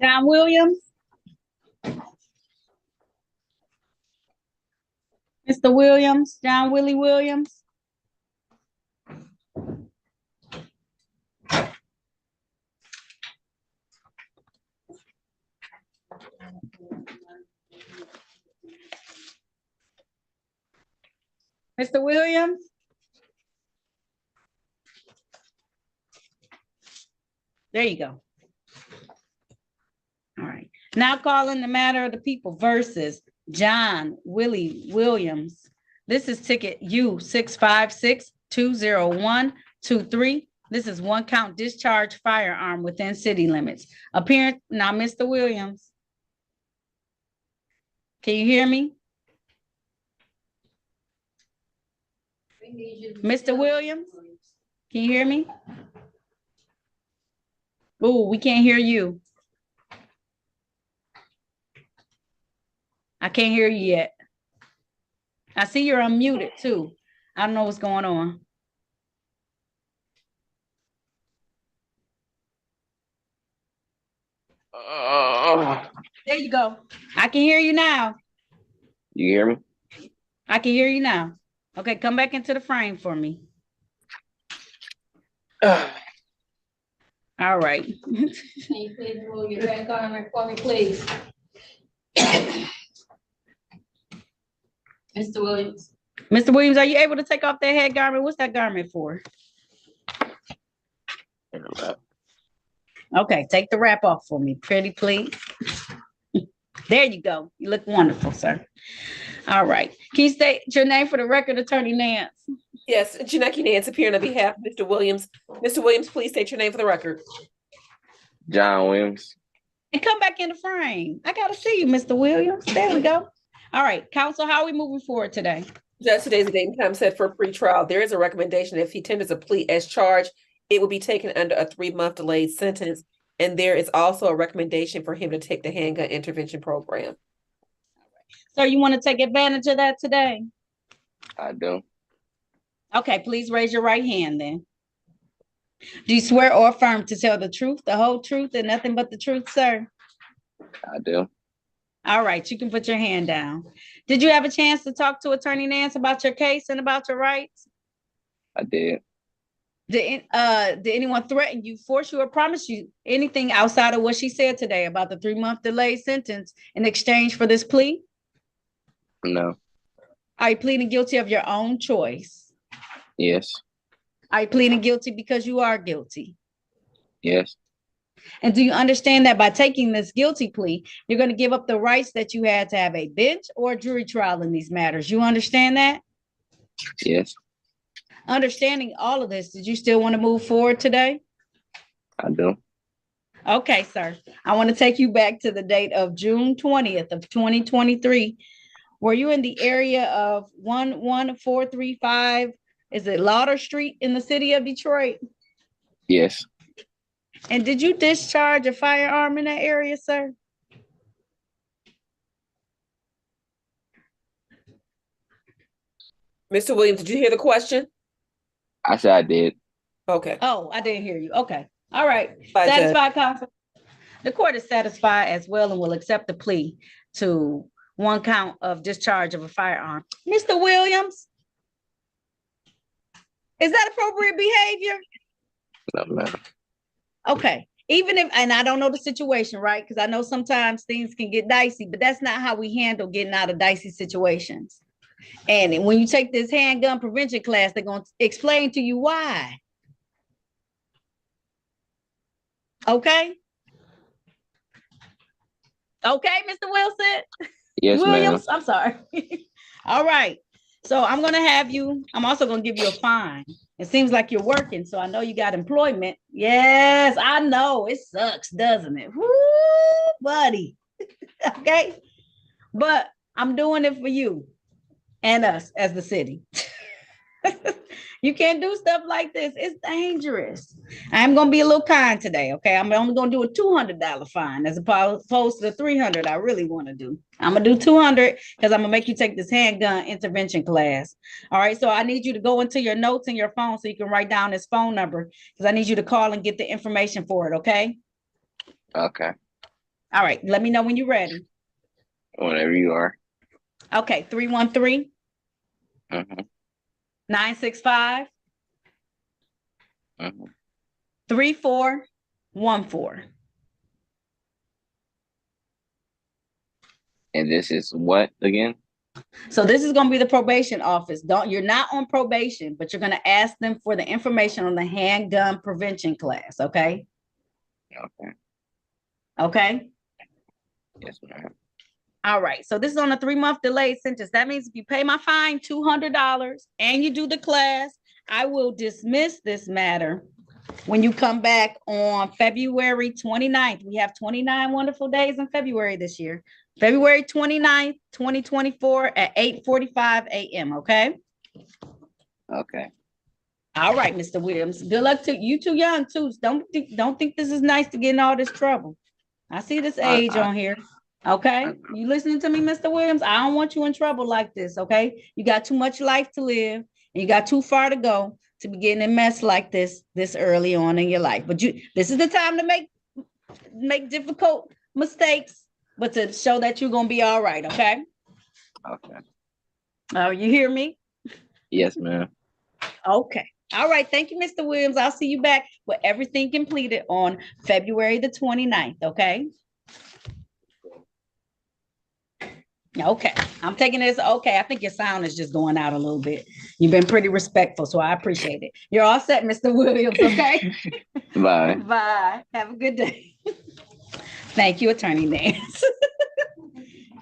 [SPEAKER 1] John Williams. Mr. Williams, John Willie Williams. Mr. Williams? There you go. All right. Now calling the matter of the people versus John Willie Williams. This is ticket U656-20123. This is one count discharge firearm within city limits. Appearance now, Mr. Williams. Can you hear me? Mr. Williams, can you hear me? Oh, we can't hear you. I can't hear you yet. I see you're unmuted too. I don't know what's going on. There you go. I can hear you now.
[SPEAKER 20] You hear me?
[SPEAKER 1] I can hear you now. Okay, come back into the frame for me. All right.
[SPEAKER 2] Can you please move your red garment for me, please? Mr. Williams.
[SPEAKER 1] Mr. Williams, are you able to take off that head garment? What's that garment for? Okay, take the wrap off for me, pretty please. There you go. You look wonderful, sir. All right. Can you state your name for the record, Attorney Nance?
[SPEAKER 11] Yes, Janeki Nance appearing on behalf of Mr. Williams. Mr. Williams, please state your name for the record.
[SPEAKER 20] John Williams.
[SPEAKER 1] And come back in the frame. I got to see you, Mr. Williams. There we go. All right, counsel, how are we moving forward today?
[SPEAKER 11] Judge, today's the date and time set for pre-trial. There is a recommendation if he tenders a plea as charged, it will be taken under a 3-month delayed sentence. And there is also a recommendation for him to take the handgun intervention program.
[SPEAKER 1] So you want to take advantage of that today?
[SPEAKER 20] I do.
[SPEAKER 1] Okay, please raise your right hand then. Do you swear or affirm to tell the truth, the whole truth, and nothing but the truth, sir?
[SPEAKER 20] I do.
[SPEAKER 1] All right, you can put your hand down. Did you have a chance to talk to Attorney Nance about your case and about your rights?
[SPEAKER 20] I did.
[SPEAKER 1] Did anyone threaten you, force you, or promise you anything outside of what she said today about the 3-month delayed sentence in exchange for this plea?
[SPEAKER 20] No.
[SPEAKER 1] Are you pleading guilty of your own choice?
[SPEAKER 20] Yes.
[SPEAKER 1] Are you pleading guilty because you are guilty?
[SPEAKER 20] Yes.
[SPEAKER 1] And do you understand that by taking this guilty plea, you're going to give up the rights that you had to have a bench or a jury trial in these matters? You understand that?
[SPEAKER 20] Yes.
[SPEAKER 1] Understanding all of this, did you still want to move forward today?
[SPEAKER 20] I do.
[SPEAKER 1] Okay, sir. I want to take you back to the date of June 20th of 2023. Were you in the area of 11435? Is it Lauder Street in the city of Detroit?
[SPEAKER 20] Yes.
[SPEAKER 1] And did you discharge a firearm in that area, sir?
[SPEAKER 11] Mr. Williams, did you hear the question?
[SPEAKER 20] I said I did.
[SPEAKER 11] Okay.
[SPEAKER 1] Oh, I didn't hear you. Okay. All right.
[SPEAKER 11] Bye, Judge.
[SPEAKER 1] Satisfied, counsel? The court is satisfied as well and will accept the plea to 1 count of discharge of a firearm. Mr. Williams, is that appropriate behavior?
[SPEAKER 20] No, ma'am.
[SPEAKER 1] Okay. Even if, and I don't know the situation, right? Because I know sometimes things can get dicey, but that's not how we handle getting out of dicey situations. And when you take this handgun prevention class, they're going to explain to you why. Okay? Okay, Mr. Wilson?
[SPEAKER 20] Yes,
[SPEAKER 1] Williams,
[SPEAKER 20] ma'am.
[SPEAKER 1] I'm sorry. All right. So I'm going to have you, I'm also going to give you a fine. It seems like you're working, so I know you got employment. Yes, I know. It sucks, doesn't it? Woo, buddy. Okay. But I'm doing it for you and us as the city. You can't do stuff like this. It's dangerous. I'm going to be a little kind today, okay? I'm only going to do a $200 fine as opposed to the $300 I really want to do. I'm going to do $200 because I'm going to make you take this handgun intervention class. All right, so I need you to go into your notes in your phone so you can write down this phone number because I need you to call and get the information for it, okay?
[SPEAKER 20] Okay.
[SPEAKER 1] All right, let me know when you're ready.
[SPEAKER 20] Whenever you are.
[SPEAKER 1] Okay, 313 965 3414.
[SPEAKER 20] And this is what again?
[SPEAKER 1] So this is going to be the probation office. You're not on probation, but you're going to ask them for the information on the handgun prevention class, okay?
[SPEAKER 20] Okay.
[SPEAKER 1] Okay?
[SPEAKER 20] Yes, ma'am.
[SPEAKER 1] All right. So this is on a 3-month delayed sentence. That means if you pay my fine $200 and you do the class, I will dismiss this matter when you come back on February 29th. We have 29 wonderful days in February this year. February 29th, 2024 at 8:45 a.m. Okay?
[SPEAKER 20] Okay.
[SPEAKER 1] All right, Mr. Williams. Good luck to you. Too young, too. Don't think this is nice to get in all this trouble. I see this age on here. Okay? You listening to me, Mr. Williams? I don't want you in trouble like this, okay? You got too much life to live, and you got too far to go to be getting in a mess like this early on in your life. But this is the time to make difficult mistakes, but to show that you're gonna be all right, okay?
[SPEAKER 20] Okay.
[SPEAKER 1] Oh, you hear me?
[SPEAKER 20] Yes, ma'am.
[SPEAKER 1] Okay. All right. Thank you, Mr. Williams. I'll see you back with everything completed on February the 29th, okay? Okay. I'm taking this. Okay. I think your sound is just going out a little bit. You've been pretty respectful, so I appreciate it. You're all set, Mr. Williams, okay?
[SPEAKER 20] Bye.
[SPEAKER 1] Bye. Have a good day. Thank you, Attorney Nance.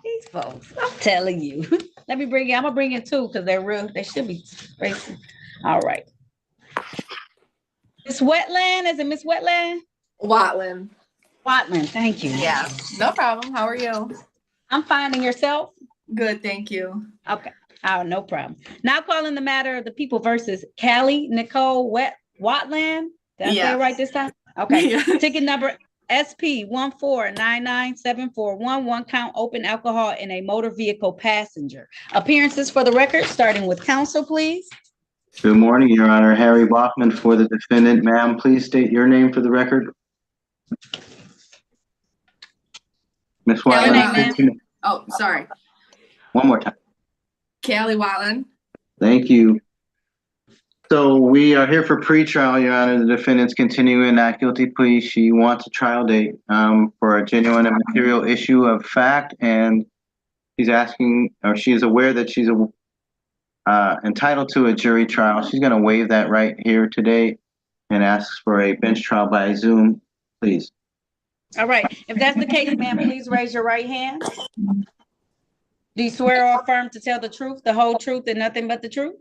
[SPEAKER 1] These folks, I'm telling you. Let me I'm gonna bring in 2 because they're real. They should be racing. All right. Miss Wetland, is it Miss Wetland?
[SPEAKER 5] Watland.
[SPEAKER 1] Watland, thank you.
[SPEAKER 5] Yeah, no problem. How are you?
[SPEAKER 1] I'm finding yourself.
[SPEAKER 5] Good, thank you.
[SPEAKER 1] Okay. Oh, no problem. Now calling the matter of the people versus Callie Nicole Watland. Did I say it right this time? Okay.
[SPEAKER 5] Yeah.
[SPEAKER 1] Ticket number SP 1499741, one count open alcohol in a motor vehicle passenger. Appearances for the record, starting with counsel, please.
[SPEAKER 3] Good morning, Your Honor. Harry Bachman for the defendant. Ma'am, please state your name for the record. Ms.
[SPEAKER 5] Kelly
[SPEAKER 1] name,
[SPEAKER 3] Watland,
[SPEAKER 1] ma'am?
[SPEAKER 5] Watland. Oh, sorry.
[SPEAKER 3] one more time.
[SPEAKER 5] Kelly Watland.
[SPEAKER 3] Thank you. So we are here for pretrial, Your Honor. The defendant's continuing not guilty plea. She wants a trial date for a genuine and material issue of fact, and she's asking, or she is aware that she's entitled to a jury trial. She's going to waive that right here today and asks for a bench trial by Zoom, please.
[SPEAKER 1] All right. If that's the case, ma'am, please raise your right hand. Do you swear or affirm to tell the truth, the whole truth, and nothing but the truth?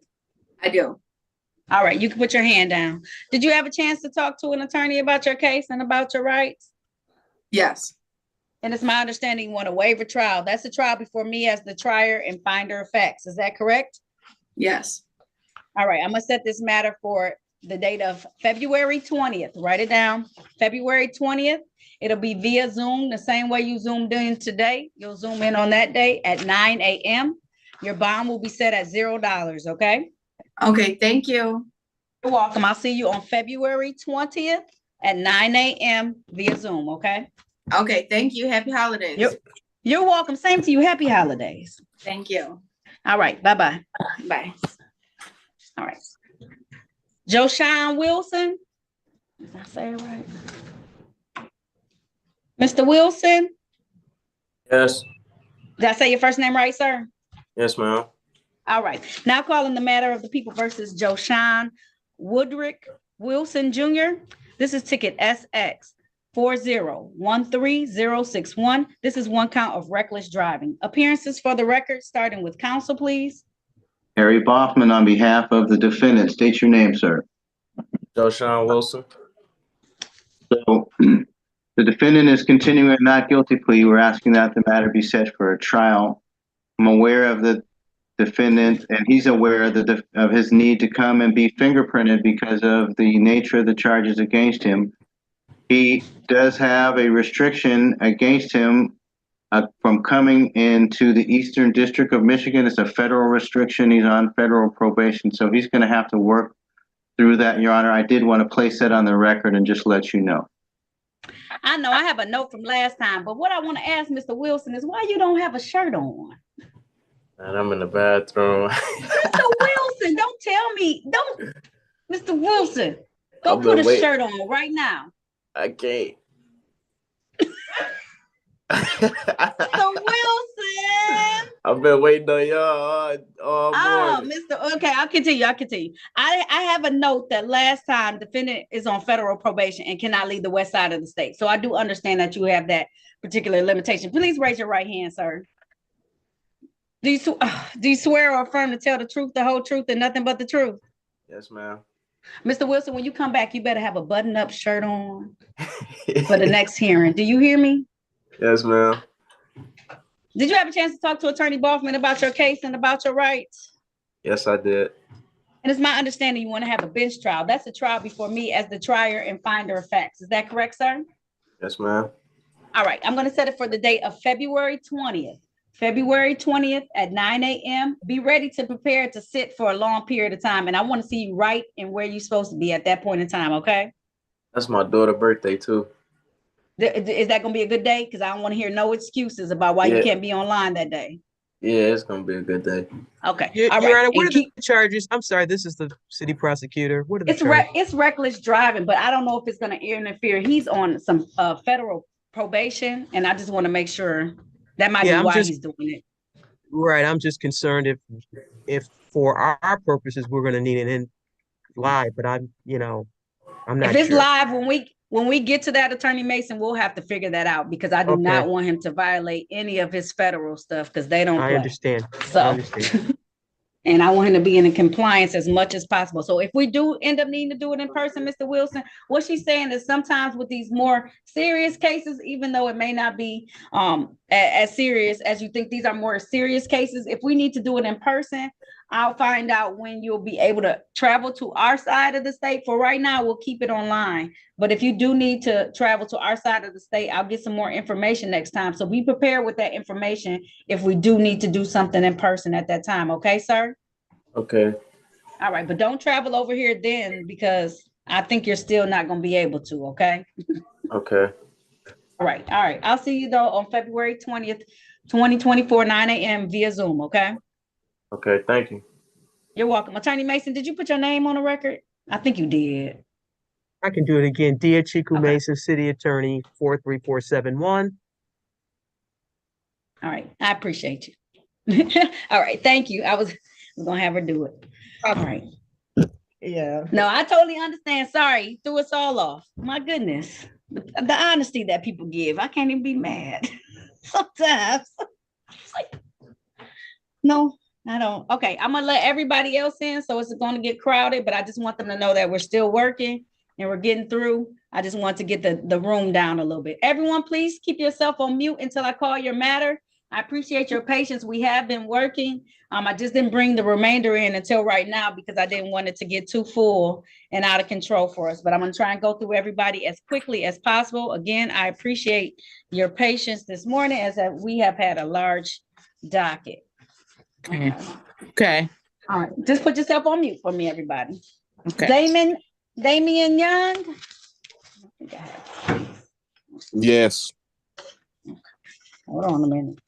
[SPEAKER 5] I do.
[SPEAKER 1] All right. You can put your hand down. Did you have a chance to talk to an attorney about your case and about your rights?
[SPEAKER 5] Yes.
[SPEAKER 1] And it's my understanding you want to waive a trial. That's a trial before me as the trier and finder of facts. Is that correct?
[SPEAKER 5] Yes.
[SPEAKER 1] All right. I'm going to set this matter for the date of February 20th. Write it down. February 20th. It'll be via Zoom, the same way you zoomed in today. You'll zoom in on that day at 9 a.m. Your bond will be set at $0, okay?
[SPEAKER 5] Okay, thank you.
[SPEAKER 1] You're welcome. I'll see you on February 20th at 9 a.m. via Zoom, okay?
[SPEAKER 5] Okay, thank you. Happy holidays.
[SPEAKER 1] You're welcome. Same to you. Happy holidays.
[SPEAKER 5] Thank you.
[SPEAKER 1] All right. Bye-bye.
[SPEAKER 5] Bye.
[SPEAKER 1] All right. Joshawn Wilson. Did I say it right? Mr. Wilson?
[SPEAKER 8] Yes.
[SPEAKER 1] Did I say your first name right, sir?
[SPEAKER 8] Yes, ma'am.
[SPEAKER 1] All right. Now calling the matter of the people versus Joshawn Woodrick Wilson Jr. This is ticket SX 4013061. This is one count of reckless driving. Appearances for the record, starting with counsel, please.
[SPEAKER 3] Harry Bachman on behalf of the defendant. State your name, sir.
[SPEAKER 8] Joshawn Wilson.
[SPEAKER 3] So the defendant is continuing a not guilty plea. We're asking that the matter be set for a trial. I'm aware of the defendant, and he's aware of his need to come and be fingerprinted because of the nature of the charges against him. He does have a restriction against him from coming into the Eastern District of Michigan. It's a federal restriction. He's on federal probation, so he's going to have to work through that, Your Honor. I did want to place that on the record and just let you know.
[SPEAKER 1] I know I have a note from last time, but what I want to ask Mr. Wilson is why you don't have a shirt on?
[SPEAKER 8] And I'm in the bathroom.
[SPEAKER 1] Mr. Wilson, don't tell me. Don't, Mr. Wilson, go
[SPEAKER 8] I've
[SPEAKER 1] put a
[SPEAKER 8] been
[SPEAKER 1] shirt on right now.
[SPEAKER 8] I can't.
[SPEAKER 1] Mr. Wilson.
[SPEAKER 8] I've been waiting on y'all all morning.
[SPEAKER 1] Okay, I'll continue. I have a note that last time defendant is on federal probation and cannot leave the west side of the state. So I do understand that you have that particular limitation. Please raise your right hand, sir. Do you swear or affirm to tell the truth, the whole truth, and nothing but the truth?
[SPEAKER 8] Yes, ma'am.
[SPEAKER 1] Mr. Wilson, when you come back, you better have a button-up shirt on for the next hearing. Do you hear me?
[SPEAKER 8] Yes, ma'am.
[SPEAKER 1] Did you have a chance to talk to Attorney Baughman about your case and about your rights?
[SPEAKER 8] Yes, I did.
[SPEAKER 1] And it's my understanding you want to have a bench trial. That's a trial before me as the trier and finder of facts. Is that correct, sir?
[SPEAKER 8] Yes, ma'am.
[SPEAKER 1] All right. I'm going to set it for the date of February 20th. February 20th at 9 a.m. Be ready to prepare to sit for a long period of time. And I want to see you right and where you're supposed to be at that point in time, okay?
[SPEAKER 8] That's my daughter's birthday, too.
[SPEAKER 1] Is that going to be a good day? Because I don't want to hear no excuses about why you can't be online that day.
[SPEAKER 8] Yeah, it's going to be a good day.
[SPEAKER 1] Okay.
[SPEAKER 6] Your
[SPEAKER 1] All right.
[SPEAKER 6] Honor, what are the charges? I'm sorry, this is the city prosecutor. What are the charges?
[SPEAKER 1] It's reckless driving, but I don't know if it's going to interfere. He's on some federal probation, and I just want to make sure that might be why he's doing it.
[SPEAKER 6] Right. I'm just concerned if for our purposes we're going to need it in live, but I'm not
[SPEAKER 1] If it's
[SPEAKER 6] sure.
[SPEAKER 1] live, when we get to that, Attorney Mason, we'll have to figure that out because I do not want him to violate any of his federal stuff because they don't.
[SPEAKER 6] I
[SPEAKER 1] play.
[SPEAKER 6] understand.
[SPEAKER 1] So,
[SPEAKER 6] I understand.
[SPEAKER 1] and I want him to be in compliance as much as possible. So if we do end up needing to do it in person, Mr. Wilson, what she's saying is sometimes with these more serious cases, even though it may not be as serious as you think, these are more serious cases. If we need to do it in person, I'll find out when you'll be able to travel to our side of the state. For right now, we'll keep it online. But if you do need to travel to our side of the state, I'll get some more information next time. So be prepared with that information if we do need to do something in person at that time. Okay, sir?
[SPEAKER 8] Okay.
[SPEAKER 1] All right, but don't travel over here then because I think you're still not going to be able to, okay?
[SPEAKER 8] Okay.
[SPEAKER 1] All right. I'll see you though on February 20th, 2024, 9 a.m. via Zoom, okay?
[SPEAKER 8] Okay. Thank you.
[SPEAKER 1] You're welcome. Attorney Mason, did you put your name on the record? I think you did.
[SPEAKER 6] I can do it again. Dear Chiku
[SPEAKER 1] Okay.
[SPEAKER 6] Mason, City Attorney, 43471.
[SPEAKER 1] All right. I appreciate you. All right. Thank you. I was going to have her do it. All right.
[SPEAKER 7] Yeah.
[SPEAKER 1] No, I totally understand. Sorry. You threw us all off. My goodness. The honesty that people give. I can't even be mad sometimes. It's like, no, I don't. Okay. I'm going to let everybody else in. So it's going to get crowded, but I just want them to know that we're still working and we're getting through. I just want to get the room down a little bit. Everyone, please keep yourself on mute until I call your matter. I appreciate your patience. We have been working. I just didn't bring the remainder in until right now because I didn't want it to get too full and out of control for us. But I'm going to try and go through everybody as quickly as possible. Again, I appreciate your patience this morning as we have had a large docket.
[SPEAKER 19] Okay.
[SPEAKER 1] All right. Just put yourself on mute for me, everybody.
[SPEAKER 19] Okay.
[SPEAKER 1] Damian Young. I think I have.
[SPEAKER 22] Yes.
[SPEAKER 1] Hold on a minute.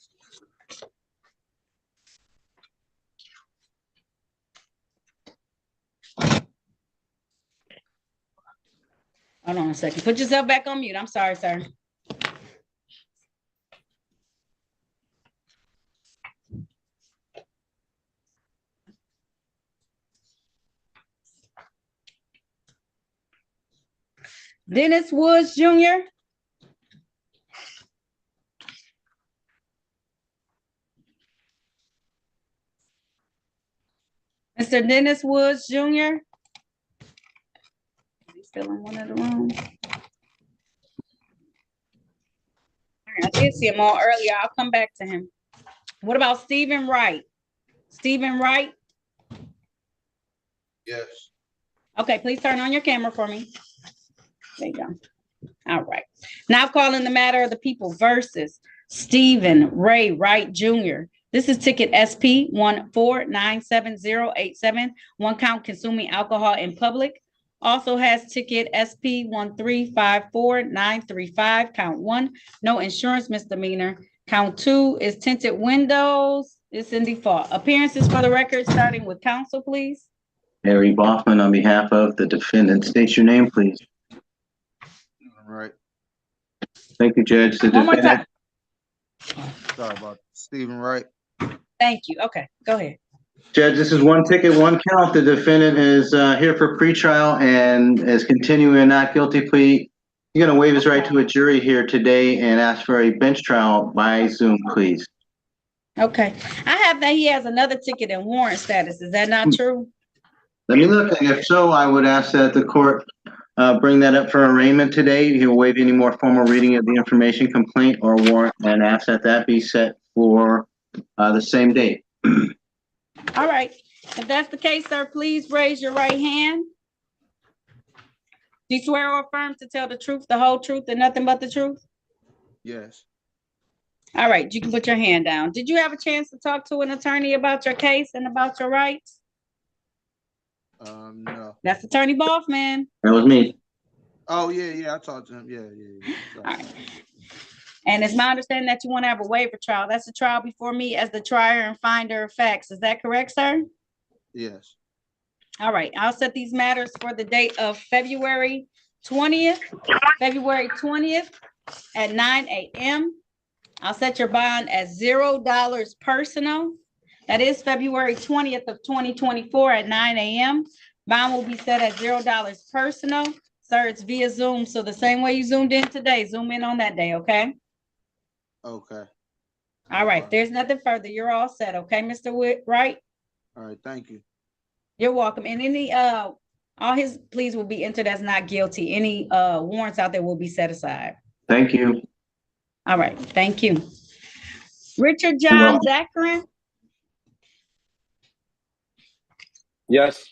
[SPEAKER 1] Hold on a second. Put yourself back on mute. I'm sorry, sir. Dennis Woods Jr. Mr. Dennis Woods Jr. He's still in one of the rooms. I did see him on earlier. I'll come back to him. What about Stephen Wright? Stephen Wright?
[SPEAKER 22] Yes.
[SPEAKER 1] Okay, please turn on your camera for me. There you go. All right. Now calling the matter of the people versus Stephen Ray Wright Jr. This is ticket SP 1497087. One count consuming alcohol in public. Also has ticket SP 1354935. Count 1, no insurance misdemeanor. Count 2 is tinted windows. It's in default. Appearances for the record, starting with counsel, please.
[SPEAKER 3] Harry Boffman on behalf of the defendant. State your name, please.
[SPEAKER 15] All right.
[SPEAKER 3] Thank you, Judge. The
[SPEAKER 1] One more time.
[SPEAKER 15] Sorry about Stephen Wright.
[SPEAKER 1] Thank you. Okay, go ahead.
[SPEAKER 3] Judge, this is one ticket, one count. The defendant is here for pretrial and is continuing a not guilty plea. He's going to waive his right to a jury here today and ask for a bench trial by Zoom, please.
[SPEAKER 1] Okay. I have that he has another ticket in warrant status. Is that not true?
[SPEAKER 3] Let me look, and if so, I would ask that the court bring that up for arraignment today. He'll waive any more formal reading of the information complaint or warrant and ask that be set for the same date.
[SPEAKER 1] All right. If that's the case, sir, please raise your right hand. Do you swear or affirm to tell the truth, the whole truth, and nothing but the truth?
[SPEAKER 15] Yes.
[SPEAKER 1] All right. You can put your hand down. Did you have a chance to talk to an attorney about your case and about your rights?
[SPEAKER 15] No.
[SPEAKER 1] That's Attorney Boffman.
[SPEAKER 3] That was me.
[SPEAKER 15] Oh, yeah, I talked to him. Yeah.
[SPEAKER 1] All right. And it's my understanding that you want to have a waiver trial. That's a trial before me as the trier and finder of facts. Is that correct, sir?
[SPEAKER 15] Yes.
[SPEAKER 1] All right. I'll set these matters for the date of February 20th at 9 a.m. I'll set your bond at $0 personal. That is February 20th of 2024 at 9 a.m. Bond will be set at $0 personal. Sir, it's via Zoom. So the same way you zoomed in today, zoom in on that day, okay?
[SPEAKER 15] Okay.
[SPEAKER 1] All right. If there's nothing further, you're all set, okay, Mr. Wright?
[SPEAKER 15] All right, thank you.
[SPEAKER 1] You're welcome. And any all his pleas will be entered as not guilty. Any warrants out there will be set aside.
[SPEAKER 3] Thank you.
[SPEAKER 1] All right. Thank you. Richard John Zachary.
[SPEAKER 20] Yes.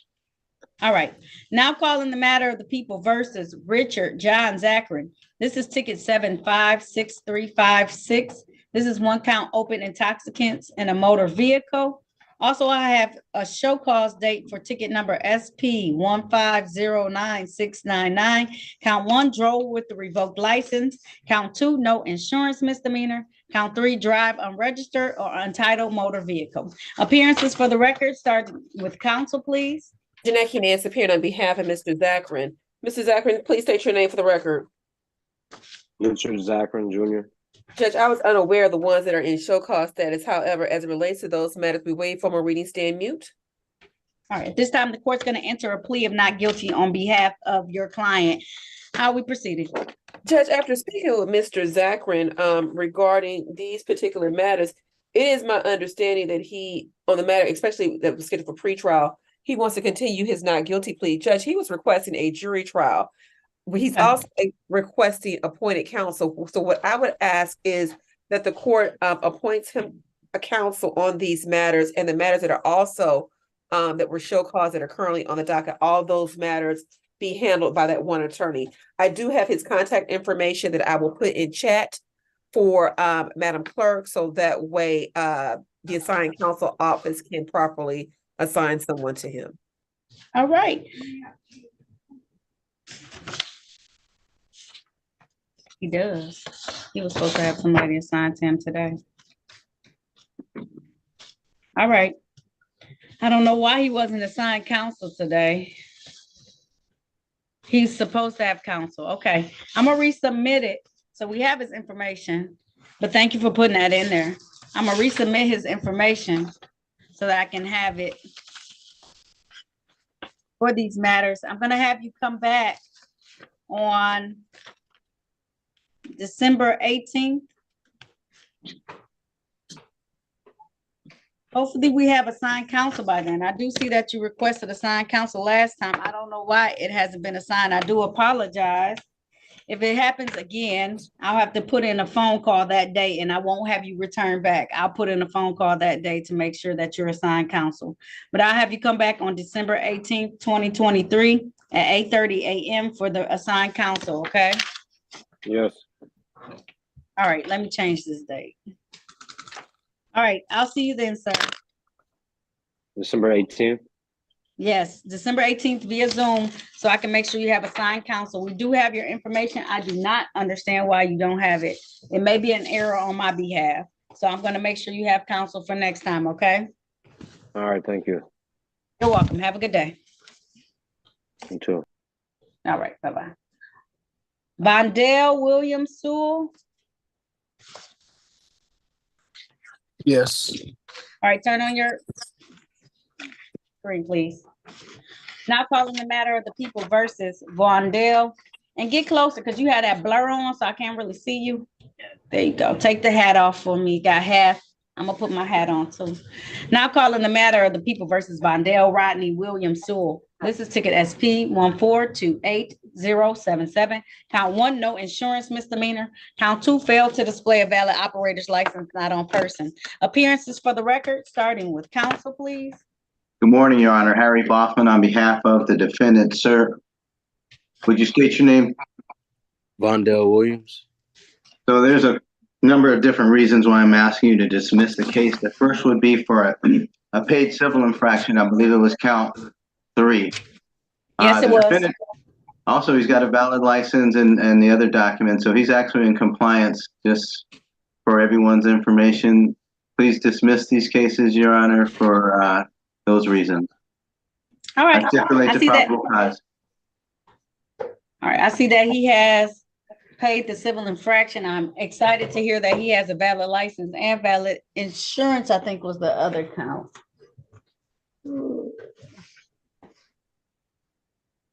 [SPEAKER 1] All right. Now calling the matter of the people versus Richard John Zachary. This is ticket 756356. This is one count open intoxicants in a motor vehicle. Also, I have a show cause date for ticket number SP 1509699. Count 1, drove with the revoked license. Count 2, no insurance misdemeanor. Count 3, drive unregistered or untitled motor vehicle. Appearances for the record, start with counsel, please.
[SPEAKER 11] Jeanette Nance appearing on behalf of Mr. Zachary. Mr. Zachary, please state your name for the record.
[SPEAKER 20] Richard Zachary Jr.
[SPEAKER 11] Judge, I was unaware of the ones that are in show cause status. However, as it relates to those matters, we waive formal reading, stand mute.
[SPEAKER 1] All right, this time the court's going to enter a plea of not guilty on behalf of your client. How are we proceeding?
[SPEAKER 11] Judge, after speaking with Mr. Zachary regarding these particular matters, it is my understanding that he, on the matter, especially that was scheduled for pretrial, he wants to continue his not guilty plea. Judge, he was requesting a jury trial. He's also requesting appointed counsel. So what I would ask is that the court appoints him a counsel on these matters and the matters that are also that were show cause that are currently on the docket. All those matters be handled by that one attorney. I do have his contact information that I will put in chat for Madam Clerk, so that way the assigned counsel office can properly assign someone to him.
[SPEAKER 1] All right. He does. He was supposed to have somebody assigned to him today. All right. I don't know why he wasn't assigned counsel today. He's supposed to have counsel. Okay. I'm gonna resubmit it. So we have his information, but thank you for putting that in there. I'm gonna resubmit his information so that I can have it for these matters. I'm gonna have you come back on December 18th. Hopefully we have assigned counsel by then. I do see that you requested assigned counsel last time. I don't know why it hasn't been assigned. I do apologize. If it happens again, I'll have to put in a phone call that day and I won't have you return back. I'll put in a phone call that day to make sure that you're assigned counsel. But I'll have you come back on December 18th, 2023 at 8:30 a.m. for the assigned counsel, okay?
[SPEAKER 20] Yes.
[SPEAKER 1] All right, let me change this date. All right, I'll see you then, sir.
[SPEAKER 20] December 18th.
[SPEAKER 1] Yes, December 18th via Zoom, so I can make sure you have assigned counsel. We do have your information. I do not understand why you don't have it. It may be an error on my behalf. So I'm gonna make sure you have counsel for next time, okay?
[SPEAKER 20] All right, thank you.
[SPEAKER 1] You're welcome. Have a good day.
[SPEAKER 20] You too.
[SPEAKER 1] All right, bye-bye. Vondell Williams Sewell.
[SPEAKER 13] Yes.
[SPEAKER 1] All right, turn on your screen, please. Now calling the matter of the people versus Vondell. And get closer because you had that blur on, so I can't really see you. There you go. Take the hat off for me. Got half. I'm gonna put my hat on too. Now calling the matter of the people versus Vondell Rodney Williams Sewell. This is ticket SP 1428077. Count 1, no insurance misdemeanor. Count 2, failed to display a valid operator's license not on person. Appearances for the record, starting with counsel, please.
[SPEAKER 3] Good morning, Your Honor. Harry Boffman on behalf of the defendant, sir. Would you state your name?
[SPEAKER 13] Vondell Williams.
[SPEAKER 3] So there's a number of different reasons why I'm asking you to dismiss the case. The first would be for a paid civil infraction. I believe it was count 3.
[SPEAKER 1] Yes, it was.
[SPEAKER 3] Also, he's got a valid license and the other documents, so he's actually in compliance. Just for everyone's information, please dismiss these cases, Your Honor, for those reasons.
[SPEAKER 1] All right.
[SPEAKER 3] I stipulate the probable cause.
[SPEAKER 1] All right, I see that he has paid the civil infraction. I'm excited to hear that he has a valid license and valid insurance, I think was the other count.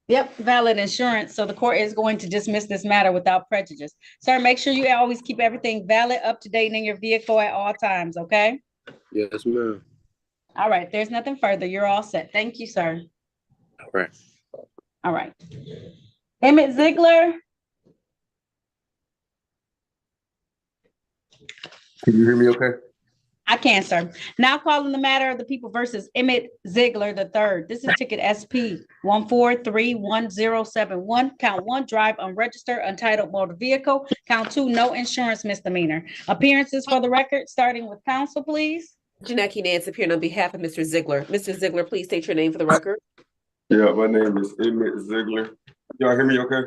[SPEAKER 1] Yep, valid insurance. So the court is going to dismiss this matter without prejudice. Sir, make sure you always keep everything valid, up to date in your vehicle at all times, okay?
[SPEAKER 13] Yes, ma'am.
[SPEAKER 1] All right, there's nothing further. You're all set. Thank you, sir.
[SPEAKER 13] All right.
[SPEAKER 1] All right. Emmett Ziegler.
[SPEAKER 13] Can you hear me okay?
[SPEAKER 1] I can, sir. Now calling the matter of the people versus Emmett Ziegler III. This is ticket SP 1431071. Count 1, drive unregistered, untitled motor vehicle. Count 2, no insurance misdemeanor. Appearances for the record, starting with counsel, please.
[SPEAKER 11] Janaki Nance appearing on behalf of Mr. Ziegler. Mr. Ziegler, please state your name for the record.
[SPEAKER 9] Yeah, my name is Emmett Ziegler. Y'all hear me okay?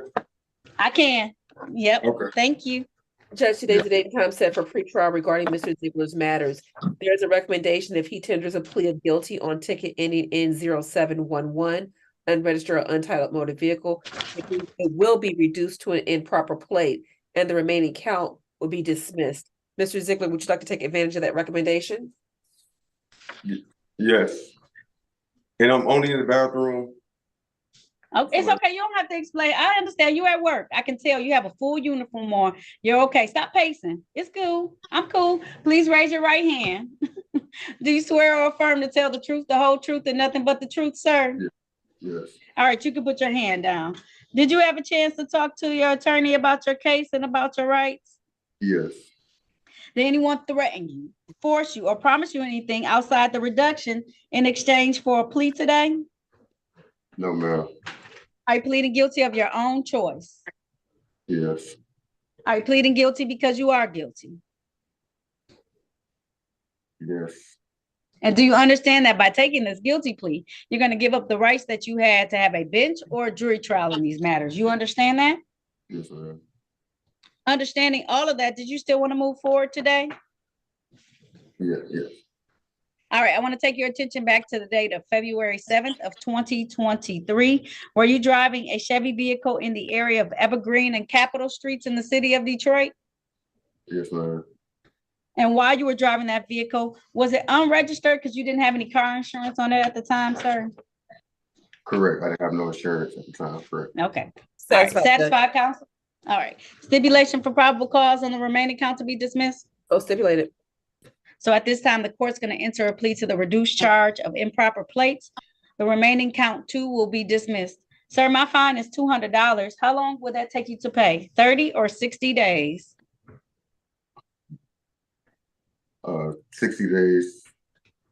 [SPEAKER 1] I can. Yep.
[SPEAKER 9] Okay.
[SPEAKER 1] Thank you.
[SPEAKER 11] Judge, today's the date and time set for pretrial regarding Mr. Ziegler's matters. There is a recommendation if he tenders a plea of guilty on ticket ending in 0711, unregistered or untitled motor vehicle, it will be reduced to an improper plate, and the remaining count will be dismissed. Mr. Ziegler, would you like to take advantage of that recommendation?
[SPEAKER 9] Yes. And I'm only in the bathroom.
[SPEAKER 1] Oh, it's okay. You don't have to explain. I understand you at work. I can tell you have a full uniform on. You're okay. Stop pacing. It's cool. I'm cool. Please raise your right hand. Do you swear or affirm to tell the truth, the whole truth, and nothing but the truth, sir?
[SPEAKER 9] Yes.
[SPEAKER 1] All right, you can put your hand down. Did you have a chance to talk to your attorney about your case and about your rights?
[SPEAKER 9] Yes.
[SPEAKER 1] Did anyone threaten you, force you, or promise you anything outside the reduction in exchange for a plea today?
[SPEAKER 9] No, ma'am.
[SPEAKER 1] Are you pleading guilty of your own choice?
[SPEAKER 9] Yes.
[SPEAKER 1] Are you pleading guilty because you are guilty?
[SPEAKER 9] Yes.
[SPEAKER 1] And do you understand that by taking this guilty plea, you're going to give up the rights that you had to have a bench or a jury trial in these matters? You understand that?
[SPEAKER 9] Yes, ma'am.
[SPEAKER 1] Understanding all of that, did you still want to move forward today?
[SPEAKER 9] Yeah, yes.
[SPEAKER 1] All right, I want to take your attention back to the date of February 7th of 2023. Were you driving a Chevy vehicle in the area of Evergreen and Capitol Streets in the city of Detroit?
[SPEAKER 9] Yes, ma'am.
[SPEAKER 1] And while you were driving that vehicle, was it unregistered because you didn't have any car insurance on it at the time, sir?
[SPEAKER 9] Correct. I didn't have no insurance at the time. Correct.
[SPEAKER 1] Okay. All right. Satisfied, counsel? All right. Stipulation for probable cause on the remaining count to be dismissed?
[SPEAKER 11] So stipulated.
[SPEAKER 1] So at this time, the court's going to enter a plea to the reduced charge of improper plates. The remaining count 2 will be dismissed. Sir, my fine is $200. How long would that take you to pay? 30 or 60 days?
[SPEAKER 9] 60 days.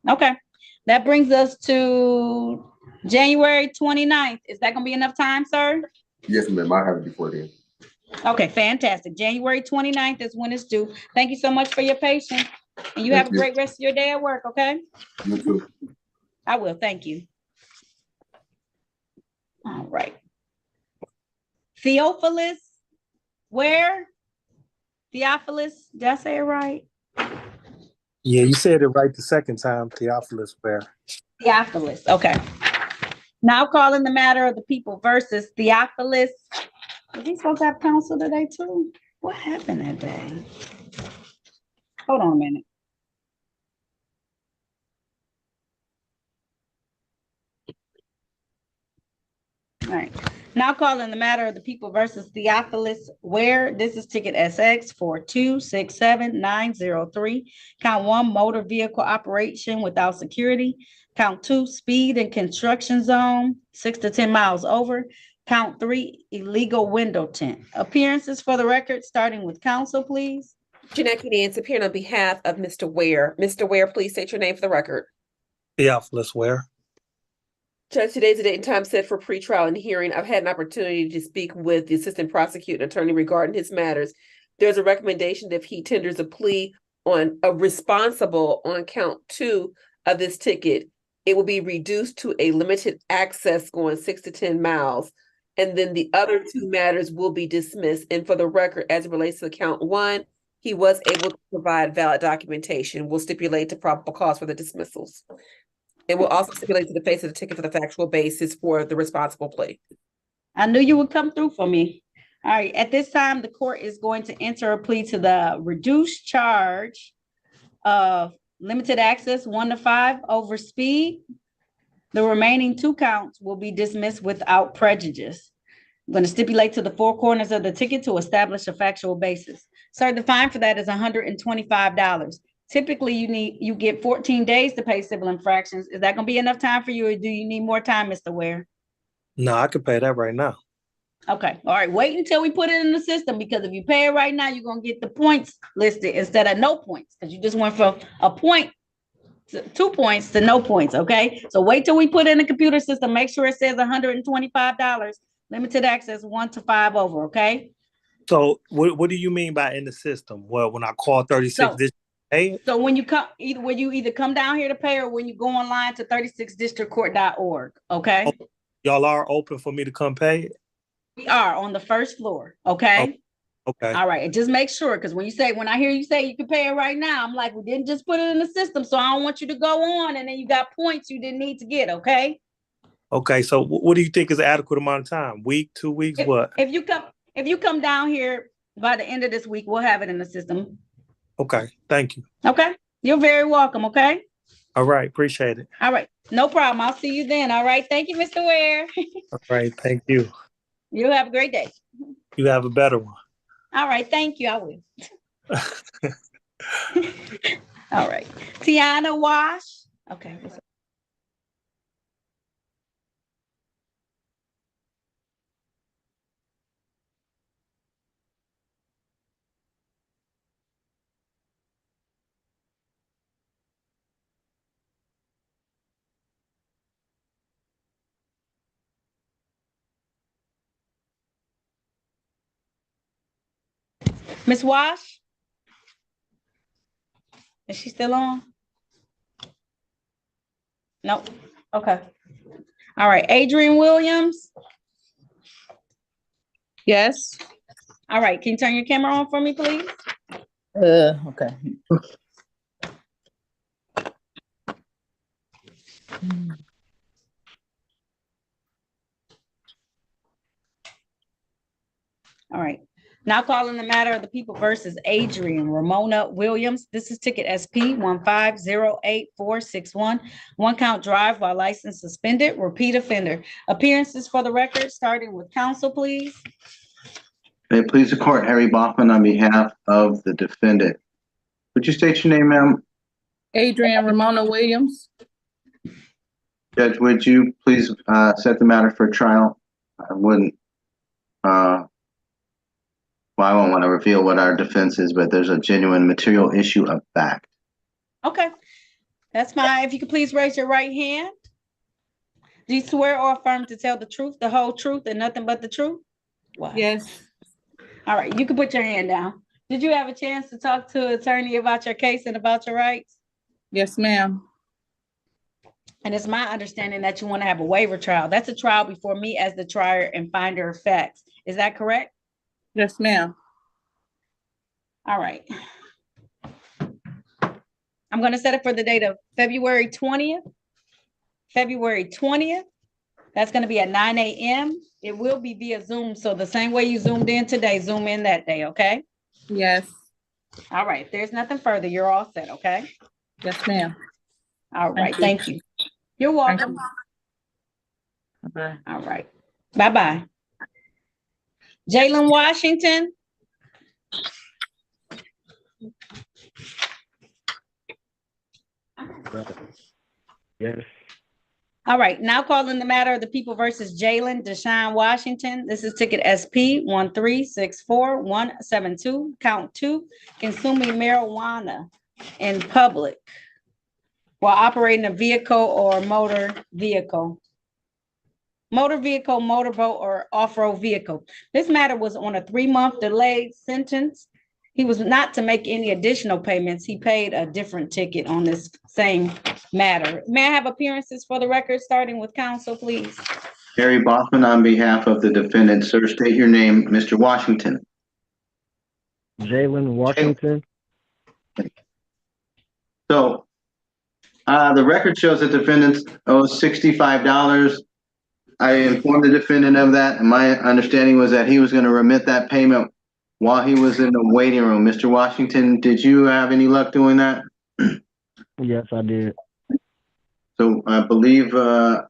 [SPEAKER 1] Okay. That brings us to January 29th. Is that going to be enough time, sir?
[SPEAKER 9] Yes, ma'am. I have it before then.
[SPEAKER 1] Okay, fantastic. January 29th is when it's due. Thank you so much for your patience. And you have a great rest of your day at work, okay?
[SPEAKER 9] You too.
[SPEAKER 1] I will. Thank you. All right. Theophilus, where? Theophilus, did I say it right?
[SPEAKER 17] Yeah, you said it right the second time, Theophilus Ware.
[SPEAKER 1] Theophilus, okay. Now calling the matter of the people versus Theophilus. Was he supposed to have counsel today too? What happened that day? Hold on a minute. All right. Now calling the matter of the people versus Theophilus Ware. This is ticket SX 4267903. Count 1, motor vehicle operation without security. Count 2, speed and construction zone, 6 to 10 miles over. Count 3, illegal window tint. Appearances for the record, starting with counsel, please.
[SPEAKER 11] Janaki Nance appearing on behalf of Mr. Ware. Mr. Ware, please state your name for the record.
[SPEAKER 17] Theophilus Ware.
[SPEAKER 11] Judge, today's the date and time set for pretrial and hearing. I've had an opportunity to speak with the assistant prosecuting attorney regarding his matters. There's a recommendation that if he tenders a plea on a responsible on count 2 of this ticket, it will be reduced to a limited access going 6 to 10 miles. And then the other 2 matters will be dismissed. And for the record, as it relates to count 1, he was able to provide valid documentation. We'll stipulate the probable cause for the dismissals. And we'll also stipulate to the face of the ticket for the factual basis for the responsible plea.
[SPEAKER 1] I knew you would come through for me. All right. At this time, the court is going to enter a plea to the reduced charge of limited access 1 to 5 over speed. The remaining 2 counts will be dismissed without prejudice. I'm going to stipulate to the 4 corners of the ticket to establish a factual basis. Sir, the fine for that is $125. Typically, you get 14 days to pay civil infractions. Is that going to be enough time for you, or do you need more time, Mr. Ware?
[SPEAKER 17] No, I could pay that right now.
[SPEAKER 1] Okay, all right, wait until we put it in the system, because if you pay it right now, you're gonna get the points listed instead of no points, because you just went from a point to 2 points to no points, okay? So wait till we put it in the computer system, make sure it says $125, limited access 1 to 5 over, okay?
[SPEAKER 17] So what do you mean by in the system? Well, when I call 36
[SPEAKER 1] So-
[SPEAKER 17] this pay it?
[SPEAKER 1] So when you come, when you either come down here to pay, or when you go online to 36districtcourt.org, okay?
[SPEAKER 17] Y'all are open for me to come pay it?
[SPEAKER 1] We are on the first floor, okay?
[SPEAKER 17] Okay.
[SPEAKER 1] All right, and just make sure, because when I hear you say you can pay it right now, I'm like, we didn't just put it in the system, so I don't want you to go on and then you got points you didn't need to get, okay?
[SPEAKER 17] Okay, so what do you think is an adequate amount of time? Week, 2 weeks, what?
[SPEAKER 1] If you come down here by the end of this week, we'll have it in the system.
[SPEAKER 17] Okay, thank you.
[SPEAKER 1] Okay, you're very welcome, okay?
[SPEAKER 17] All right, appreciate it.
[SPEAKER 1] All right, no problem. I'll see you then. All right, thank you, Mr. Ware.
[SPEAKER 17] All right, thank you.
[SPEAKER 1] You have a great day.
[SPEAKER 17] You have a better one.
[SPEAKER 1] All right, thank you. I will. All right, Tiana Wash. Okay. Miss Wash? Is she still on? Nope. Okay. All right. Adrian Williams?
[SPEAKER 10] Yes.
[SPEAKER 1] All right. Can you turn your camera on for me, please?
[SPEAKER 10] Okay.
[SPEAKER 1] All right. Now calling the matter of the people versus Adrian Ramona Williams. This is ticket SP 1508461. One count drive while license suspended, repeat offender. Appearances for the record, starting with counsel, please.
[SPEAKER 3] May it please the court, Harry Bachman on behalf of the defendant. Would you state your name, ma'am?
[SPEAKER 10] Adrian Ramona Williams.
[SPEAKER 3] Judge, would you please set the matter for trial? I wouldn't, well, I won't want to reveal what our defense is, but there's a genuine material issue of fact.
[SPEAKER 1] Okay, that's fine. If you could please raise your right hand. Do you swear or affirm to tell the truth, the whole truth, and nothing but the truth? Wow.
[SPEAKER 10] Yes.
[SPEAKER 1] All right, you can put your hand down. Did you have a chance to talk to an attorney about your case and about your rights?
[SPEAKER 10] Yes, ma'am.
[SPEAKER 1] And it's my understanding that you want to have a waiver trial. That's a trial before me as the trier and finder of facts. Is that correct?
[SPEAKER 10] Yes, ma'am.
[SPEAKER 1] All right. I'm going to set it for the date of February 20th. February 20th. That's going to be at 9 a.m. It will be via Zoom. So the same way you zoomed in today, zoom in that day, okay?
[SPEAKER 10] Yes.
[SPEAKER 1] All right. If there's nothing further, you're all set, okay?
[SPEAKER 10] Yes, ma'am.
[SPEAKER 1] All right. Thank you. You're welcome.
[SPEAKER 10] Okay.
[SPEAKER 1] All right. Bye-bye. Jalen Washington.
[SPEAKER 13] Yes.
[SPEAKER 1] All right, now calling the matter of the people versus Jalen Deshaun Washington. This is ticket SP 1364172, count 2, consuming marijuana in public while operating a vehicle or motor vehicle. Motor vehicle, motorboat, or off-road vehicle. This matter was on a 3-month delayed sentence. He was not to make any additional payments. He paid a different ticket on this same matter. May I have appearances for the record, starting with counsel, please?
[SPEAKER 3] Harry Bachman on behalf of the defendant. Sir, state your name, Mr. Washington.
[SPEAKER 13] Jalen Washington.
[SPEAKER 3] So, the record shows that defendant owes $65. I informed the defendant of that, and my understanding was that he was going to remit that payment while he was in the waiting room. Mr. Washington, did you have any luck doing that?
[SPEAKER 13] Yes, I did.
[SPEAKER 3] So I believe a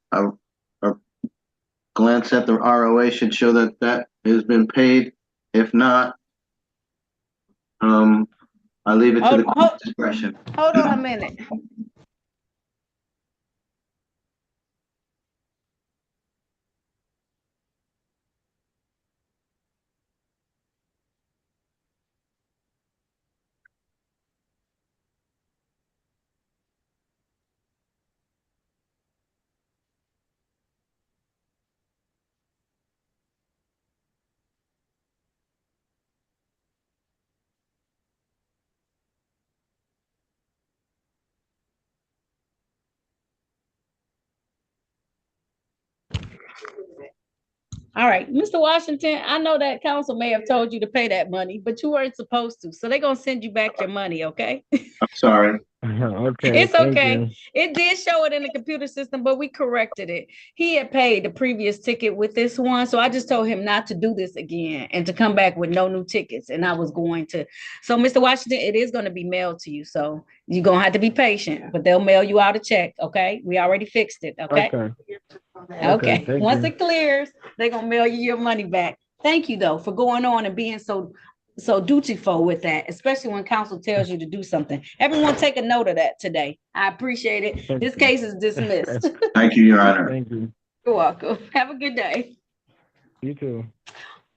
[SPEAKER 3] glance at the ROA should show that that has been paid. If not, I leave it to the court's discretion.
[SPEAKER 1] Hold on a minute. All right, Mr. Washington, I know that council may have told you to pay that money, but you weren't supposed to. So they're gonna send you back your money, okay?
[SPEAKER 3] I'm sorry.
[SPEAKER 13] Okay,
[SPEAKER 1] It's
[SPEAKER 13] thank
[SPEAKER 1] okay.
[SPEAKER 13] you.
[SPEAKER 1] It did show it in the computer system, but we corrected it. He had paid the previous ticket with this one, so I just told him not to do this again and to come back with no new tickets. And I was going to. So, Mr. Washington, it is going to be mailed to you. So you're gonna have to be patient, but they'll mail you out a check. Okay, we already fixed it. Okay.
[SPEAKER 13] Okay.
[SPEAKER 1] Okay.
[SPEAKER 13] Thank
[SPEAKER 1] Once
[SPEAKER 13] you.
[SPEAKER 1] it clears, they're gonna mail you your money back. Thank you though for going on and being so dutiful with that, especially when council tells you to do something. Everyone take a note of that today. I appreciate it.
[SPEAKER 13] Thank
[SPEAKER 1] This
[SPEAKER 13] you.
[SPEAKER 1] case is dismissed.
[SPEAKER 3] Thank you, Your Honor.
[SPEAKER 13] Thank you.
[SPEAKER 1] You're welcome. Have a good day.
[SPEAKER 13] You too.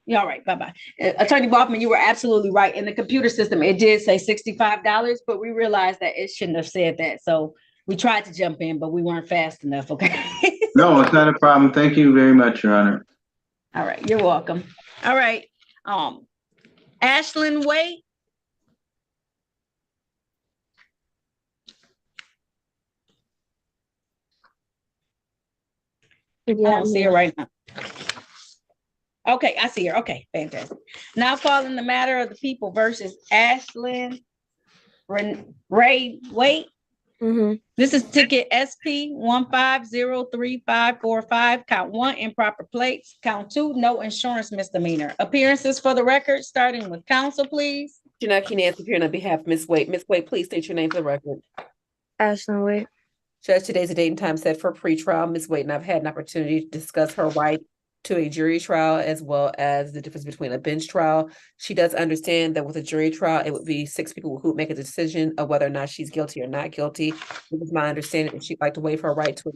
[SPEAKER 1] Yeah, all right. Bye-bye. Attorney Baughman, you were absolutely right. In the computer system, it did say $65, but we realized that it shouldn't have said that. So we tried to jump in, but we weren't fast enough. Okay.
[SPEAKER 3] No, it's not a problem. Thank you very much, Your Honor.
[SPEAKER 1] All right. You're welcome. All right. Ashlyn Way. I don't see her right now. Okay, I see her. Okay, fantastic. Now calling the matter of the people versus Ashlyn Ray Wait. This is ticket SP 1503545. Count 1, improper plates. Count 2, no insurance misdemeanor. Appearances for the record, starting with counsel, please.
[SPEAKER 11] Janaki Nancy appearing on behalf of Ms. Wade. Ms. Wade, please state your name for the record.
[SPEAKER 12] Ashlyn Wade.
[SPEAKER 11] Judge, today's the date and time set for pretrial. Ms. Wade and I've had an opportunity to discuss her right to a jury trial as well as the difference between a bench trial. She does understand that with a jury trial, it would be 6 people who make a decision of whether or not she's guilty or not guilty. It is my understanding that she'd like to waive her right to a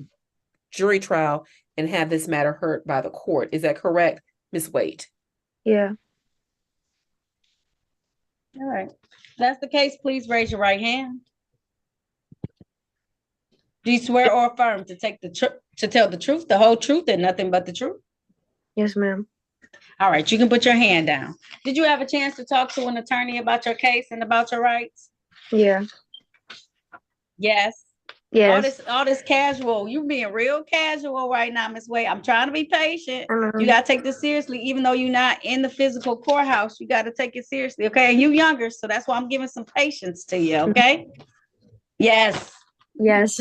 [SPEAKER 11] jury trial and have this matter heard by the court. Is that correct, Ms. Wade?
[SPEAKER 12] Yeah.
[SPEAKER 1] All right. If that's the case, please raise your right hand. Do you swear or affirm to tell the truth, the whole truth, and nothing but the truth?
[SPEAKER 12] Yes, ma'am.
[SPEAKER 1] All right, you can put your hand down. Did you have a chance to talk to an attorney about your case and about your rights?
[SPEAKER 12] Yeah.
[SPEAKER 1] Yes.
[SPEAKER 12] Yes.
[SPEAKER 1] All this casual. You being real casual right now, Miss Wade. I'm trying to be patient. You gotta take this seriously, even though you're not in the physical courthouse. You gotta take it seriously, okay? And you younger, so that's why I'm giving some patience to you, okay? Yes.
[SPEAKER 12] Yes.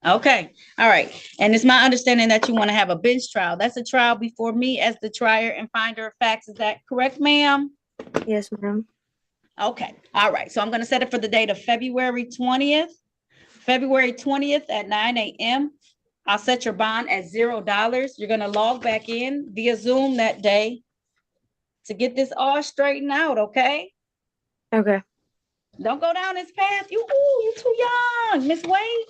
[SPEAKER 1] Okay. All right. And it's my understanding that you want to have a bench trial. That's a trial before me as the trier and finder of facts. Is that correct, ma'am?
[SPEAKER 12] Yes, ma'am.
[SPEAKER 1] Okay. All right. So I'm going to set it for the date of February 20th. February 20th at 9 a.m. I'll set your bond at $0. You're going to log back in via Zoom that day to get this all straightened out, okay?
[SPEAKER 12] Okay.
[SPEAKER 1] Don't go down this path. You too young, Miss Wade.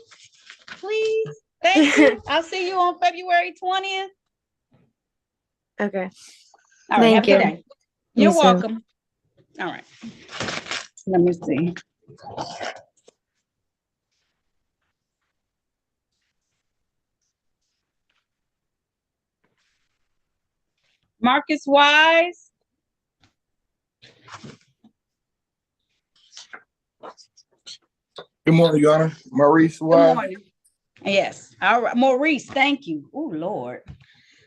[SPEAKER 1] Please. Thank you. I'll see you on February 20th.
[SPEAKER 12] Okay.
[SPEAKER 1] All right.
[SPEAKER 12] Thank
[SPEAKER 1] Have a
[SPEAKER 12] you.
[SPEAKER 1] good day. You're
[SPEAKER 12] You too.
[SPEAKER 1] welcome. All right. Let me see. Marcus Wise.
[SPEAKER 14] Good morning, Your Honor. Maurice
[SPEAKER 1] Good
[SPEAKER 14] Wise.
[SPEAKER 1] morning. Yes. All right. Maurice, thank you. Oh, Lord.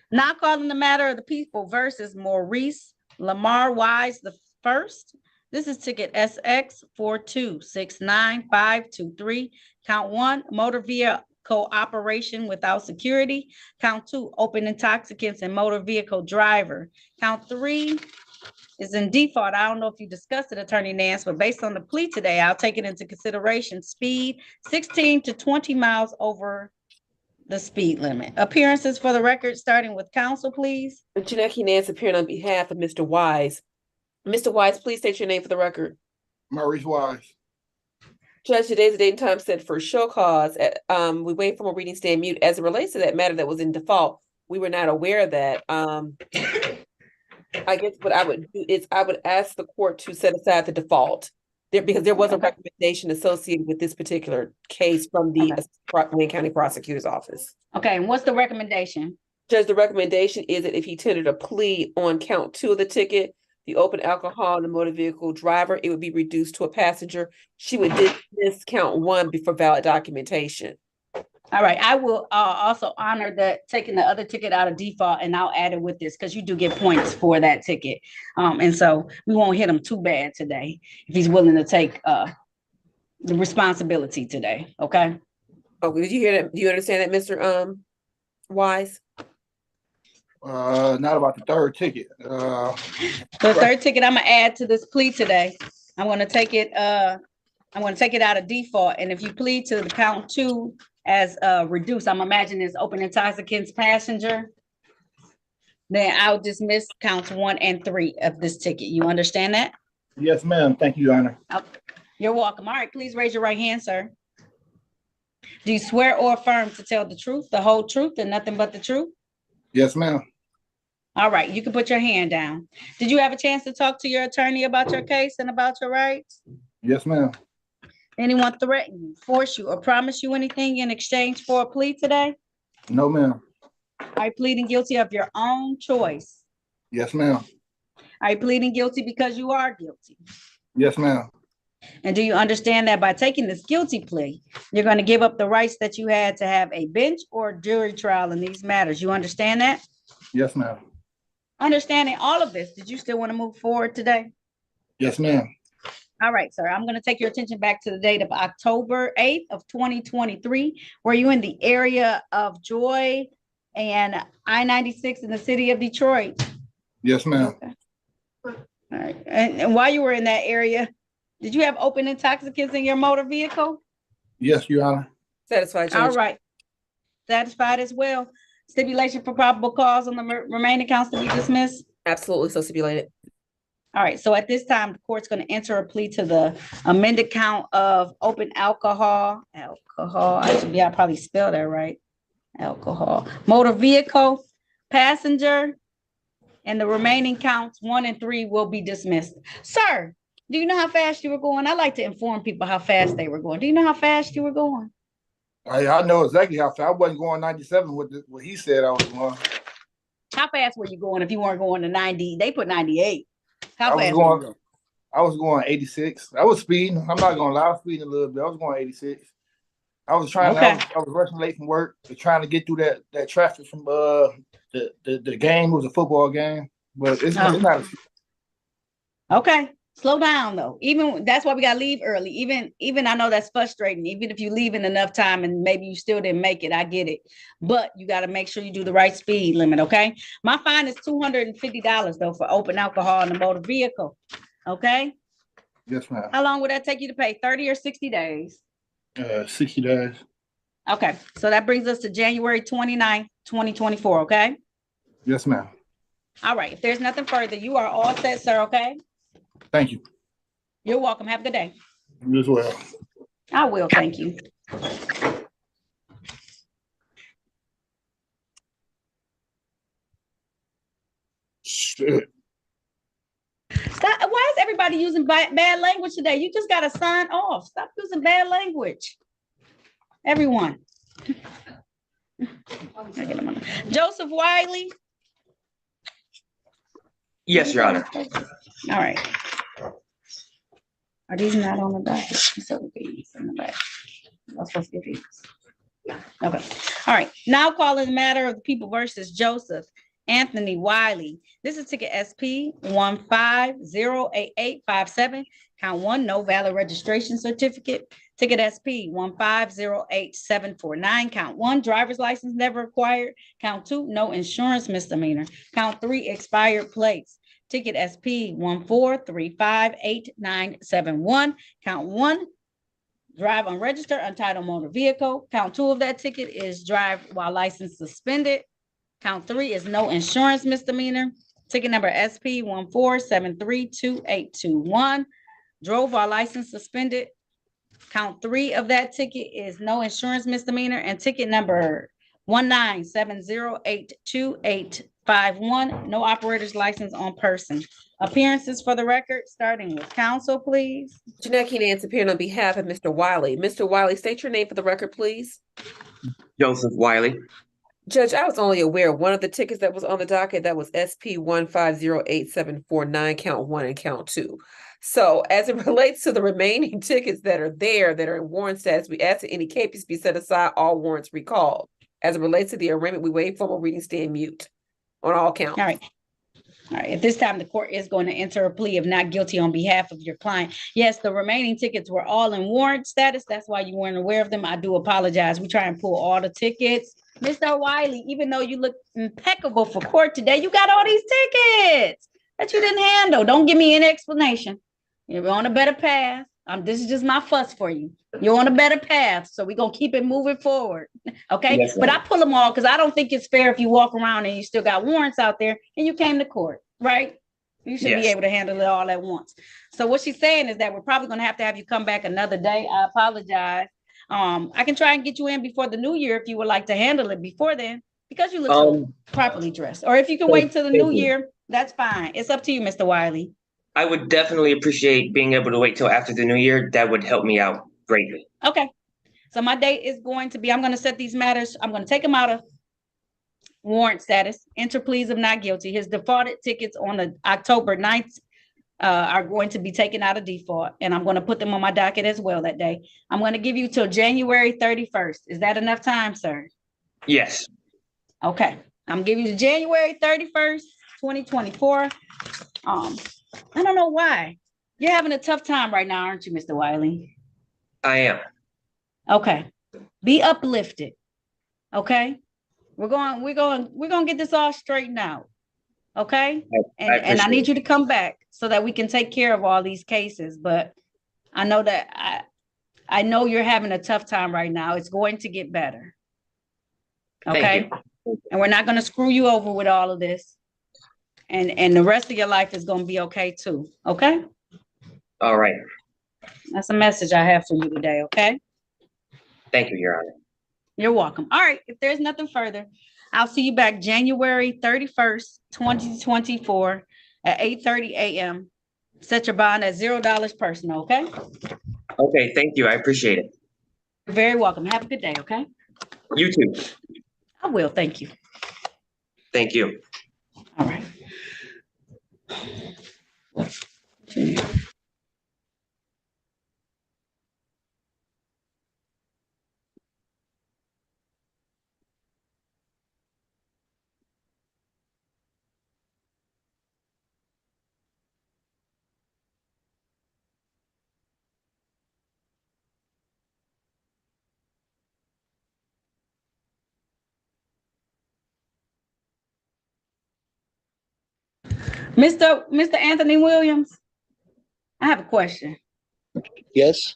[SPEAKER 1] Now calling the matter of the people versus Maurice Lamar Wise the first. This is ticket SX 4269523. Count 1, motor vehicle operation without security. Count 2, open intoxicants and motor vehicle driver. Count 3 is in default. I don't know if you discussed it, Attorney Nance, but based on the plea today, I'll take it into consideration. Speed 16 to 20 miles over the speed limit. Appearances for the record, starting with counsel, please.
[SPEAKER 11] Janaki Nance appearing on behalf of Mr. Wise. Mr. Wise, please state your name for the record.
[SPEAKER 14] Maurice Wise.
[SPEAKER 11] Judge, today's the date and time set for show cause. We wait for a reading stand mute. As it relates to that matter that was in default, we were not aware of that. I guess what I would do is I would ask the court to set aside the default there because there was a recommendation associated with this particular case from the Wayne County Prosecutor's Office.
[SPEAKER 1] Okay, and what's the recommendation?
[SPEAKER 11] Judge, the recommendation is that if he tendered a plea on count 2 of the ticket, the open alcohol and the motor vehicle driver, it would be reduced to a passenger. She would dismiss count 1 before valid documentation.
[SPEAKER 1] All right, I will also honor that taking the other ticket out of default, and I'll add it with this because you do get points for that ticket. And so we won't hit him too bad today if he's willing to take the responsibility today. Okay.
[SPEAKER 11] Oh, did you hear that? Do you understand that, Mr. Wise?
[SPEAKER 14] Not about the third ticket.
[SPEAKER 1] The third ticket I'm gonna add to this plea today. I'm gonna take it out of default, and if you plead to the count 2 as reduced, I'm imagining it's open intoxicants passenger, then I'll dismiss counts 1 and 3 of this ticket. You understand that?
[SPEAKER 14] Yes, ma'am. Thank you, Your Honor.
[SPEAKER 1] You're welcome. All right, please raise your right hand, sir. Do you swear or affirm to tell the truth, the whole truth, and nothing but the truth?
[SPEAKER 14] Yes, ma'am.
[SPEAKER 1] All right, you can put your hand down. Did you have a chance to talk to your attorney about your case and about your rights?
[SPEAKER 14] Yes, ma'am.
[SPEAKER 1] Anyone threaten you, force you, or promise you anything in exchange for a plea today?
[SPEAKER 14] No, ma'am.
[SPEAKER 1] Are you pleading guilty of your own choice?
[SPEAKER 14] Yes, ma'am.
[SPEAKER 1] Are you pleading guilty because you are guilty?
[SPEAKER 14] Yes, ma'am.
[SPEAKER 1] And do you understand that by taking this guilty plea, you're going to give up the rights that you had to have a bench or jury trial in these matters? You understand that?
[SPEAKER 14] Yes, ma'am.
[SPEAKER 1] Understanding all of this, did you still want to move forward today?
[SPEAKER 14] Yes, ma'am.
[SPEAKER 1] All right, sir. I'm going to take your attention back to the date of October 8th of 2023. Were you in the area of Joy and I-96 in the city of Detroit?
[SPEAKER 14] Yes, ma'am.
[SPEAKER 1] Okay. All right. And while you were in that area, did you have open intoxicants in your motor vehicle?
[SPEAKER 14] Yes, Your Honor.
[SPEAKER 11] Satisfied, Judge.
[SPEAKER 1] All right. Satisfied as well. Stipulation for probable cause on the remaining counts to be dismissed?
[SPEAKER 11] Absolutely so stipulated.
[SPEAKER 1] All right, so at this time, the court's going to enter a plea to the amended count of open alcohol, I probably spelled that right, alcohol, motor vehicle, passenger, and the remaining counts 1 and 3 will be dismissed. Sir, do you know how fast you were going? I like to inform people how fast they were going. Do you know how fast you were going?
[SPEAKER 14] I know exactly how fast. I wasn't going 97 with what he said I was going.
[SPEAKER 1] How fast were you going if you weren't going to 90? They put 98. How fast
[SPEAKER 14] were
[SPEAKER 1] you going?
[SPEAKER 14] I was going 86. I was speeding. I'm not gonna lie, I was speeding a little bit. I was going 86. I was trying.
[SPEAKER 1] Okay.
[SPEAKER 14] I was rushing late from work, trying to get through that traffic from the game. It was a football game, but it's not.
[SPEAKER 1] Okay, slow down though. Even that's why we gotta leave early. Even I know that's frustrating. Even if you leave in enough time and maybe you still didn't make it, I get it. But you got to make sure you do the right speed limit. Okay. My fine is $250 though for open alcohol in the motor vehicle. Okay.
[SPEAKER 14] Yes, ma'am.
[SPEAKER 1] How long would that take you to pay? 30 or 60 days?
[SPEAKER 14] 60 days.
[SPEAKER 1] Okay, so that brings us to January 29th, 2024. Okay.
[SPEAKER 14] Yes, ma'am.
[SPEAKER 1] All right. If there's nothing further, you are all set, sir. Okay.
[SPEAKER 14] Thank you.
[SPEAKER 1] You're welcome. Have a good day.
[SPEAKER 14] You as well.
[SPEAKER 1] I will. Thank you.
[SPEAKER 14] Shit.
[SPEAKER 1] Stop. Why is everybody using bad language today? You just got to sign off. Stop using bad language. Everyone. Joseph Wiley.
[SPEAKER 18] Yes, Your Honor.
[SPEAKER 1] All right. Are these not on the back? So these in the back. I'm supposed to get these. Okay. All right. Now calling the matter of the people versus Joseph Anthony Wiley. This is ticket SP 1508857. Count 1, no valid registration certificate. Ticket SP 1508749. Count 1, driver's license never acquired. Count 2, no insurance misdemeanor. Count 3, expired plates. Ticket SP 1435891. Count 1, drive unregistered, untitled motor vehicle. Count 2 of that ticket is drive while license suspended. Count 3 is no insurance misdemeanor. Ticket number SP 147322821. Drove while license suspended. Count 3 of that ticket is no insurance misdemeanor. And ticket number 197082851. No operator's license on person. Appearances for the record, starting with counsel, please.
[SPEAKER 11] Jeanette Keenan appearing on behalf of Mr. Wiley. Mr. Wiley, state your name for the record, please.
[SPEAKER 18] Joseph Wiley.
[SPEAKER 11] Judge, I was only aware of one of the tickets that was on the docket. That was SP 1508749, count 1 and count 2. So as it relates to the remaining tickets that are there that are in warrant status, we ask that any cases be set aside, all warrants recalled. As it relates to the arraignment, we waive formal reading, stand mute on all counts.
[SPEAKER 1] All right. All right, at this time, the court is going to enter a plea of not guilty on behalf of your client. Yes, the remaining tickets were all in warrant status. That's why you weren't aware of them. I do apologize. We try and pull all the tickets. Mr. Wiley, even though you look impeccable for court today, you got all these tickets that you didn't handle. Don't give me any explanation. You're on a better path. This is just my fuss for you. You're on a better path, so we're gonna keep it moving forward. Okay,
[SPEAKER 18] Yes,
[SPEAKER 1] but
[SPEAKER 18] ma'am.
[SPEAKER 1] I pull them all because I don't think it's fair if you walk around and you still got warrants out there and you came to court, right? You should be
[SPEAKER 18] Yes.
[SPEAKER 1] able to handle it all at once. So what she's saying is that we're probably gonna have you come back another day. I apologize. I can try and get you in before the new year if you would like to handle it before then, because you look so properly dressed. Or if you can wait till the new
[SPEAKER 18] thank you.
[SPEAKER 1] year, that's fine. It's up to you, Mr. Wiley.
[SPEAKER 18] I would definitely appreciate being able to wait till after the new year. That would help me out greatly.
[SPEAKER 1] Okay. So my date is going to be, I'm going to set these matters, I'm going to take him out of warrant status, enter pleas of not guilty. His defaulted tickets on the October 9th are going to be taken out of default, and I'm going to put them on my docket as well that day. I'm going to give you till January 31st. Is that enough time, sir?
[SPEAKER 18] Yes.
[SPEAKER 1] Okay. I'm giving you January 31st, 2024. I don't know why. You're having a tough time right now, aren't you, Mr. Wiley?
[SPEAKER 18] I am.
[SPEAKER 1] Okay. Be uplifted. Okay. We're going to get this all straightened out. Okay. And I need you to come back so that we can take care of all these cases. But I know that I know you're having a tough time right now. It's going to get better. Okay. And we're not going to screw you over with all of this. And the rest of your life is going to be okay too. Okay.
[SPEAKER 18] All right.
[SPEAKER 1] That's a message I have for you today. Okay.
[SPEAKER 18] Thank you, Your Honor.
[SPEAKER 1] You're welcome. All right. If there's nothing further, I'll see you back January 31st, 2024 at 8:30 a.m. Set your bond at $0 personal. Okay.
[SPEAKER 18] Okay. Thank you. I appreciate it.
[SPEAKER 1] You're very welcome. Have a good day. Okay.
[SPEAKER 18] You too.
[SPEAKER 1] I will. Thank you.
[SPEAKER 18] Thank you.
[SPEAKER 1] All right. Mr. Anthony Williams, I have a question.
[SPEAKER 14] Yes.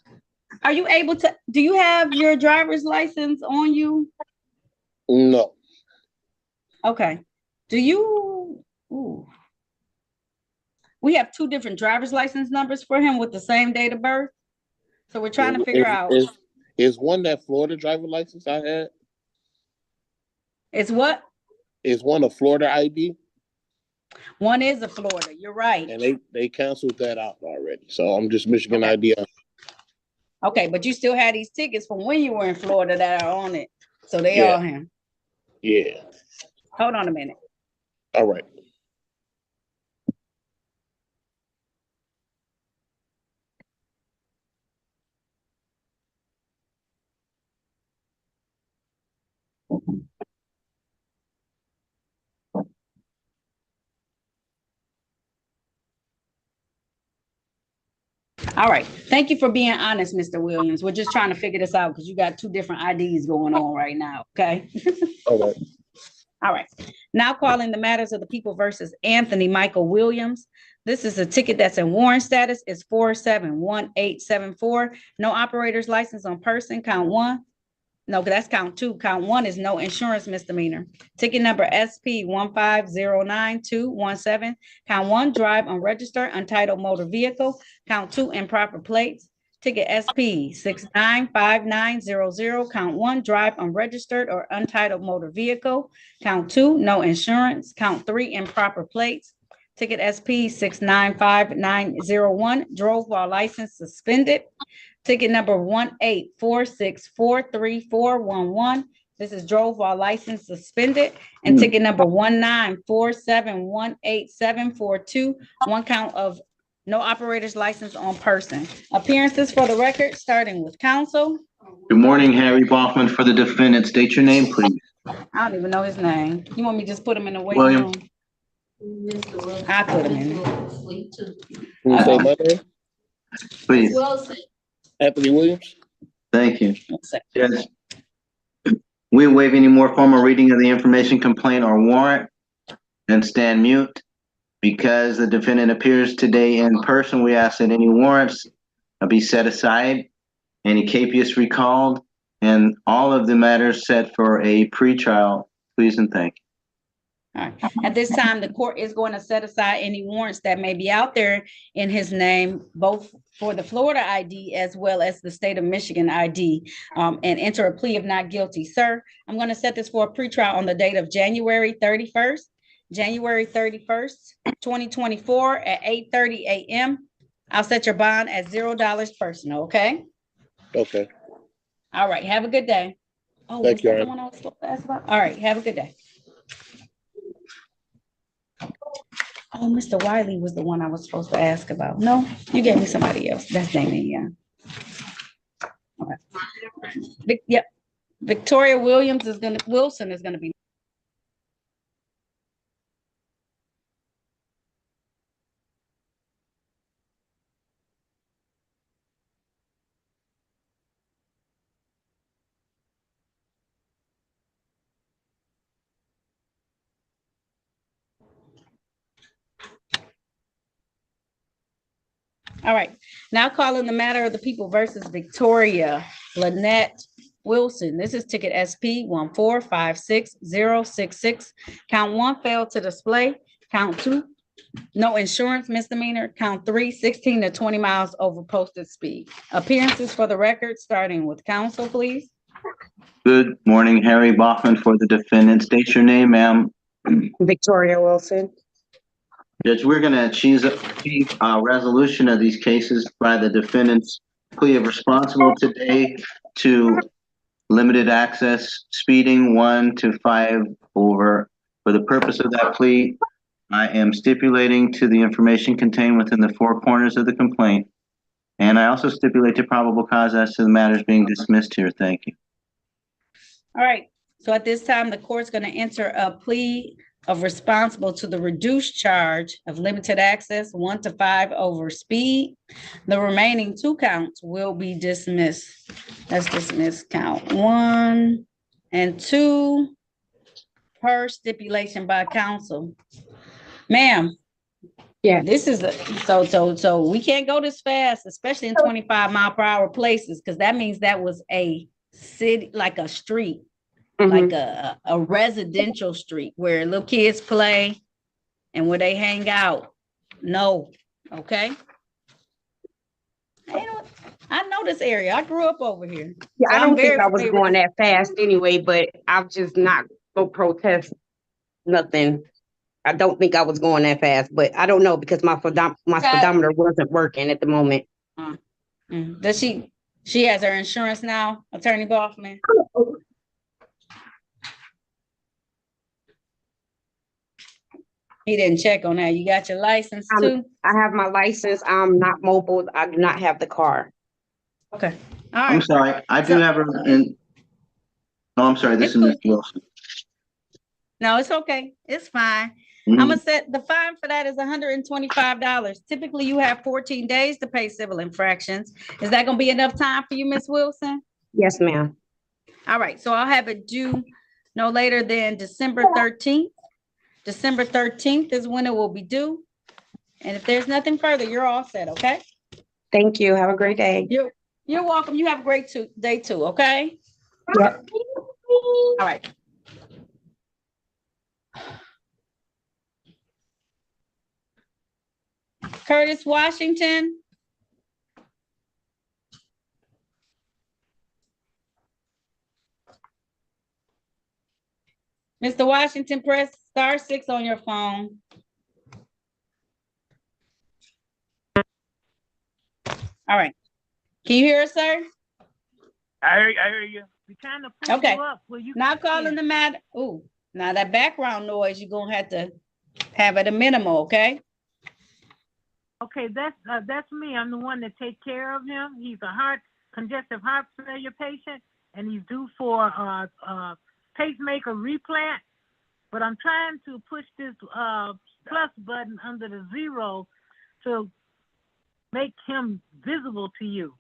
[SPEAKER 1] Are you able to, do you have your driver's license on you?
[SPEAKER 14] No.
[SPEAKER 1] Okay. Do you, we have two different driver's license numbers for him with the same date of birth. So we're trying to figure out.
[SPEAKER 14] Is one that Florida driver license I had?
[SPEAKER 1] It's what?
[SPEAKER 14] Is one a Florida ID?
[SPEAKER 1] One is a Florida. You're right.
[SPEAKER 14] And they canceled that out already. So I'm just Michigan ID.
[SPEAKER 1] Okay, but you still had these tickets from when you were in Florida that are on it. So they are him.
[SPEAKER 14] Yeah.
[SPEAKER 1] Hold on a minute.
[SPEAKER 14] All right.
[SPEAKER 1] All right. Thank you for being honest, Mr. Williams. We're just trying to figure this out because you got two different IDs going on right now. Okay.
[SPEAKER 14] All right.
[SPEAKER 1] All right. Now calling the matters of the people versus Anthony Michael Williams. This is a ticket that's in warrant status. It's 471874. No operator's license on person. Count one. No, that's count two. Count one is no insurance misdemeanor. Ticket number SP 1509217. Count one, drive unregistered, untitled motor vehicle. Count two, improper plates. Ticket SP 695900. Count one, drive unregistered or untitled motor vehicle. Count two, no insurance. Count three, improper plates. Ticket SP 695901, drove while license suspended. Ticket number 184643411. This is drove while license suspended. And ticket number 194718742. One count of No operator's license on person. Appearances for the record, starting with counsel.
[SPEAKER 3] Good morning, Harry Bachman for the defendant. State your name, please.
[SPEAKER 1] I don't even know his name. You want me to just put him in the waiting
[SPEAKER 3] William.
[SPEAKER 1] room? I put him in.
[SPEAKER 14] Can you say my name?
[SPEAKER 3] Please.
[SPEAKER 14] Anthony Williams.
[SPEAKER 3] Thank you. Yes. We waive any more formal reading of the information complaint or warrant and stand mute. Because the defendant appears today in person, we ask that any warrants be set aside, any capias recalled, and all of the matters set for a pretrial, please and thank you.
[SPEAKER 1] All right. At this time, the court is going to set aside any warrants that may be out there in his name, both for the Florida ID as well as the state of Michigan ID, and enter a plea of not guilty. Sir, I'm going to set this for a pretrial on the date of January 31st, 2024 at 8:30 a.m. I'll set your bond at $0 personal, okay?
[SPEAKER 14] Okay.
[SPEAKER 1] All right, have a good day. Oh,
[SPEAKER 14] Thank
[SPEAKER 1] was
[SPEAKER 14] you,
[SPEAKER 1] that the
[SPEAKER 14] Aaron.
[SPEAKER 1] one I was supposed to ask about? All right, have a good day. Oh, Mr. Wiley was the one I was supposed to ask about. No, you gave me somebody else. That's Damien, yeah. All right. Yep. Victoria Wilson is gonna be. All right, now calling the matter of the people versus Victoria Lynette Wilson. This is ticket SP 1456066. Count 1 failed to display. Count 2, no insurance misdemeanor. Count 3, 16 to 20 miles over posted speed. Appearances for the record, starting with counsel, please.
[SPEAKER 3] Good morning, Harry Bachman for the defendant. State your name, ma'am.
[SPEAKER 4] Victoria Wilson.
[SPEAKER 3] Judge, we're going to achieve a resolution of these cases by the defendant's plea of responsible today to limited access speeding 1 to 5 over. For the purpose of that plea, I am stipulating to the information contained within the 4 corners of the complaint. And I also stipulate to probable cause as to the matters being dismissed here. Thank you.
[SPEAKER 1] All right, so at this time, the court's going to enter a plea of responsible to the reduced charge of limited access 1 to 5 over speed. The remaining 2 counts will be dismissed. Let's dismiss count 1 and 2 per stipulation by counsel. Ma'am.
[SPEAKER 4] Yeah.
[SPEAKER 1] This is so we can't go this fast, especially in 25-mile-per-hour places, because that means that was a city, like a street. Like a residential street where little kids play and where they hang out. No, okay? I know this area. I grew up over here.
[SPEAKER 4] Yeah,
[SPEAKER 1] So
[SPEAKER 4] I
[SPEAKER 1] I'm
[SPEAKER 4] don't think
[SPEAKER 1] very
[SPEAKER 4] I was
[SPEAKER 1] familiar
[SPEAKER 4] going
[SPEAKER 1] with
[SPEAKER 4] that fast anyway, but I'm just not gonna protest nothing. I don't think I was going that fast, but I don't know because my speedometer wasn't working at the moment.
[SPEAKER 1] Does she has her insurance now, Attorney Boffman? He didn't check on that. You got your license too?
[SPEAKER 4] I have my license. I'm not mobile. I do not have the car.
[SPEAKER 1] Okay. All right.
[SPEAKER 3] I'm sorry. I do have her in. Oh, I'm sorry. This is Ms. Wilson.
[SPEAKER 1] No, it's okay. It's fine. I'm gonna set the fine for that is $125. Typically, you have 14 days to pay civil infractions. Is that gonna be enough time for you, Ms. Wilson?
[SPEAKER 4] Yes, ma'am.
[SPEAKER 1] All right. So I'll have it due no later than December 13th. December 13th is when it will be due. And if there's nothing further, you're all set, okay?
[SPEAKER 4] Thank you. Have a great day.
[SPEAKER 1] You're welcome. You have a great day too, okay?
[SPEAKER 4] Yep.
[SPEAKER 1] All right. Curtis Washington. Mr. Washington, press *6 on your phone. All right. Can you hear us, sir?
[SPEAKER 21] I hear you. We're trying to pull
[SPEAKER 1] Okay.
[SPEAKER 21] you up. Well, you
[SPEAKER 1] Now calling the matter. Ooh, now that background noise, you're gonna have to have at a minimum, okay?
[SPEAKER 21] Okay, that's me. I'm the one that take care of him. He's a congestive heart failure patient, and he's due for a pacemaker replant. But I'm trying to push this plus button under the 0 to make him visible to you.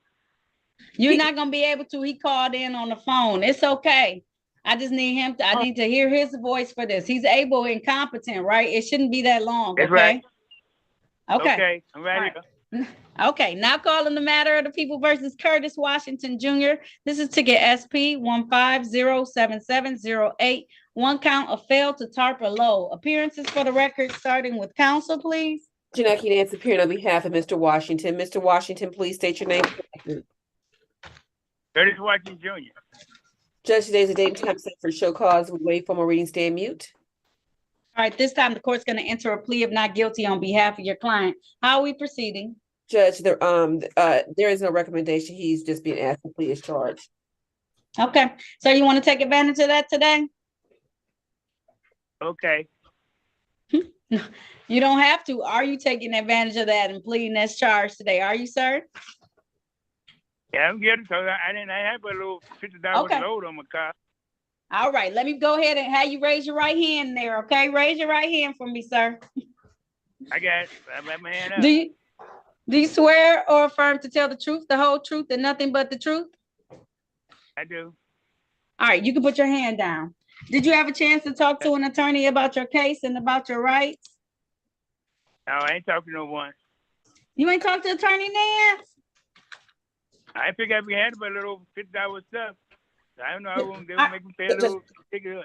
[SPEAKER 1] You're not gonna be able to. He called in on the phone. It's okay. I just need him to. I need to hear his voice for this. He's able and competent, right? It shouldn't be that long.
[SPEAKER 21] That's
[SPEAKER 1] okay.
[SPEAKER 21] right.
[SPEAKER 1] Okay.
[SPEAKER 21] Okay, I'm ready.
[SPEAKER 1] Right. Okay, now calling the matter of the people versus Curtis Washington Jr. This is ticket SP 1507708. One count of failed to tarp or low. Appearances for the record, starting with counsel, please.
[SPEAKER 11] Janaki Nance appearing on behalf of Mr. Washington. Mr. Washington, please state your name.
[SPEAKER 21] Curtis Washington Jr.
[SPEAKER 11] Judge, today's the date and time set for show cause. We wait for more reading, stand mute.
[SPEAKER 1] All right, this time the court's going to enter a plea of not guilty on behalf of your client. How are we proceeding?
[SPEAKER 11] Judge, there is no recommendation. He's just being asked to plea his charge.
[SPEAKER 1] Okay, so you want to take advantage of that today?
[SPEAKER 21] Okay.
[SPEAKER 1] You don't have to. Are you taking advantage of that and pleading as charged today? Are you, sir?
[SPEAKER 21] Yeah, I'm getting, so I didn't have a little $50 load on my car.
[SPEAKER 1] All right, let me go ahead and have you raise your right hand there, okay? Raise your right hand for me, sir.
[SPEAKER 21] I got it. I have my hand up.
[SPEAKER 1] Do you swear or affirm to tell the truth, the whole truth, and nothing but the truth?
[SPEAKER 21] I do.
[SPEAKER 1] All right, you can put your hand down. Did you have a chance to talk to an attorney about your case and about your rights?
[SPEAKER 21] No, I ain't talking to no one.
[SPEAKER 1] You ain't talked to Attorney Nance?
[SPEAKER 21] I figured if we had a little $50 stuff. I don't know how they will make me pay a little ticket.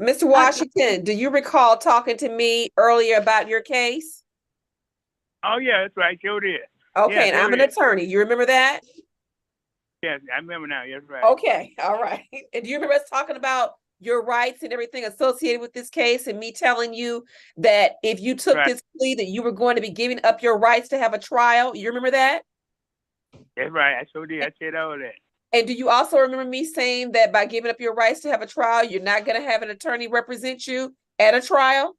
[SPEAKER 11] Mr. Washington, do you recall talking to me earlier about your case?
[SPEAKER 21] Oh, yeah, that's right. Sure did.
[SPEAKER 11] Okay, and I'm an attorney. You remember that?
[SPEAKER 21] Yes, I remember now. Yes, right.
[SPEAKER 11] Okay, all right. And do you remember us talking about your rights and everything associated with this case and me telling you that if you took this plea that you were going to be giving up your rights to have a trial? You remember that?
[SPEAKER 21] That's right. I sure did. I said all that.
[SPEAKER 11] And do you also remember me saying that by giving up your rights to have a trial, you're not going to have an attorney represent you at a trial?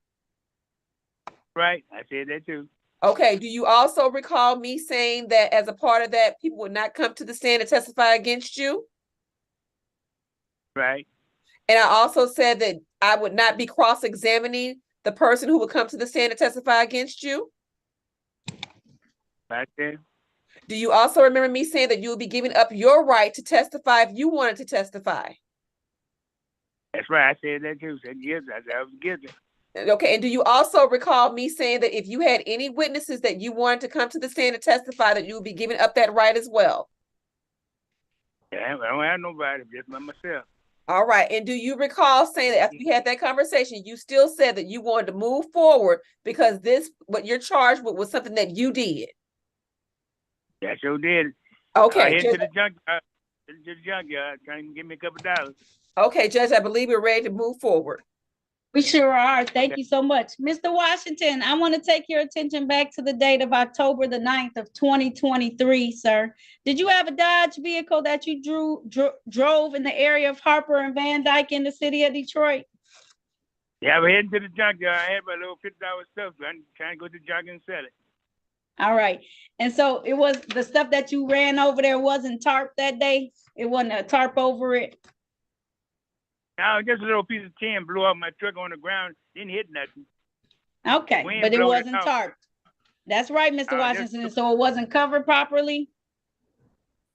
[SPEAKER 21] Right. I said that too.
[SPEAKER 11] Okay. Do you also recall me saying that as a part of that, people would not come to the stand to testify against you?
[SPEAKER 21] Right.
[SPEAKER 11] And I also said that I would not be cross-examining the person who would come to the stand to testify against you?
[SPEAKER 21] Right there.
[SPEAKER 11] Do you also remember me saying that you would be giving up your right to testify if you wanted to testify?
[SPEAKER 21] That's right. I said that too. Said yes. I said I was guilty.
[SPEAKER 11] Okay. And do you also recall me saying that if you had any witnesses that you wanted to come to the stand to testify, that you would be giving up that right as well?
[SPEAKER 21] Yeah, I don't have nobody, just by myself.
[SPEAKER 11] All right. And do you recall saying that after we had that conversation, you still said that you wanted to move forward because what you're charged with was something that you did?
[SPEAKER 21] Yeah, I sure did.
[SPEAKER 11] Okay.
[SPEAKER 21] I headed to the junkyard, trying to give me a couple dollars.
[SPEAKER 11] Okay, Judge, I believe we're ready to move forward.
[SPEAKER 1] We sure are. Thank you so much. Mr. Washington, I want to take your attention back to the date of October the 9th of 2023, sir. Did you have a Dodge vehicle that you drove in the area of Harper and Van Dyke in the city of Detroit?
[SPEAKER 21] Yeah, I was heading to the junkyard. I had my little $50 stuff. So I'm trying to go to the junkyard and sell it.
[SPEAKER 1] All right. And so it was the stuff that you ran over there wasn't tarp that day? It wasn't a tarp over it?
[SPEAKER 21] No, just a little piece of tin blew off my truck on the ground. Didn't hit nothing.
[SPEAKER 1] Okay, but it wasn't tarped. That's right, Mr. Washington. So it wasn't covered properly?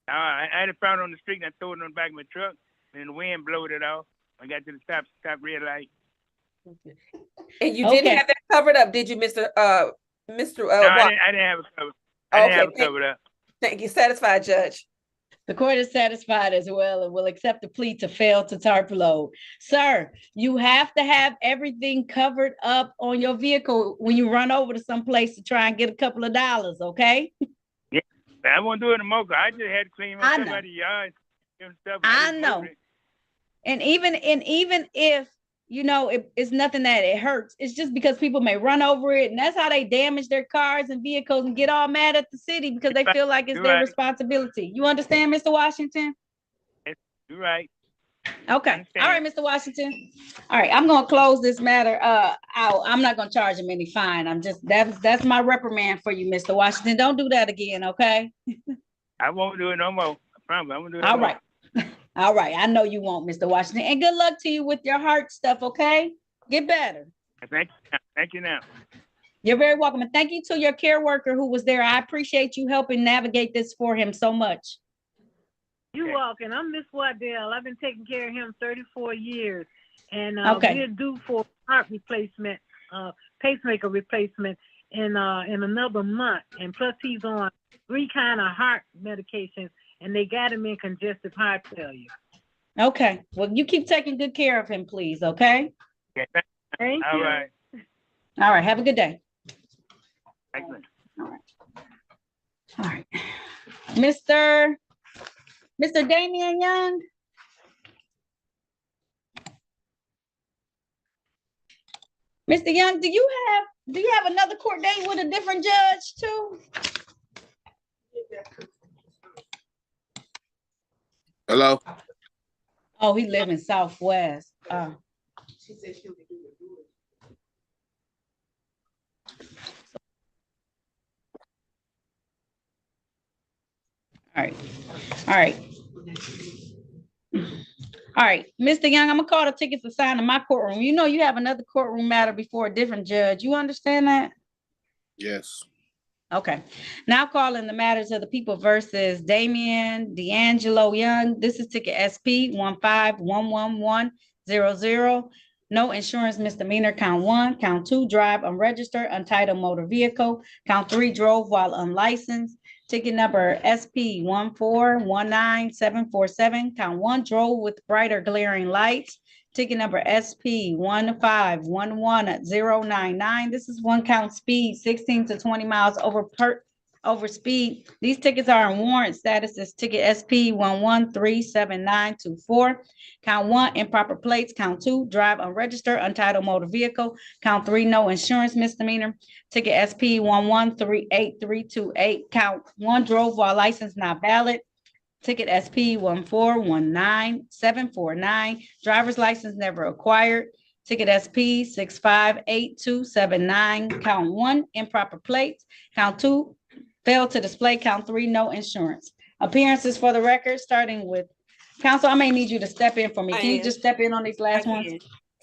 [SPEAKER 21] I had it found on the street and I threw it on the back of my truck. And the wind blowed it off. I got to the stop red light.
[SPEAKER 11] And you didn't have that covered up, did you, Mr.
[SPEAKER 21] No, I didn't have it covered. I didn't have it covered up.
[SPEAKER 11] Thank you. Satisfied, Judge.
[SPEAKER 1] The court is satisfied as well and will accept the plea to fail to tarp load. Sir, you have to have everything covered up on your vehicle when you run over to some place to try and get a couple of dollars, okay?
[SPEAKER 21] Yeah, I won't do it anymore. I just had to clean myself out of the yard and stuff.
[SPEAKER 1] I know. And even if you know, it's nothing that it hurts. It's just because people may run over it, and that's how they damage their cars and vehicles and get all mad at the city because they feel like it's their responsibility. You understand, Mr. Washington?
[SPEAKER 21] You're right.
[SPEAKER 1] Okay. All right, Mr. Washington. All right, I'm gonna close this matter out. I'm not gonna charge him any fine. That's my reprimand for you, Mr. Washington. Don't do that again, okay?
[SPEAKER 2] I won't do it no more. I promise. I won't do it
[SPEAKER 1] All
[SPEAKER 2] no
[SPEAKER 1] right. All right. I know you won't, Mr. Washington. And good luck to you with your heart stuff, okay? Get better.
[SPEAKER 2] more. Thank you now.
[SPEAKER 1] You're very welcome. And thank you to your care worker who was there. I appreciate you helping navigate this for him so much.
[SPEAKER 21] You're welcome. I'm Miss Waddell. I've been taking care of him 34 years. And
[SPEAKER 1] Okay.
[SPEAKER 21] we're due for heart replacement, pacemaker replacement in another month. And plus he's on 3 kind of heart medications, and they got him in congestive heart failure.
[SPEAKER 1] Okay. Well, you keep taking good care of him, please, okay?
[SPEAKER 2] Okay,
[SPEAKER 21] Thank
[SPEAKER 2] all
[SPEAKER 21] you.
[SPEAKER 2] right.
[SPEAKER 1] All right. Have a good day.
[SPEAKER 2] Thank you.
[SPEAKER 1] All right. Mr. Damian Young. Mr. Young, do you have another court date with a different judge too?
[SPEAKER 14] Hello?
[SPEAKER 1] Oh, he live in Southwest.
[SPEAKER 16] She said she'll be doing it.
[SPEAKER 1] All right. All right. All right, Mr. Young, I'm gonna call the tickets assigned to my courtroom. You know you have another courtroom matter before a different judge. You understand that?
[SPEAKER 14] Yes.
[SPEAKER 1] Okay. Now calling the matters of the people versus Damian D'Angelo Young. This is ticket SP 1511100. No insurance misdemeanor, count 1. Count 2, drive unregistered, untitled motor vehicle. Count 3, drove while unlicensed. Ticket number SP 1419747. Count 1, drove with brighter glaring lights. Ticket number SP 1511099. This is 1 count speed, 16 to 20 miles over speed. These tickets are in warrant status as ticket SP 1137924. Count 1, improper plates. Count 2, drive unregistered, untitled motor vehicle. Count 3, no insurance misdemeanor. Ticket SP 1138328. Count 1, drove while license not valid. Ticket SP 1419749. Driver's license never acquired. Ticket SP 658279. Count 1, improper plates. Count 2, failed to display. Count 3, no insurance. Appearances for the record, starting with counsel. I may need you to step in for me. Can you just step in on these last ones?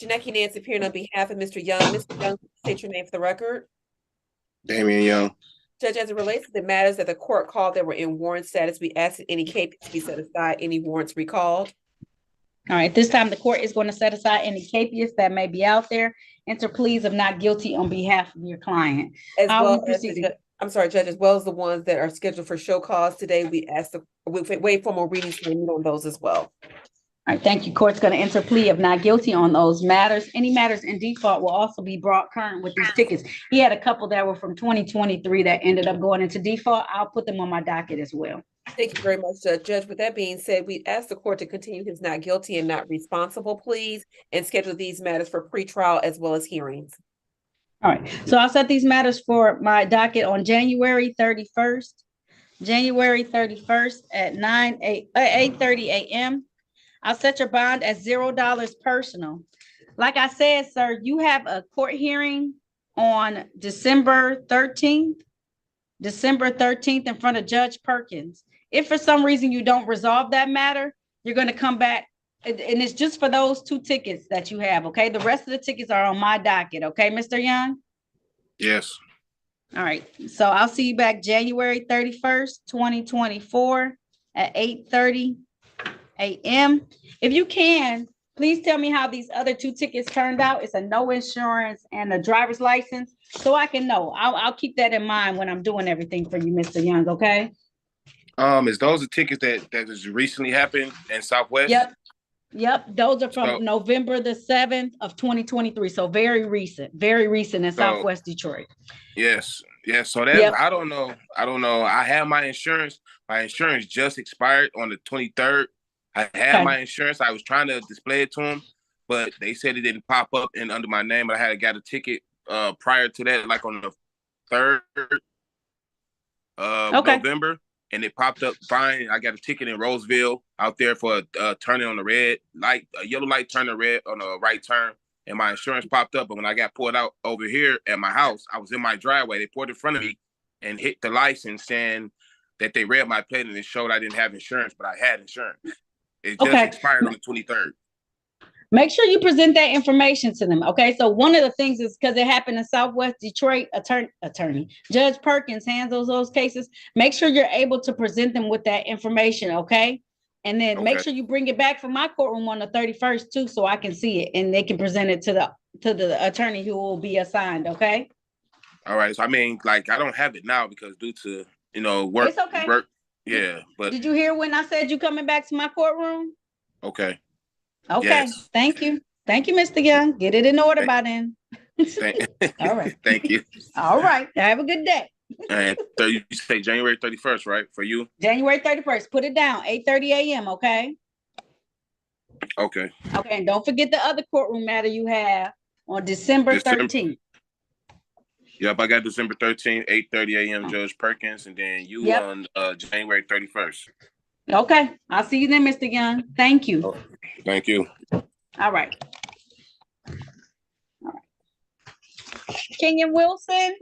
[SPEAKER 11] Janeki Nance appearing on behalf of Mr. Young. Mr. Young, state your name for the record.
[SPEAKER 14] Damian Young.
[SPEAKER 11] Judge, as it relates to the matters that the court called that were in warrant status, we asked that any capias be set aside, any warrants recalled.
[SPEAKER 1] All right, this time the court is going to set aside any capias that may be out there. Enter pleas of not guilty on behalf of your client.
[SPEAKER 11] As
[SPEAKER 1] How
[SPEAKER 11] well
[SPEAKER 1] we
[SPEAKER 11] as
[SPEAKER 1] proceeding?
[SPEAKER 11] I'm sorry, Judge, as well as the ones that are scheduled for show cause today, we wait for more readings to meet on those as well.
[SPEAKER 1] All right, thank you. Court's going to enter plea of not guilty on those matters. Any matters in default will also be brought current with these tickets. He had a couple that were from 2023 that ended up going into default. I'll put them on my docket as well.
[SPEAKER 11] Thank you very much, Judge. With that being said, we ask the court to continue his not guilty and not responsible pleas and schedule these matters for pretrial as well as hearings.
[SPEAKER 1] All right, so I'll set these matters for my docket on January 31st. January 31st at 8:30 a.m. I'll set your bond at $0 personal. Like I said, sir, you have a court hearing on December 13th in front of Judge Perkins. If for some reason you don't resolve that matter, you're going to come back, and it's just for those 2 tickets that you have, okay? The rest of the tickets are on my docket, okay, Mr. Young?
[SPEAKER 14] Yes.
[SPEAKER 1] All right, so I'll see you back January 31st, 2024 at 8:30 a.m. If you can, please tell me how these other 2 tickets turned out. It's a no insurance and a driver's license, so I can know. I'll keep that in mind when I'm doing everything for you, Mr. Young, okay?
[SPEAKER 14] Is those the tickets that has recently happened in Southwest?
[SPEAKER 1] Yep, those are from November the 7th of 2023, so very recent in Southwest Detroit.
[SPEAKER 14] Yes. So that's I don't know. I have my insurance. My insurance just expired on the 23rd. I had my insurance. I was trying to display it to them, but they said it didn't pop up and under my name. But I had got a ticket prior to that, like on the 3rd of November. and it popped up fine. I got a ticket in Roseville out there for turning on the red light, a yellow light turning red on a right turn, and my insurance popped up. But when I got pulled out over here at my house, I was in my driveway. They pulled in front of me and hit the license saying that they read my plate and it showed I didn't have insurance, but I had insurance. It just expired on the 23rd.
[SPEAKER 1] Make sure you present that information to them. Okay. So one of the things is because it happened in Southwest Detroit, attorney Judge Perkins handles those cases. Make sure you're able to present them with that information. Okay. And then make sure you bring it back from my courtroom on the 31st too, so I can see it and they can present it to the attorney who will be assigned. Okay.
[SPEAKER 14] All right. So I mean, like, I don't have it now because due to, work.
[SPEAKER 1] It's okay.
[SPEAKER 14] Work. Yeah. But
[SPEAKER 1] did you hear when I said you coming back to my courtroom?
[SPEAKER 14] Okay.
[SPEAKER 1] Okay.
[SPEAKER 14] Yes.
[SPEAKER 1] Thank you. Thank you, Mr. Young. Get it in order by then. All right.
[SPEAKER 14] Thank you.
[SPEAKER 1] All right. Have a good day.
[SPEAKER 14] And you say January 31st, right? For you?
[SPEAKER 1] January 31st. Put it down. 8:30 a.m. Okay.
[SPEAKER 14] Okay.
[SPEAKER 1] Okay. And don't forget the other courtroom matter you have on December 13th.
[SPEAKER 14] Yep, I got December 13th, 8:30 a.m. Judge Perkins, and then you on January 31st.
[SPEAKER 1] Okay. I'll see you then, Mr. Young. Thank you.
[SPEAKER 14] Oh, thank you.
[SPEAKER 1] All right. Kenyon Wilson.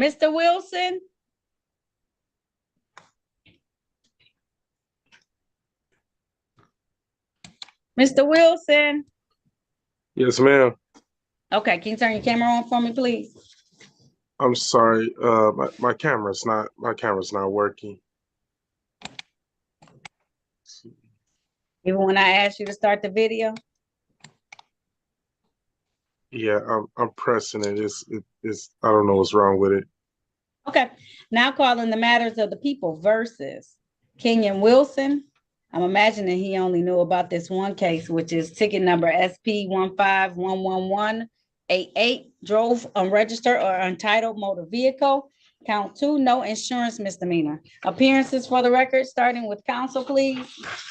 [SPEAKER 1] Mr. Wilson. Mr. Wilson.
[SPEAKER 13] Yes, ma'am.
[SPEAKER 1] Okay, can you turn your camera on for me, please?
[SPEAKER 13] I'm sorry. My camera's not working.
[SPEAKER 1] Even when I asked you to start the video?
[SPEAKER 13] Yeah, I'm pressing it. It's I don't know what's wrong with it.
[SPEAKER 1] Okay, now calling the matters of the people versus Kenyon Wilson. I'm imagining he only knew about this one case, which is ticket number SP 1511188, drove unregistered or untitled motor vehicle. Count 2, no insurance misdemeanor. Appearances for the record, starting with counsel, please.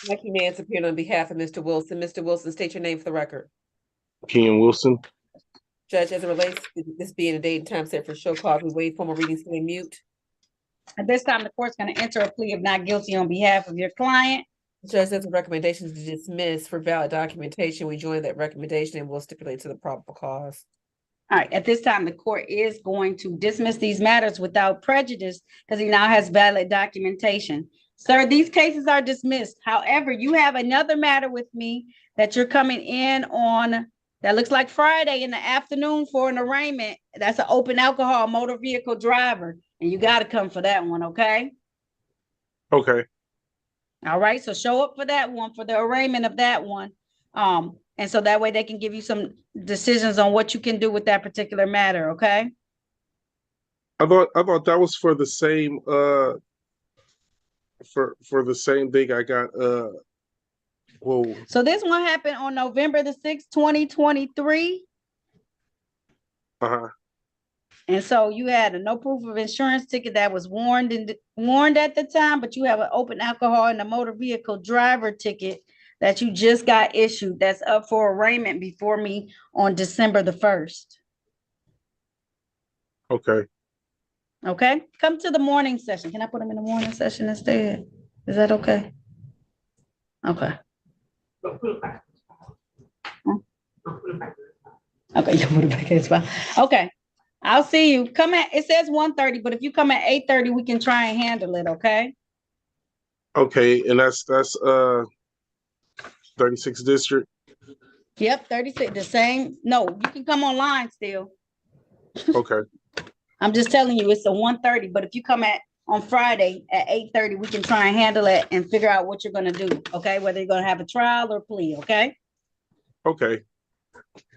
[SPEAKER 11] Becky Nance appeared on behalf of Mr. Wilson. Mr. Wilson, state your name for the record.
[SPEAKER 13] Kenyon Wilson.
[SPEAKER 11] Judge, as it relates to this being a date and time set for show cause, we waive formal readings to mute.
[SPEAKER 1] At this time, the court's going to enter a plea of not guilty on behalf of your client.
[SPEAKER 11] Judge, there's a recommendation to dismiss for valid documentation. We join that recommendation and we'll stipulate to the probable cause.
[SPEAKER 1] All right, at this time, the court is going to dismiss these matters without prejudice because he now has valid documentation. Sir, these cases are dismissed. However, you have another matter with me that you're coming in on, that looks like Friday in the afternoon for an arraignment. That's an open alcohol motor vehicle driver, and you got to come for that one, okay?
[SPEAKER 13] Okay.
[SPEAKER 1] All right, so show up for that one, for the arraignment of that one. And so that way they can give you some decisions on what you can do with that particular matter, okay?
[SPEAKER 13] I thought that was for the same for the same thing I got whoa.
[SPEAKER 1] So this one happened on November the 6th, 2023.
[SPEAKER 13] Uh-huh.
[SPEAKER 1] And so you had a no proof of insurance ticket that was warned at the time, but you have an open alcohol and a motor vehicle driver ticket that you just got issued that's up for arraignment before me on December the 1st.
[SPEAKER 13] Okay.
[SPEAKER 1] Okay, come to the morning session. Can I put them in the morning session instead? Is that okay? Okay. Okay, you put it back. It's fine. Okay, I'll see you. Come at, it says 1:30, but if you come at 8:30, we can try and handle it, okay?
[SPEAKER 13] Okay, and that's 36th district.
[SPEAKER 1] Yep, 36, the same. No, you can come online still.
[SPEAKER 13] Okay.
[SPEAKER 1] I'm just telling you, it's a 1:30, but if you come on Friday at 8:30, we can try and handle it and figure out what you're gonna do, okay? Whether you're gonna have a trial or plea, okay?
[SPEAKER 13] Okay.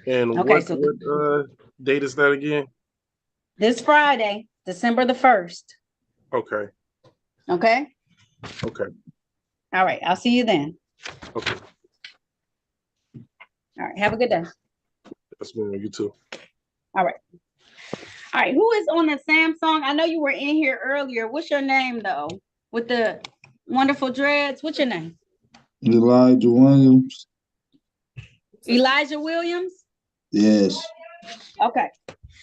[SPEAKER 13] And
[SPEAKER 1] okay,
[SPEAKER 13] what date is that again?
[SPEAKER 1] This Friday, December the 1st.
[SPEAKER 13] Okay.
[SPEAKER 1] Okay?
[SPEAKER 13] Okay.
[SPEAKER 1] All right, I'll see you then.
[SPEAKER 13] Okay.
[SPEAKER 1] All right, have a good day.
[SPEAKER 13] Yes, ma'am, you too.
[SPEAKER 1] All right. All right, who is on the Samsung? I know you were in here earlier. What's your name, though? With the wonderful dreads, what's your name?
[SPEAKER 5] Elijah Williams.
[SPEAKER 1] Elijah Williams?
[SPEAKER 15] Yes.
[SPEAKER 1] Okay.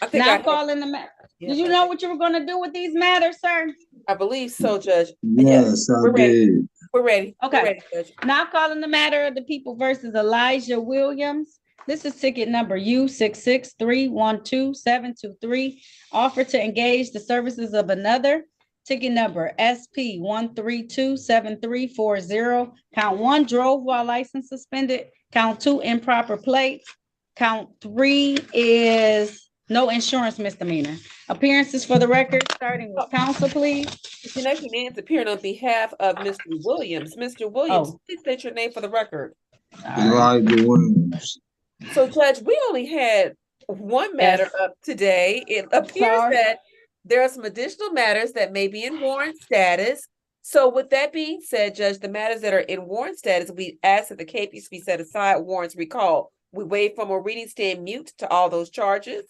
[SPEAKER 11] I think
[SPEAKER 1] Now
[SPEAKER 11] I
[SPEAKER 1] I'm
[SPEAKER 11] have,
[SPEAKER 1] calling the matter.
[SPEAKER 11] yeah,
[SPEAKER 1] Did you know what you were gonna do with these matters, sir?
[SPEAKER 11] I believe so, Judge.
[SPEAKER 15] Yes, I
[SPEAKER 11] we're ready.
[SPEAKER 15] did.
[SPEAKER 11] We're ready.
[SPEAKER 1] Okay.
[SPEAKER 11] We're ready, Judge.
[SPEAKER 1] Now I'm calling the matter of the people versus Elijah Williams. This is ticket number U66312723. Offer to engage the services of another. Ticket number SP 1327340. Count 1, drove while license suspended. Count 2, improper plates. Count 3 is no insurance misdemeanor. Appearances for the record, starting with counsel, please.
[SPEAKER 11] Jeanette Nance appearing on behalf of Mr. Williams. Mr. Williams, please state your name for the record.
[SPEAKER 15] Elijah Williams.
[SPEAKER 11] So, Judge, we only had one matter up today. It appears that there are some additional matters that may be in warrant status. So, with that being said, Judge, the matters that are in warrant status, we ask that the cases be set aside, warrants recalled. We waive formal reading, stand mute to all those charges.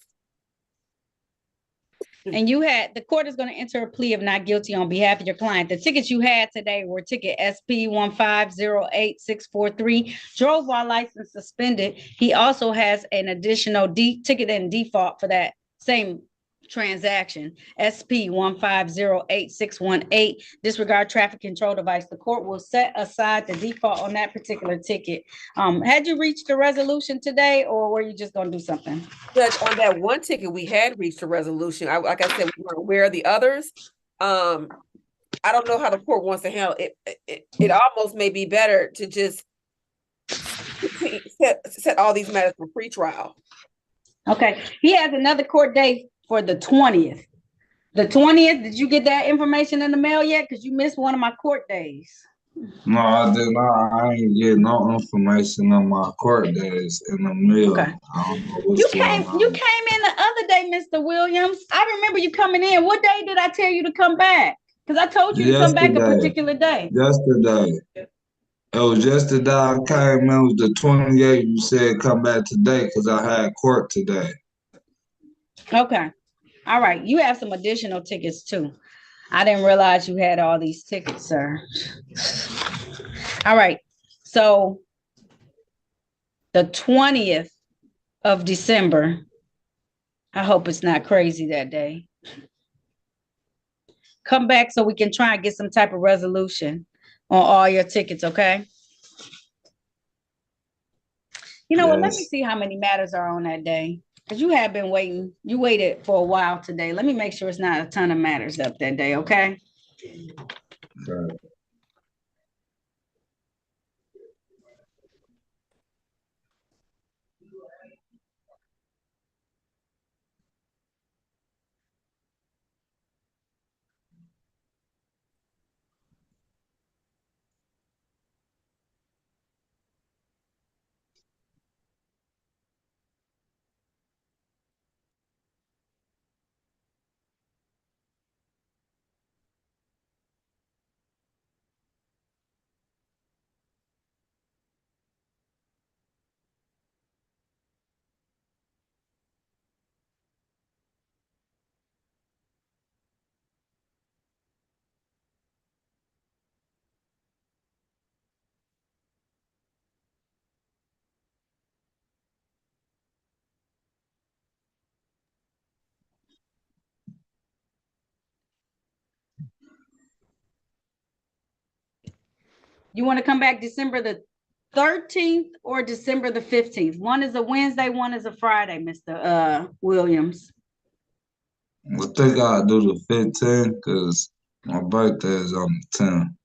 [SPEAKER 1] And you had, the court is going to enter a plea of not guilty on behalf of your client. The tickets you had today were ticket SP 1508643, drove while license suspended. He also has an additional ticket in default for that same transaction, SP 1508618, disregard traffic control device. The court will set aside the default on that particular ticket. Had you reached a resolution today, or were you just going to do something?
[SPEAKER 11] Judge, on that one ticket, we had reached a resolution. Like I said, we weren't aware of the others. I don't know how the court wants to handle it. It almost may be better to just set all these matters for pretrial.
[SPEAKER 1] Okay, he has another court date for the 20th. The 20th, did you get that information in the mail yet? Because you missed one of my court days.
[SPEAKER 5] No, I did not. I ain't get no information on my court days in the mail.
[SPEAKER 1] Okay.
[SPEAKER 5] I don't know what's
[SPEAKER 1] You
[SPEAKER 5] going
[SPEAKER 1] came
[SPEAKER 5] on.
[SPEAKER 1] in the other day, Mr. Williams. I remember you coming in. What day did I tell you to come back? Because I told you to come back a particular day.
[SPEAKER 5] Yesterday. It was yesterday I came in. It was the 28th. You said come back today because I had court today.
[SPEAKER 1] Okay. All right. You have some additional tickets too. I didn't realize you had all these tickets, sir. All right. So the 20th of December, I hope it's not crazy that day. Come back so we can try and get some type of resolution on all your tickets, okay? You know what? Let me see how many matters are on that day. Because you have been waiting. You waited for a while today. Let me make sure it's not a ton of matters up that day, okay?
[SPEAKER 5] Okay.
[SPEAKER 1] You want to come back December the 13th or December the 15th? One is a Wednesday, one is a Friday, Mr. Williams.
[SPEAKER 5] I think I'll do the 15th because my birthday is on the 10th.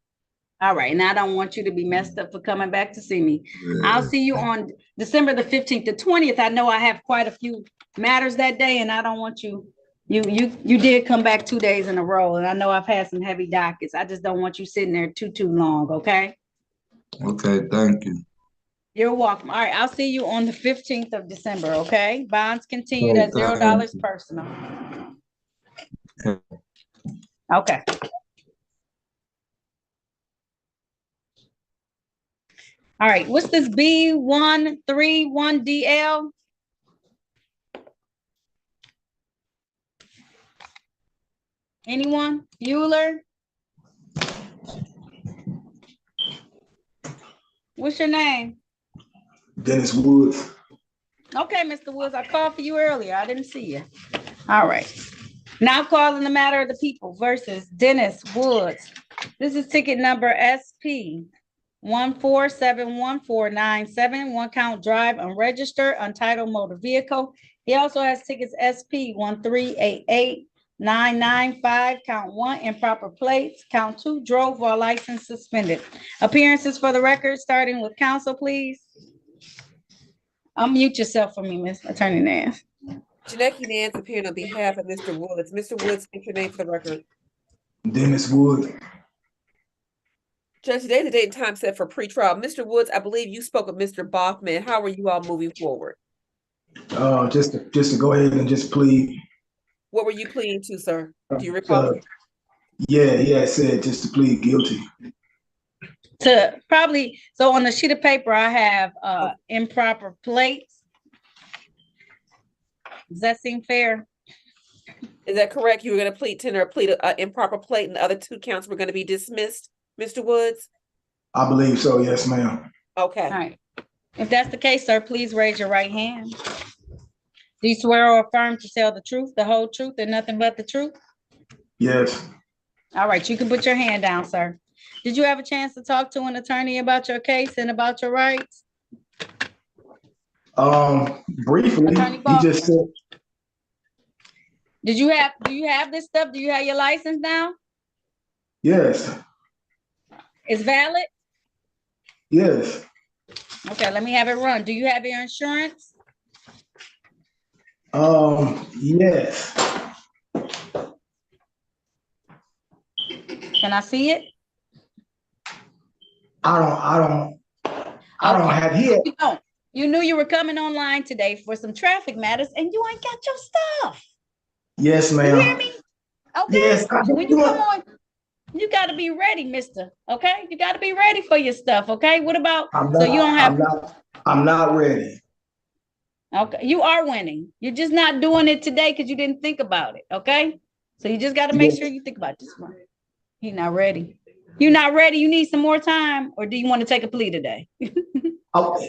[SPEAKER 1] All right, and I don't want you to be messed up for coming back to see me.
[SPEAKER 5] Yeah.
[SPEAKER 1] I'll see you on December the 15th. The 20th, I know I have quite a few matters that day, and I don't want you. You did come back 2 days in a row, and I know I've had some heavy dockets. I just don't want you sitting there too long, okay?
[SPEAKER 5] Okay, thank you.
[SPEAKER 1] You're welcome. All right, I'll see you on the 15th of December, okay? Bonds continued at
[SPEAKER 5] Okay.
[SPEAKER 1] $0 personal.
[SPEAKER 5] Okay.
[SPEAKER 1] Okay. All right, what's this B131DL? Anyone? Bueller? What's your name?
[SPEAKER 15] Dennis Woods.
[SPEAKER 1] Okay, Mr. Woods, I called for you earlier. I didn't see you. All right. Now calling the matter of the people versus Dennis Woods. This is ticket number SP 1471497, one count drive unregistered, untitled motor vehicle. He also has tickets SP 1388995, count 1, improper plates, count 2, drove while license suspended. Appearances for the record, starting with counsel, please. Unmute yourself for me, Miss Attorney Nance.
[SPEAKER 11] Janeki Nance appearing on behalf of Mr. Woods. Mr. Woods, state your name for the record.
[SPEAKER 15] Dennis Woods.
[SPEAKER 11] Judge, today the date and time set for pretrial. Mr. Woods, I believe you spoke with Mr. Bachman. How are you all moving forward?
[SPEAKER 15] Just to go ahead and just plead.
[SPEAKER 11] What were you pleading to, sir? Do you recall?
[SPEAKER 15] Yeah, I said just to plead guilty.
[SPEAKER 1] To probably, so on the sheet of paper, I have improper plates. Does that seem fair?
[SPEAKER 11] Is that correct? You were going to plead tender, plead improper plate, and the other 2 counts were going to be dismissed, Mr. Woods?
[SPEAKER 15] I believe so, yes, ma'am.
[SPEAKER 11] Okay.
[SPEAKER 1] All right. If that's the case, sir, please raise your right hand. Do you swear or affirm to tell the truth, the whole truth, and nothing but the truth?
[SPEAKER 15] Yes.
[SPEAKER 1] All right, you can put your hand down, sir. Did you have a chance to talk to an attorney about your case and about your rights?
[SPEAKER 15] Briefly, he just said.
[SPEAKER 1] Do you have this stuff? Do you have your license now?
[SPEAKER 15] Yes.
[SPEAKER 1] It's valid?
[SPEAKER 15] Yes.
[SPEAKER 1] Okay, let me have it run. Do you have your insurance?
[SPEAKER 15] Yes.
[SPEAKER 1] Can I see it?
[SPEAKER 15] I don't have here.
[SPEAKER 1] You knew you were coming online today for some traffic matters and you ain't got your stuff.
[SPEAKER 15] Yes, ma'am.
[SPEAKER 1] You hear me? Okay.
[SPEAKER 15] Yes.
[SPEAKER 1] When you come on, you got to be ready, mister. Okay. You got to be ready for your stuff. Okay. What about,
[SPEAKER 15] I'm not ready.
[SPEAKER 1] Okay. You are winning. You're just not doing it today because you didn't think about it. Okay. So you just got to make sure you think about this one. You're not ready. You're not ready. You need some more time, or do you want to take a plea today?
[SPEAKER 15] What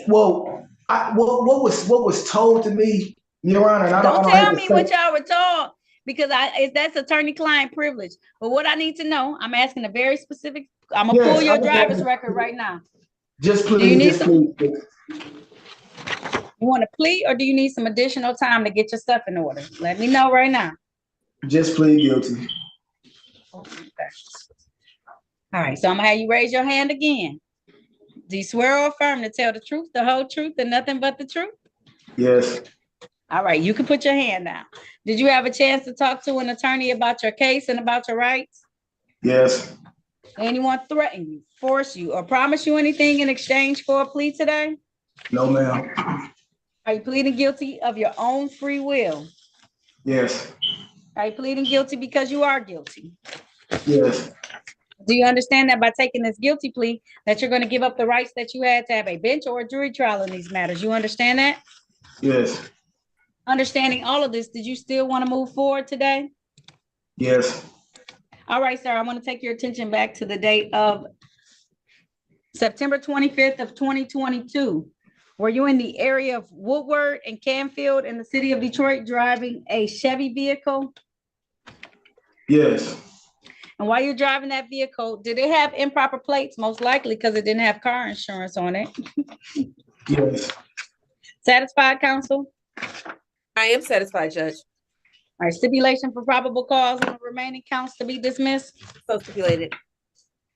[SPEAKER 15] was told to me, Your Honor?
[SPEAKER 1] Don't tell me what y'all were told, because that's attorney-client privilege. But what I need to know, I'm asking a very specific. I'm gonna pull your driver's record right now.
[SPEAKER 15] Just please.
[SPEAKER 1] You want to plea, or do you need some additional time to get your stuff in order? Let me know right now.
[SPEAKER 15] Just plead guilty.
[SPEAKER 1] Okay. All right, so I'm gonna have you raise your hand again. Do you swear or affirm to tell the truth, the whole truth, and nothing but the truth?
[SPEAKER 15] Yes.
[SPEAKER 1] All right, you can put your hand down. Did you have a chance to talk to an attorney about your case and about your rights?
[SPEAKER 15] Yes.
[SPEAKER 1] Anyone threaten you, force you, or promise you anything in exchange for a plea today?
[SPEAKER 15] No, ma'am.
[SPEAKER 1] Are you pleading guilty of your own free will?
[SPEAKER 15] Yes.
[SPEAKER 1] Are you pleading guilty because you are guilty?
[SPEAKER 15] Yes.
[SPEAKER 1] Do you understand that by taking this guilty plea, that you're going to give up the rights that you had to have a bench or a jury trial in these matters? You understand that?
[SPEAKER 15] Yes.
[SPEAKER 1] Understanding all of this, did you still want to move forward today?
[SPEAKER 15] Yes.
[SPEAKER 1] All right, sir, I want to take your attention back to the date of September 25th of 2022. Were you in the area of Woodward and Canfield in the city of Detroit driving a Chevy vehicle?
[SPEAKER 15] Yes.
[SPEAKER 1] And while you're driving that vehicle, did it have improper plates? Most likely because it didn't have car insurance on it.
[SPEAKER 15] Yes.
[SPEAKER 1] Satisfied, counsel?
[SPEAKER 11] I am satisfied, Judge.
[SPEAKER 1] All right, stipulation for probable cause on the remaining counts to be dismissed?
[SPEAKER 11] So stipulated.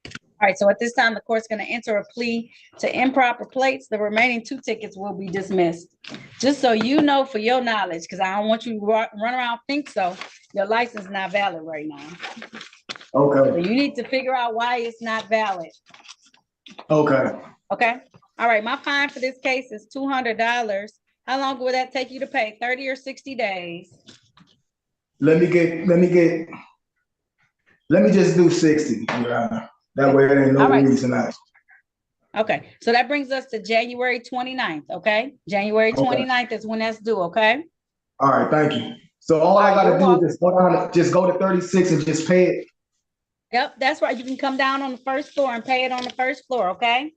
[SPEAKER 1] All right, so at this time, the court's going to enter a plea to improper plates. The remaining 2 tickets will be dismissed. Just so you know, for your knowledge, because I don't want you to run around think so, your license is not valid right now.
[SPEAKER 15] Okay.
[SPEAKER 1] So you need to figure out why it's not valid.
[SPEAKER 15] Okay.
[SPEAKER 1] Okay. All right, my fine for this case is $200. How long will that take you to pay? 30 or 60 days?
[SPEAKER 15] Let me just do 60, Your Honor. That way there ain't no reason I.
[SPEAKER 1] Okay, so that brings us to January 29th, okay? January 29th is when that's due, okay?
[SPEAKER 15] All right, thank you. So all I gotta do is just go to 36 and just pay it?
[SPEAKER 1] Yep, that's right. You can come down on the first floor and pay it on the first floor, okay?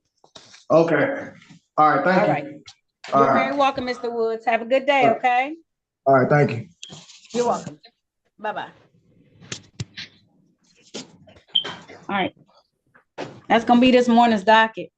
[SPEAKER 15] Okay. All right, thank you.
[SPEAKER 1] All right.
[SPEAKER 15] All
[SPEAKER 1] You're
[SPEAKER 15] right.
[SPEAKER 1] very welcome, Mr. Woods. Have a good day, okay?
[SPEAKER 15] All right, thank you.
[SPEAKER 1] You're welcome. Bye-bye. All right. That's gonna be this morning's docket.